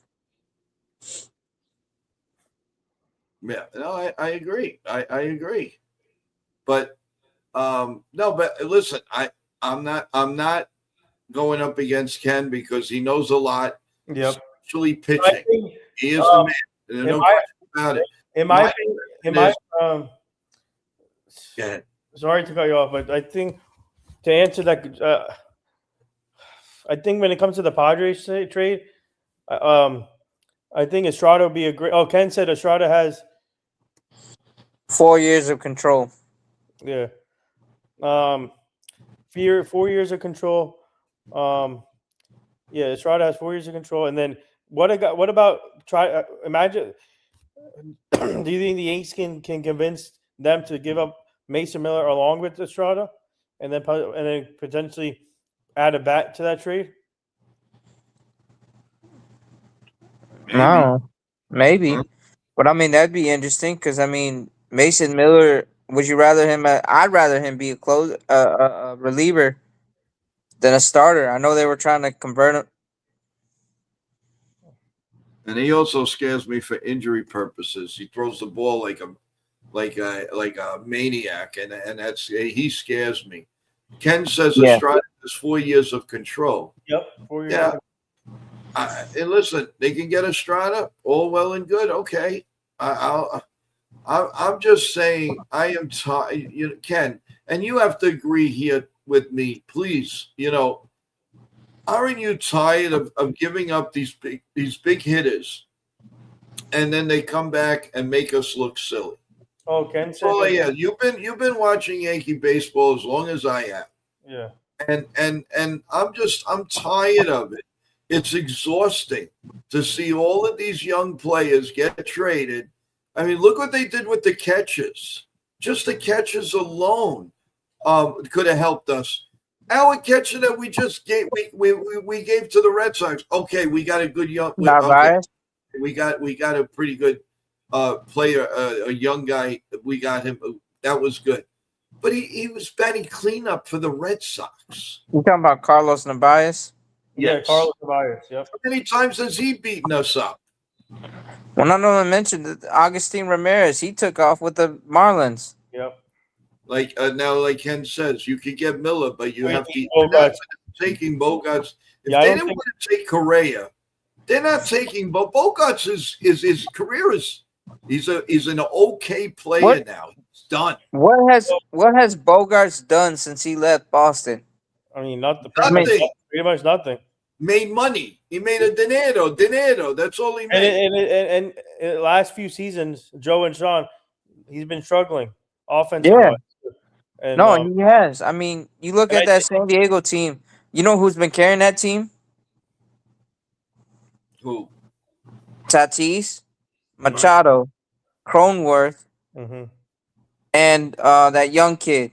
Yeah, no, I agree. I agree, but. No, but listen, I'm not going up against Ken because he knows a lot. Yep. Especially pitching. He is the man. There's no question about it. In my opinion, go ahead. Sorry to cut you off, but I think to answer that, I think when it comes to the Padres trade, I think Estrada would be a great. Oh, Ken said Estrada has 4 years of control. Yeah. 4 years of control. Estrada has 4 years of control, and then what about imagine? Do you think the Yankees can convince them to give up Mason Miller along with Estrada, and then potentially add a bat to that trade? Maybe. No, maybe. Huh? But I mean, that'd be interesting because I mean, Mason Miller. Would you rather him? I'd rather him be a reliever than a starter. I know they were trying to convert him. And he also scares me for injury purposes. He throws the ball like a maniac, and that's he scares me. Ken says Yeah. Estrada has 4 years of control. Yep. 4 years. Yeah. And listen, they can get Estrada, all well and good. Okay, I'm just saying I am tired. You know, Ken, and you have to agree here with me, please. You know, aren't you tired of giving up these big hitters, and then they come back and make us look silly? Oh, Ken said. Oh yeah, you've been watching Yankee baseball as long as I am. Yeah. And I'm tired of it. It's exhausting to see all of these young players get traded. I mean, look what they did with the catchers. Just the catchers alone could have helped us. Our catcher that we just gave we gave to the Red Sox. Okay, we got a good young. Narvaez. We got a pretty good player, a young guy. We got him. That was good. But he was batting cleanup for the Red Sox. You talking about Carlos Narvaez? Yeah, Yes. Carlos Tobias. Yep. How many times has he beaten us up? Well, not only mentioned that Agustin Ramirez, he took off with the Marlins. Yep. Like now, like Ken says, you could get Miller, but you have to. Bogarts. They're not taking Bogarts. If Yeah, I they don't didn't think- want to take Correa, they're not taking. But Bogarts is his career is he's an okay player What? now. He's done. What has Bogarts done since he left Boston? I mean, not the Nothing. pretty much nothing. Made money. He made a dinero. That's all he And made. in the last few seasons, Joe and Sean, he's been struggling offensively. Yeah. And, No, he has. I mean, you look and at I that San Diego team. You know who's been carrying that team? Who? Tatis, Machado, Cronenworth, mhm. and that young kid.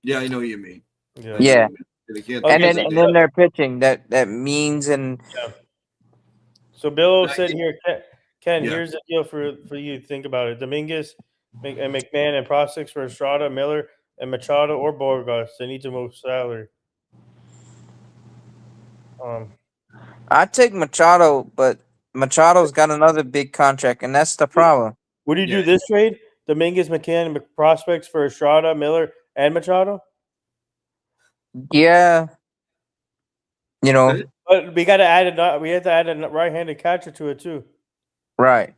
Yeah, I know what you mean. Yeah. Yeah. They can't Okay, And take then they're pitching that means and So Bill said here, Ken, Yeah. here's the deal for you to think about it. Dominguez and McMahon and prospects for Estrada, Miller, and Machado or Bogarts. They need to move salary. I'd take Machado, but Machado's got another big contract, and that's the problem. Would you do Yeah. this trade? Dominguez, McCann, and prospects for Estrada, Miller, and Machado? Yeah. You know, But we got to add we have to add a right-handed catcher to it too. right.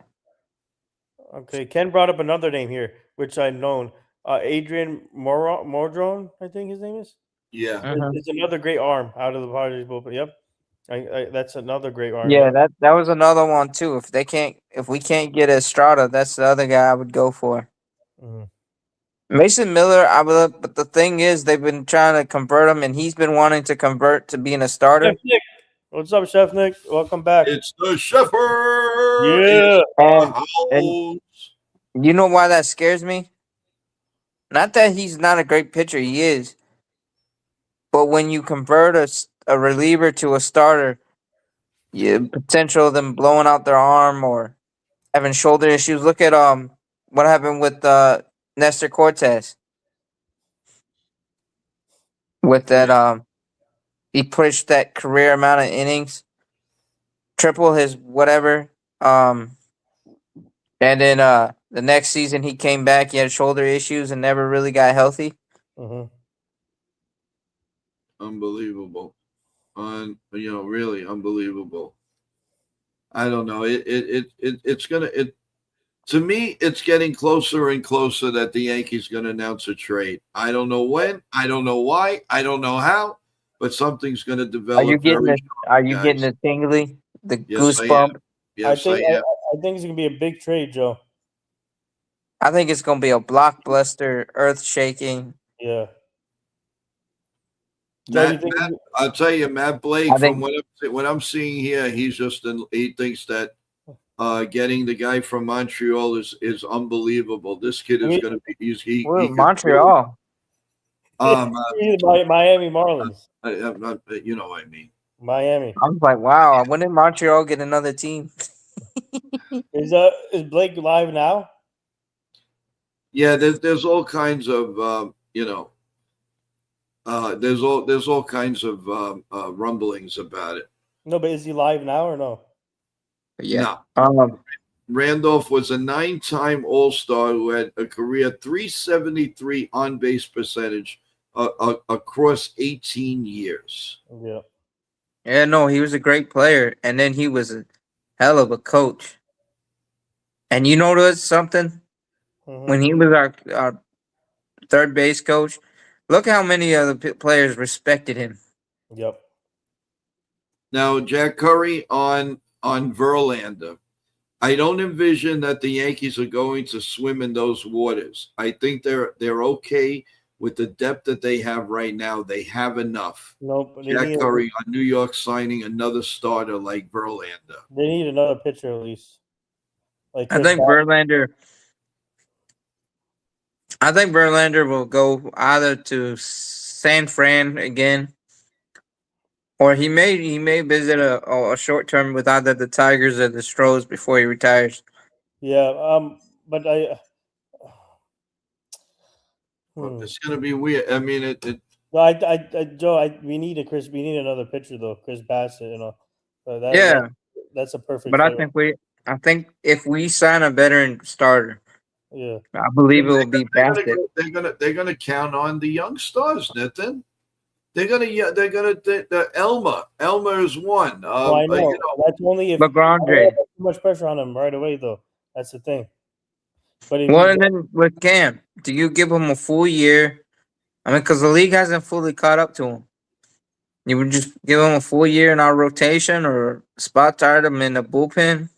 Okay, Ken brought up another name here, which I've known. Adrian Mordron, I think his name is. Yeah. Mhm. It's another great arm out of the Padres bullpen. Yep, that's another great arm. Yeah, that was another one too. If we can't get Estrada, that's the other guy I would go for. Mhm. Mason Miller, but the thing is, they've been trying to convert him, and he's been wanting to convert to being a starter. Chef Nick. What's up, Chef Nick? Welcome back. It's the Shepherd. Yeah. And you know why that scares me? Not that he's not a great pitcher, he is. But when you convert a reliever to a starter, potential of them blowing out their arm or having shoulder issues. Look at what happened with Nestor Cortez. With that he pushed that career amount of innings, triple his whatever. And then the next season he came back, he had shoulder issues and never really got healthy. Mhm. Unbelievable. Really unbelievable. I don't know. It's gonna to me, it's getting closer and closer that the Yankees gonna announce a trade. I don't know when, I don't know why, I don't know how, but something's gonna develop. Are you getting guys. getting the tingly, the Yes, I goosebump? Yes, I I am. think it's gonna be a big trade, Joe. I think it's gonna be a blockbuster, earth shaking. Yeah. Joe, you Matt, think- I'll tell you, Matt Blake. I think- From what I'm seeing here, he thinks that getting the guy from Montreal is unbelievable. This kid is going to be. We're in Montreal. Miami Marlins. You know what I mean. Miami. I was like, wow, when did Montreal get another team? Is Blake live now? Yeah, there's all kinds of there's all kinds of rumblings about it. No, but is he live now or no? Yeah. No. Randolph was a 9-time All-Star who had a career 373 on-base percentage across 18 years. Yeah. Yeah, no, he was a great player, and then he was a hell of a coach. And you notice something? Mhm. When he was our third base coach, look how many of the players respected him. Yep. Now, Jack Curry on Verlander. I don't envision that the Yankees are going to swim in those waters. I think they're okay with the depth that they have right now. They have enough. Nope. Jack Curry on New York signing another starter like Verlander. They need another pitcher at least. Like I think Verlander will go either to San Fran again, or he may visit a short term with either the Tigers or the Stros before he retires. Yeah. But It's going to be weird. I mean, No, Joe, we need another pitcher though. Chris Bassett, you know. That's a perfect. But I think if we sign a veteran starter, yeah, I believe it will be Bassett. They're gonna count on the young stars, Nathan. Elmer is one. I know. That's only if LeGrandre. too much pressure on him right away though. That's the thing. But And then with Cam, do you give him a full year? I mean, because the league hasn't fully caught up to him. You would just give him a full year in our rotation, or spot start him in the bullpen,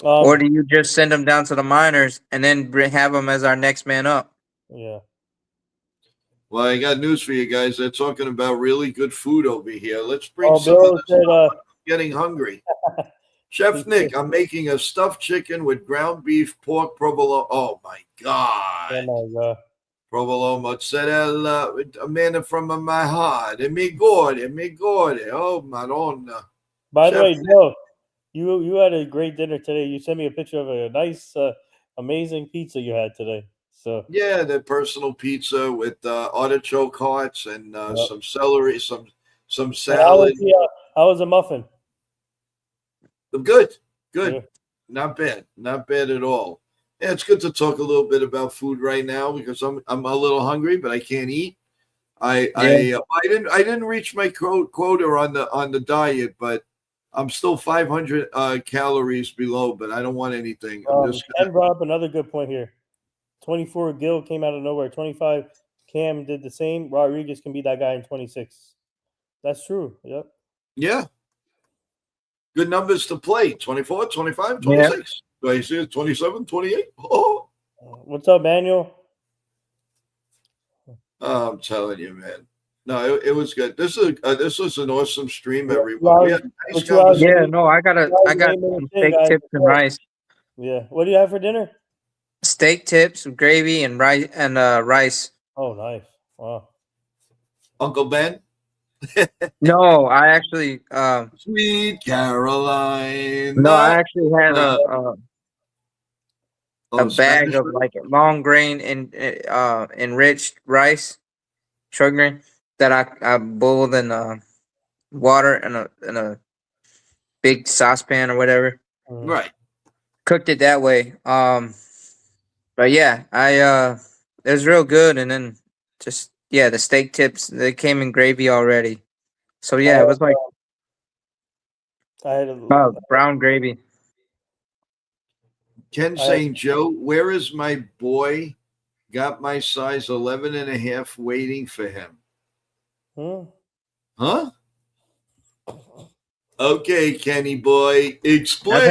or do you just send him down to the minors and then have him as our next man up? Yeah. Well, I got news for you guys. They're talking about really good food over here. Let's bring some of this. I'm getting hungry. Chef Nick, I'm making a stuffed chicken with ground beef, pork, provolone. Oh my God. Oh my God. Provolone, mozzarella, a man from my heart. E mi gode. Oh, Madonna. By the way, Joe, you had a great dinner today. You sent me a picture of a nice, amazing pizza you had today. So yeah, the personal pizza with artichoke hearts and some celery, some salad. How was the muffin? Good. Yeah. Not bad at all. Yeah, it's good to talk a little bit about food right now because I'm a little hungry, but I can't eat. I didn't reach my quota on the diet, but I'm still 500 calories below. But I don't want anything. Ken brought up another good point here. 24 Gil came out of nowhere. 25 Cam did the same. Rodriguez can be that guy in 26. That's true. Yep. Yeah. Good numbers to play. 24, 25, 26. Do I see it? 27, 28? Oh. What's up, Manuel? I'm telling you, man. No, it was good. This was an awesome stream, everyone. I got some steak tips and rice. Yeah. What do you have for dinner? Steak tips, gravy, and rice. Oh, nice. Wow. Uncle Ben? No, I actually Sweet Caroline. No, I actually had a bag of like long grain and enriched rice, short grain that I boiled in water in a big saucepan or whatever. Right. Cooked it that way. But yeah, it was real good, and then just the steak tips, they came in gravy already. So yeah, it was like I had brown gravy. Ken saying, Joe, where is my boy? Got my size 11 and a half waiting for him. Huh? Okay, Kenny boy, explain. I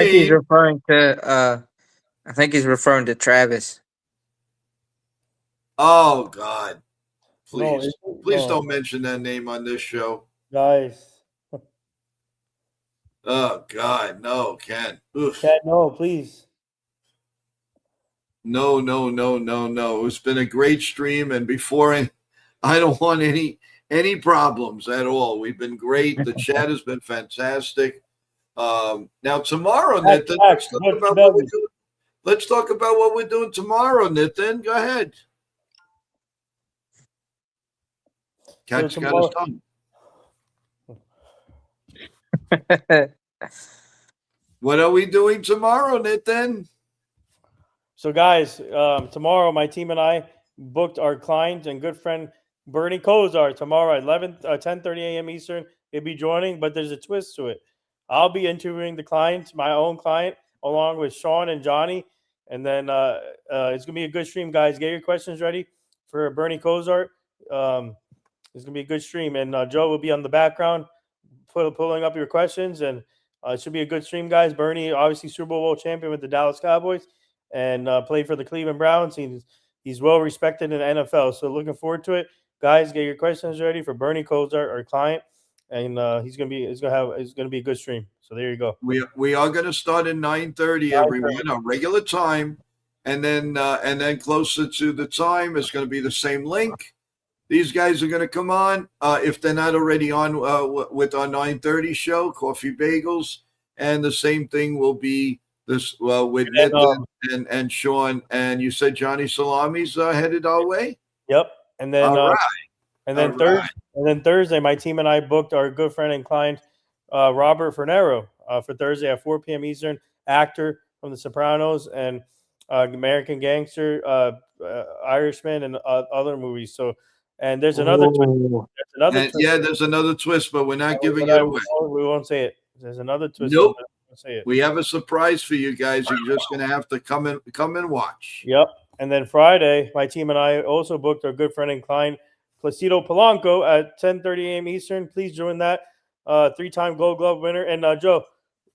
think he's referring to Travis. Oh God. Please don't mention that name on this show. Guys. Oh God, no, Ken. Oof. Ken, no, please. No, no, no, no, no. It's been a great stream, and before I don't want any problems at all. We've been great. The chat has been fantastic. Now tomorrow, Nathan, let's talk about what we're doing. Let's talk about what we're doing tomorrow, Nathan. Go ahead. Cat's got his tongue. What are we doing tomorrow, Nathan? So, guys, tomorrow my team and I booked our client and good friend Bernie Kosar tomorrow at 10:30 a.m. Eastern. He'll be joining, but there's a twist to it. I'll be interviewing the client, my own client, along with Sean and Johnny. And then it's going to be a good stream, guys. Get your questions ready for Bernie Kosar. It's going to be a good stream. And Joe will be on the background pulling up your questions. And it should be a good stream, guys. Bernie, obviously Super Bowl champion with the Dallas Cowboys and played for the Cleveland Browns. He's well respected in the NFL. So looking forward to it. Guys, get your questions ready for Bernie Kosar, our client. And it's gonna be a good stream. So there you go. We are gonna start at 9:30, everyone, our regular time, and then closer to the time it's gonna be the same link. These guys are gonna come on if they're not already on with our 9:30 show, Coffee Bagels, and the same thing will be this with Nathan and Sean. And you said Johnny Salami's headed our way. Yep, and then all right. And then Thursday, my team and I booked our good friend and client, Robert Fernero, for Thursday at 4 p.m. Eastern, actor from The Sopranos and American Gangster, Irishman, and other movies. So, and there's another twist. Yeah, there's another twist, but we're not giving it away. We won't say it. There's another twist. Nope. Say it. We have a surprise for you guys. You're just going to have to come and watch. Yep. And then Friday, my team and I also booked our good friend and client, Placido Polanco, at 10:30 a.m. Eastern. Please join that. 3-time Gold Glove winner. And Joe,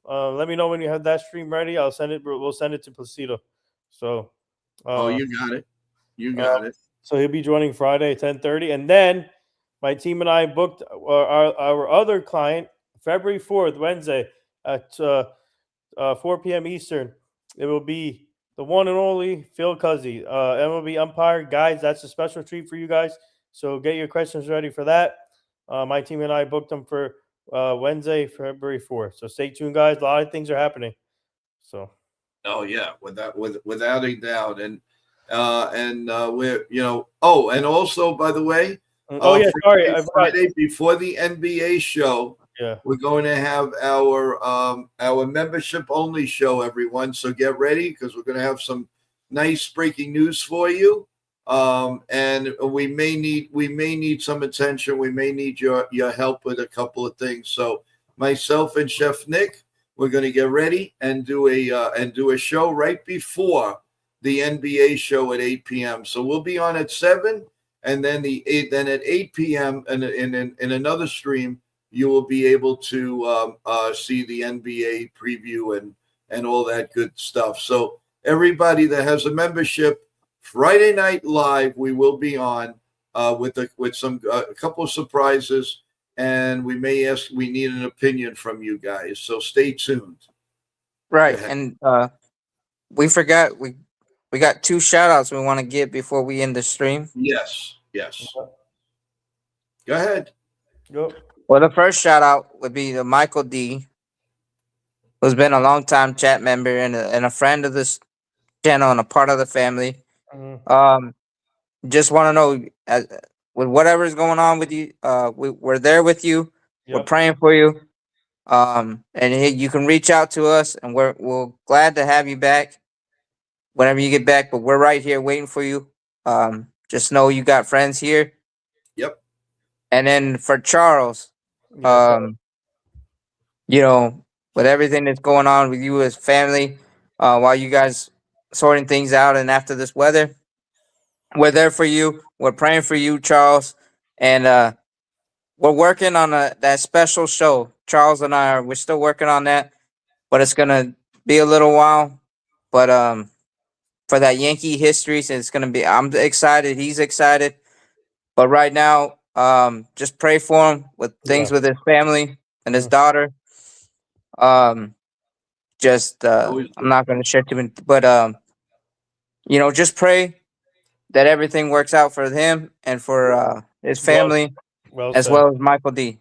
let me know when you have that stream ready. I'll send it. We'll send it to Placido. So. You got it. You got it. So he'll be joining Friday at 10:30, and then my team and I booked our other client February 4th, Wednesday at 4 p.m. Eastern. It will be the one and only Phil Cuzzy, MLB umpire. Guys, that's a special treat for you guys. So get your questions ready for that. My team and I booked them for Wednesday, February 4th. So stay tuned, guys. A lot of things are happening. So. Oh yeah, without a doubt, and we're and also by the way, Friday before the NBA show. Yeah, we're going to have our membership only show, everyone. So get ready because we're going to have some nice breaking news for you. And we may need some attention. We may need your help with a couple of things. So myself and Chef Nick, we're going to get ready and do a show right before the NBA show at 8 p.m. So we'll be on at 7, and then at 8 p.m. and in another stream. You will be able to see the NBA preview and all that good stuff. So everybody that has a membership, Friday Night Live, we will be on with a couple of surprises, and we need an opinion from you guys. So stay tuned. Right, and we forgot we got 2 shout outs we want to give before we end the stream. Yes. Go ahead. Go. Well, the first shout out would be to Michael D, who's been a long-time chat member and a friend of this channel and a part of the family. Mm-hmm. Just want to know, with whatever's going on with you, we're there with you. Yep. We're praying for you. And you can reach out to us, and we're glad to have you back whenever you get back. But we're right here waiting for you. Just know you got friends here. Yep. And then for Charles. With everything that's going on with you as family, while you guys sorting things out and after this weather, we're there for you. We're praying for you, Charles. And we're working on that special show. Charles and we're still working on that, but it's going to be a little while. But for that Yankee history, so it's going to be, I'm excited. He's excited. But right now, just pray for him with things with his family and his daughter. I'm not going to share too many, but just pray that everything works out for him and for his family, Well as said. well as Michael D.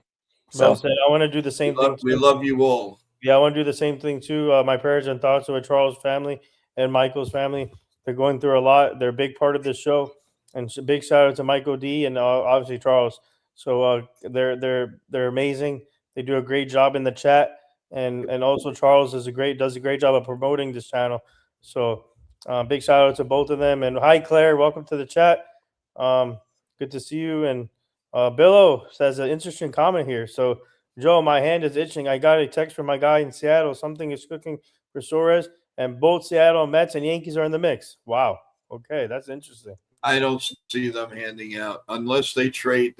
Well So said. I want to do the same thing. We love you all. Yeah, I want to do the same thing too. My prayers and thoughts are with Charles' family and Michael's family. They're going through a lot. They're a big part of this show, and big shout out to Michael D and obviously Charles. So they're amazing. They do a great job in the chat, and also Charles does a great job of promoting this channel. So big shout out to both of them. And hi Claire, welcome to the chat. Good to see you. And Billo says an interesting comment here. So Joe, my hand is itching. I got a text from my guy in Seattle. Something is cooking for Suarez, and both Seattle Mets and Yankees are in the mix. Wow. Okay, that's interesting. I don't see them handing out unless they trade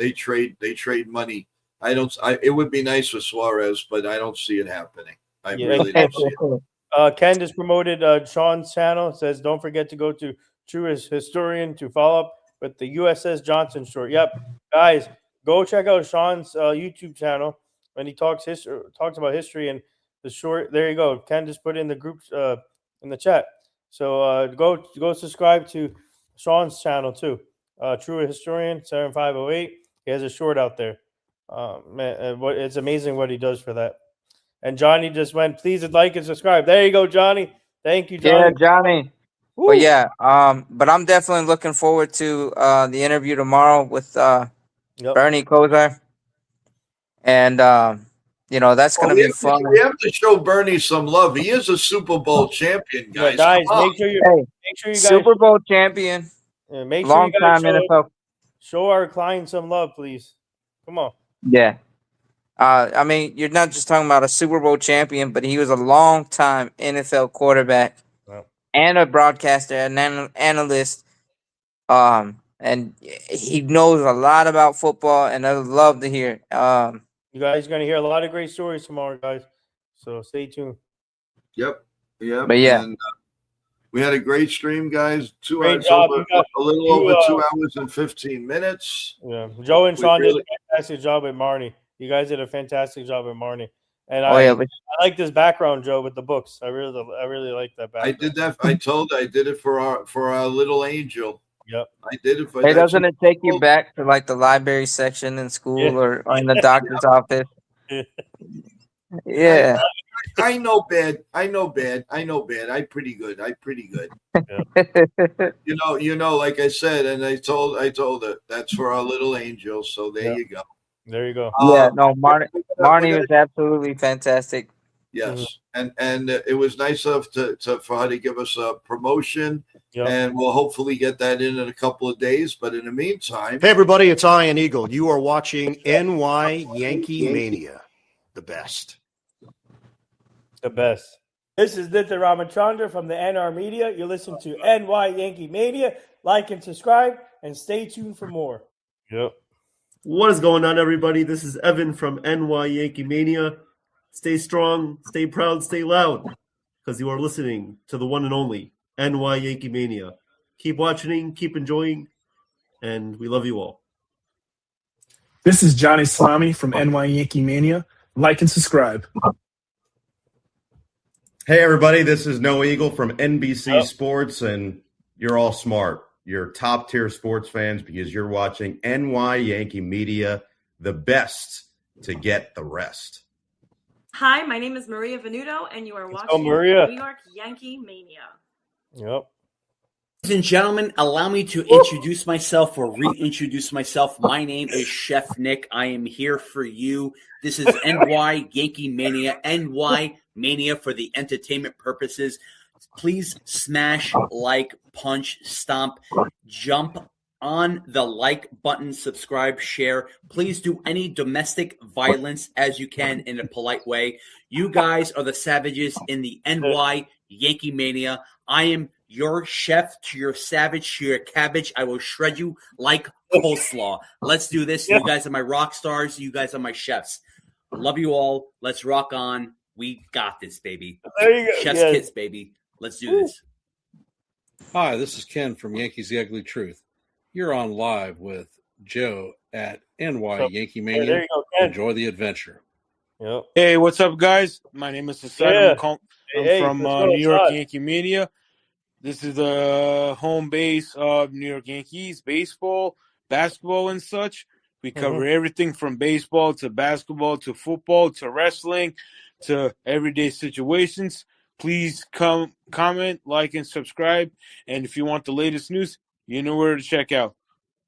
money. It would be nice for Suarez, but I don't see it happening. I really don't see it. Ken just promoted Sean's channel. It says, don't forget to go to True Historian to follow up with the USS Johnson short. Yep, guys, go check out Sean's YouTube channel when he talks about history and the short. There you go. Ken just put it in the group in the chat. So go subscribe to Sean's channel too. True Historian 7508. He has a short out there. Man, it's amazing what he does for that. And Johnny just went, please like and subscribe. There you go, Johnny. Thank you, Johnny. Yeah, Johnny. Woo. But yeah, but I'm definitely looking forward to the interview tomorrow with Bernie Kosar. And that's gonna be fun. We have to show Bernie some love. He is a Super Bowl champion, guys. Yeah, guys, make sure you guys Super Bowl champion. Make sure long you guys time NFL. Show our client some love, please. Come on. Yeah. I mean, you're not just talking about a Super Bowl champion, but he was a long-time NFL quarterback and a broadcaster and an analyst. And he knows a lot about football, and I'd love to hear. You guys are going to hear a lot of great stories tomorrow, guys. So stay tuned. Yep. But yeah. And, we had a great stream, guys. Great job. A little over 2 hours and 15 minutes. Yeah. Joe and Sean did a fantastic job with Marnie. You guys did a fantastic job with Marnie. And I like this background, Joe, with the books. I really like that background. I did that. I did it for our little angel. Yep. I did it for. Hey, doesn't it take you back to like the library section in school or in the doctor's office? Yeah. I know bad. I'm pretty good. Yeah. you know, like I said, and I told her that's for our little angel. So there you go. There you go. Yeah, no, Marnie was absolutely fantastic. Yes, and it was nice for her to give us a promotion, and we'll hopefully get that in a couple of days. But in the meantime, hey everybody, it's Ian Eagle. You are watching NYYankee Mania, the best. The best. This is Nitya Ramachandra from the NR Media. You're listening to NYYankee Mania. Like and subscribe, and stay tuned for more. Yep. What is going on, everybody? This is Evan from NYYankee Mania. Stay strong, stay proud, stay loud, because you are listening to the one and only NYYankee Mania. Keep watching, keep enjoying, and we love you all. This is Johnny Salami from NYYankee Mania. Like and subscribe. Hey, everybody. This is Noah Eagle from NBC Sports, and you're all smart. You're top-tier sports fans because you're watching NYYankee Media, the best to get the rest. Hi, my name is Maria Venuto, and you are watching New York Yankee Mania. Yep. Ladies and gentlemen, allow me to introduce myself or reintroduce myself. My name is Chef Nick. I am here for you. This is NYYankee Mania, NY Mania for the entertainment purposes. Please smash, like, punch, stomp, jump on the like button, subscribe, share. Please do any domestic violence as you can in a polite way. You guys are the savages in the NYYankee Mania. I am your chef to your savage to your cabbage. I will shred you like coleslaw. Let's do this. You guys are my rock stars. You guys are my chefs. Love you all. Let's rock on. We got this, baby. There you go. Chef's kiss, baby. Let's do this. Hi, this is Ken from Yankees The Ugly Truth. You're on live with Joe at NYYankee Mania. There you go, Ken. Enjoy the adventure. Yep. Hey, what's up, guys? My name is Cesar. I'm from New York Yankee Mania. This is the home base of New York Yankees baseball, basketball, and such. We cover everything from baseball to basketball to football to wrestling to everyday situations. Please comment, like, and subscribe. And if you want the latest news, you know where to check out.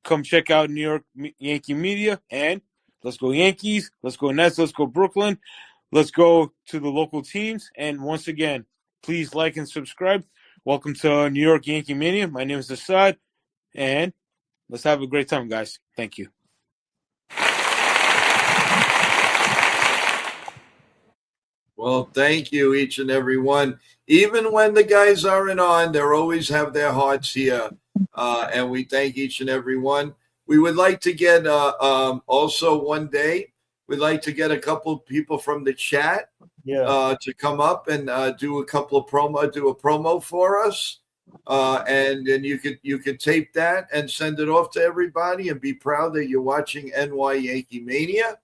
Come check out New York Yankee Media, and let's go Yankees, let's go Nets, let's go Brooklyn, let's go to the local teams. And once again, please like and subscribe. Welcome to New York Yankee Mania. My name is Assad, and let's have a great time, guys. Thank you. Well, thank you, each and every one. Even when the guys aren't on, they always have their hearts here. And we thank each and every one. We would like to get also one day, we'd like to get a couple of people from the chat to come up and do a promo for us. And then you could tape that and send it off to everybody and be proud that you're watching NY Yankee Mania.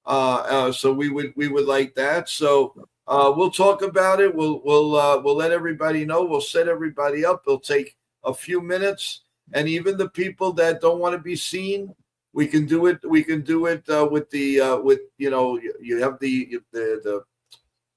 So we would like that. So we'll talk about it. We'll let everybody know. We'll set everybody up. It'll take a few minutes, and even the people that don't want to be seen, we can do it. We can do it with you have the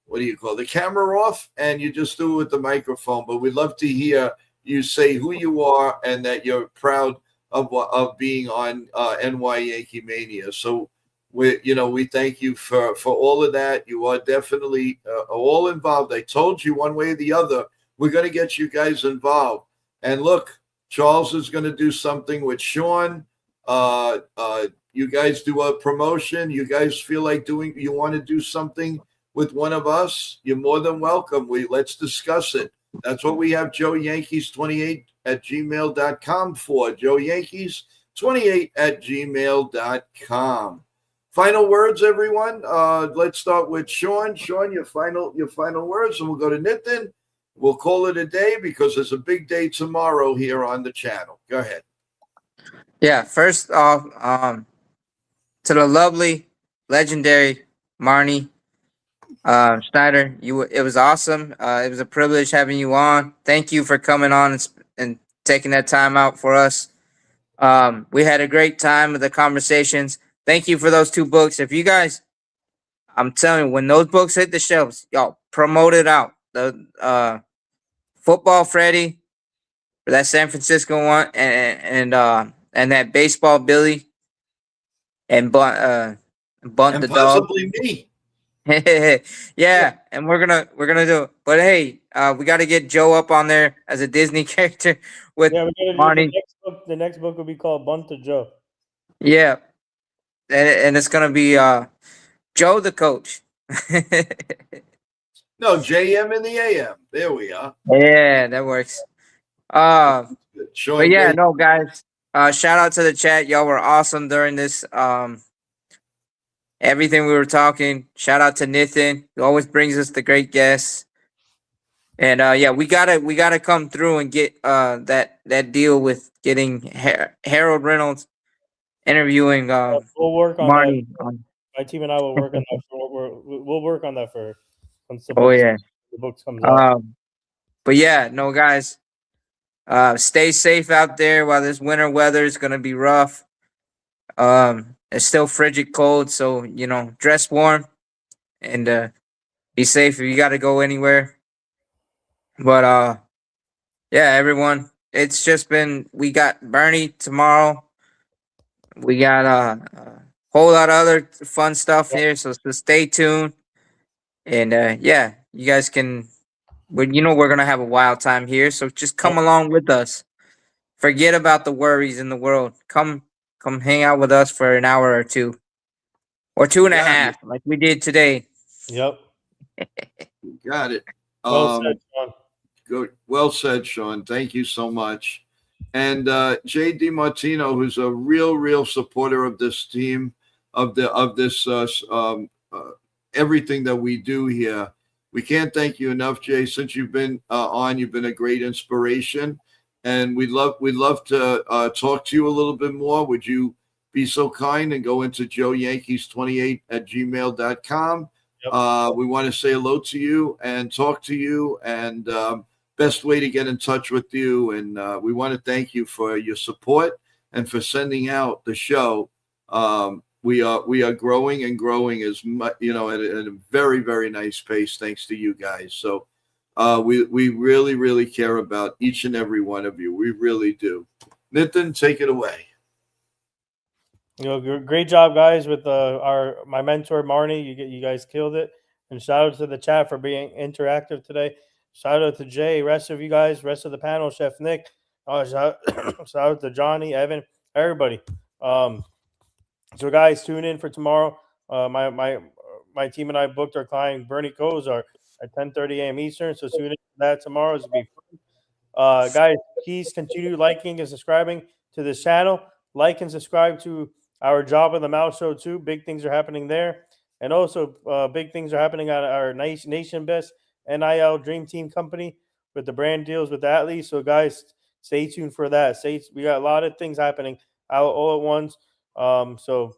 what do you call it? The camera off, and you just do it with the microphone. But we'd love to hear you say who you are and that you're proud of being on NY Yankee Mania. So we thank you for all of that. You are definitely all involved. I told you one way or the other, we're going to get you guys involved. And look, Charles is going to do something with Sean. You guys do a promotion. You guys feel like you want to do something with one of us, you're more than welcome. Let's discuss it. That's what we have Joe Yankees 28 at gmail.com for. Joe Yankees 28 at gmail.com. Final words, everyone. Let's start with Sean. Sean, your final words, and we'll go to Nitin. We'll call it a day because there's a big day tomorrow here on the channel. Go ahead. Yeah, first off, to the lovely, legendary Marnie, Schneider, it was awesome. It was a privilege having you on. Thank you for coming on and taking that time out for us. We had a great time with the conversations. Thank you for those 2 books. If you guys, I'm telling you, when those books hit the shelves, y'all promote it out. The Football Freddy, for that San Francisco one, and that Baseball Billy, and Bunt the Dog. Me. Yeah, and we're gonna do it. But hey, we got to get Joe up on there as a Disney character with Marnie. The next book will be called Bunt the Joe. Yeah, and it's gonna be Joe the coach. No, JM in the AM. There we are. Yeah, that works. But yeah, no, guys. Shout out to the chat. Y'all were awesome during this. Everything we were talking. Shout out to Nathan. He always brings us the great guests. And yeah, we gotta come through and get that deal with getting Harold Reynolds interviewing we'll work on Marnie. that. My team and I will work on that. We'll work on that for once the books comes out. But yeah, no, guys. Stay safe out there while this winter weather is gonna be rough. It's still frigid cold, so dress warm and be safe if you got to go anywhere. But yeah, everyone, it's just been. We got Bernie tomorrow. We got a whole lot of other fun stuff here, so stay tuned. And yeah, you guys can. We're gonna have a wild time here, so just come along with us. Forget about the worries in the world. Come hang out with us for an hour or 2, or 2.5, like we did today. Yep. Got it. Well said, Sean. Good. Well said, Sean. Thank you so much. And J.D. Martino, who's a real supporter of this team, of this everything that we do here. We can't thank you enough, Jay. Since you've been on, you've been a great inspiration. And we'd love to talk to you a little bit more. Would you be so kind and go into joeyankees28 at gmail.com? Yep. We want to say hello to you and talk to you. And best way to get in touch with you. And we want to thank you for your support and for sending out the show. We are growing and growing as much, at a very, very nice pace, thanks to you guys. So we really, really care about each and every one of you. We really do. Nitin, take it away. Great job, guys, with my mentor Marnie. You guys killed it. And shout out to the chat for being interactive today. Shout out to Jay, rest of you guys, rest of the panel, Chef Nick. Shout out to Johnny, Evan, everybody. So guys, tune in for tomorrow. My team and I booked our client Bernie Kosar at 10:30 a.m. Eastern. So tune in for that tomorrow. It's gonna be fun. Guys, please continue liking and subscribing to this channel. Like and subscribe to our Job of the Mouse show too. Big things are happening there. And also big things are happening at our Nation Best NIL Dream Team company with the brand deals with the athletes. So guys, stay tuned for that. We got a lot of things happening out all at once. So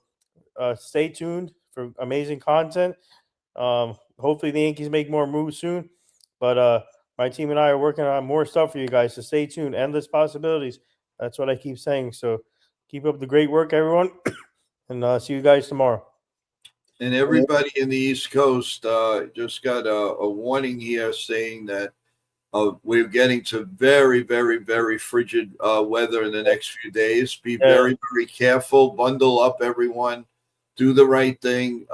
stay tuned for amazing content. Hopefully the Yankees make more moves soon. But my team and I are working on more stuff for you guys. So stay tuned. Endless possibilities. That's what I keep saying. So keep up the great work, everyone. And see you guys tomorrow. And everybody in the East Coast just got a warning here saying that we're getting to very, very, very frigid weather in the next few days. Be very, very careful. Bundle up, everyone. Do the right thing.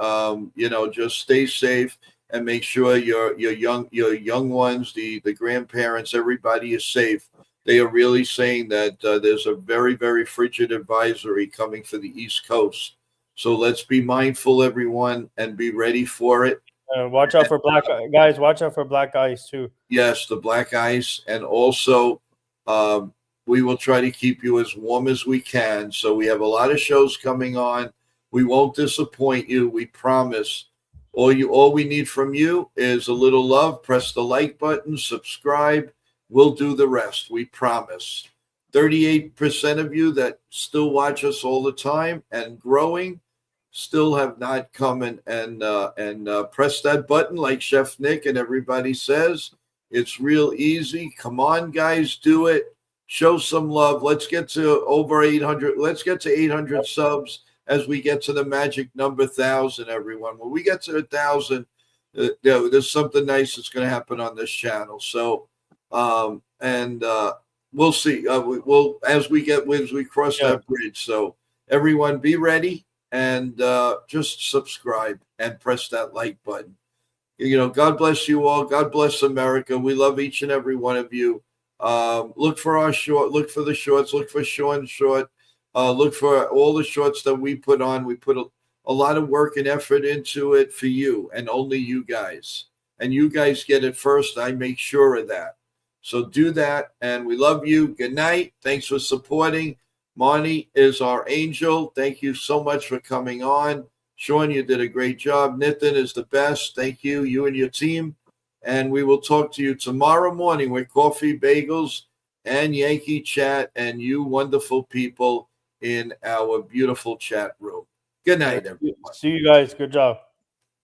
Just stay safe and make sure your young ones, the grandparents, everybody is safe. They are really saying that there's a very, very frigid advisory coming for the East Coast. So let's be mindful, everyone, and be ready for it. Watch out for guys. Watch out for black ice too. Yes, the black ice, and also we will try to keep you as warm as we can. So we have a lot of shows coming on. We won't disappoint you. We promise. All we need from you is a little love. Press the like button, subscribe. We'll do the rest. We promise. 38% of you that still watch us all the time and growing still have not come and press that button like Chef Nick and everybody says. It's real easy. Come on, guys, do it. Show some love. Let's get to over 800. Let's get to 800 subs as we get to the magic number 1,000, everyone. When we get to 1,000, there's something nice that's going to happen on this channel. So, we'll see. We'll as we cross that bridge. So, everyone, be ready and just subscribe and press that like button. God bless you all. God bless America. We love each and every one of you. Look for our short. Look for the shorts. Look for Sean Short. Look for all the shorts that we put on. We put a lot of work and effort into it for you and only you guys. And you guys get it first. I make sure of that. So do that. And we love you. Good night. Thanks for supporting. Marnie is our angel. Thank you so much for coming on. Sean, you did a great job. Nitin is the best. Thank you, you and your team. And we will talk to you tomorrow morning with coffee, bagels, and Yankee chat, and you wonderful people in our beautiful chat room. Good night, everyone. See you guys. Good job.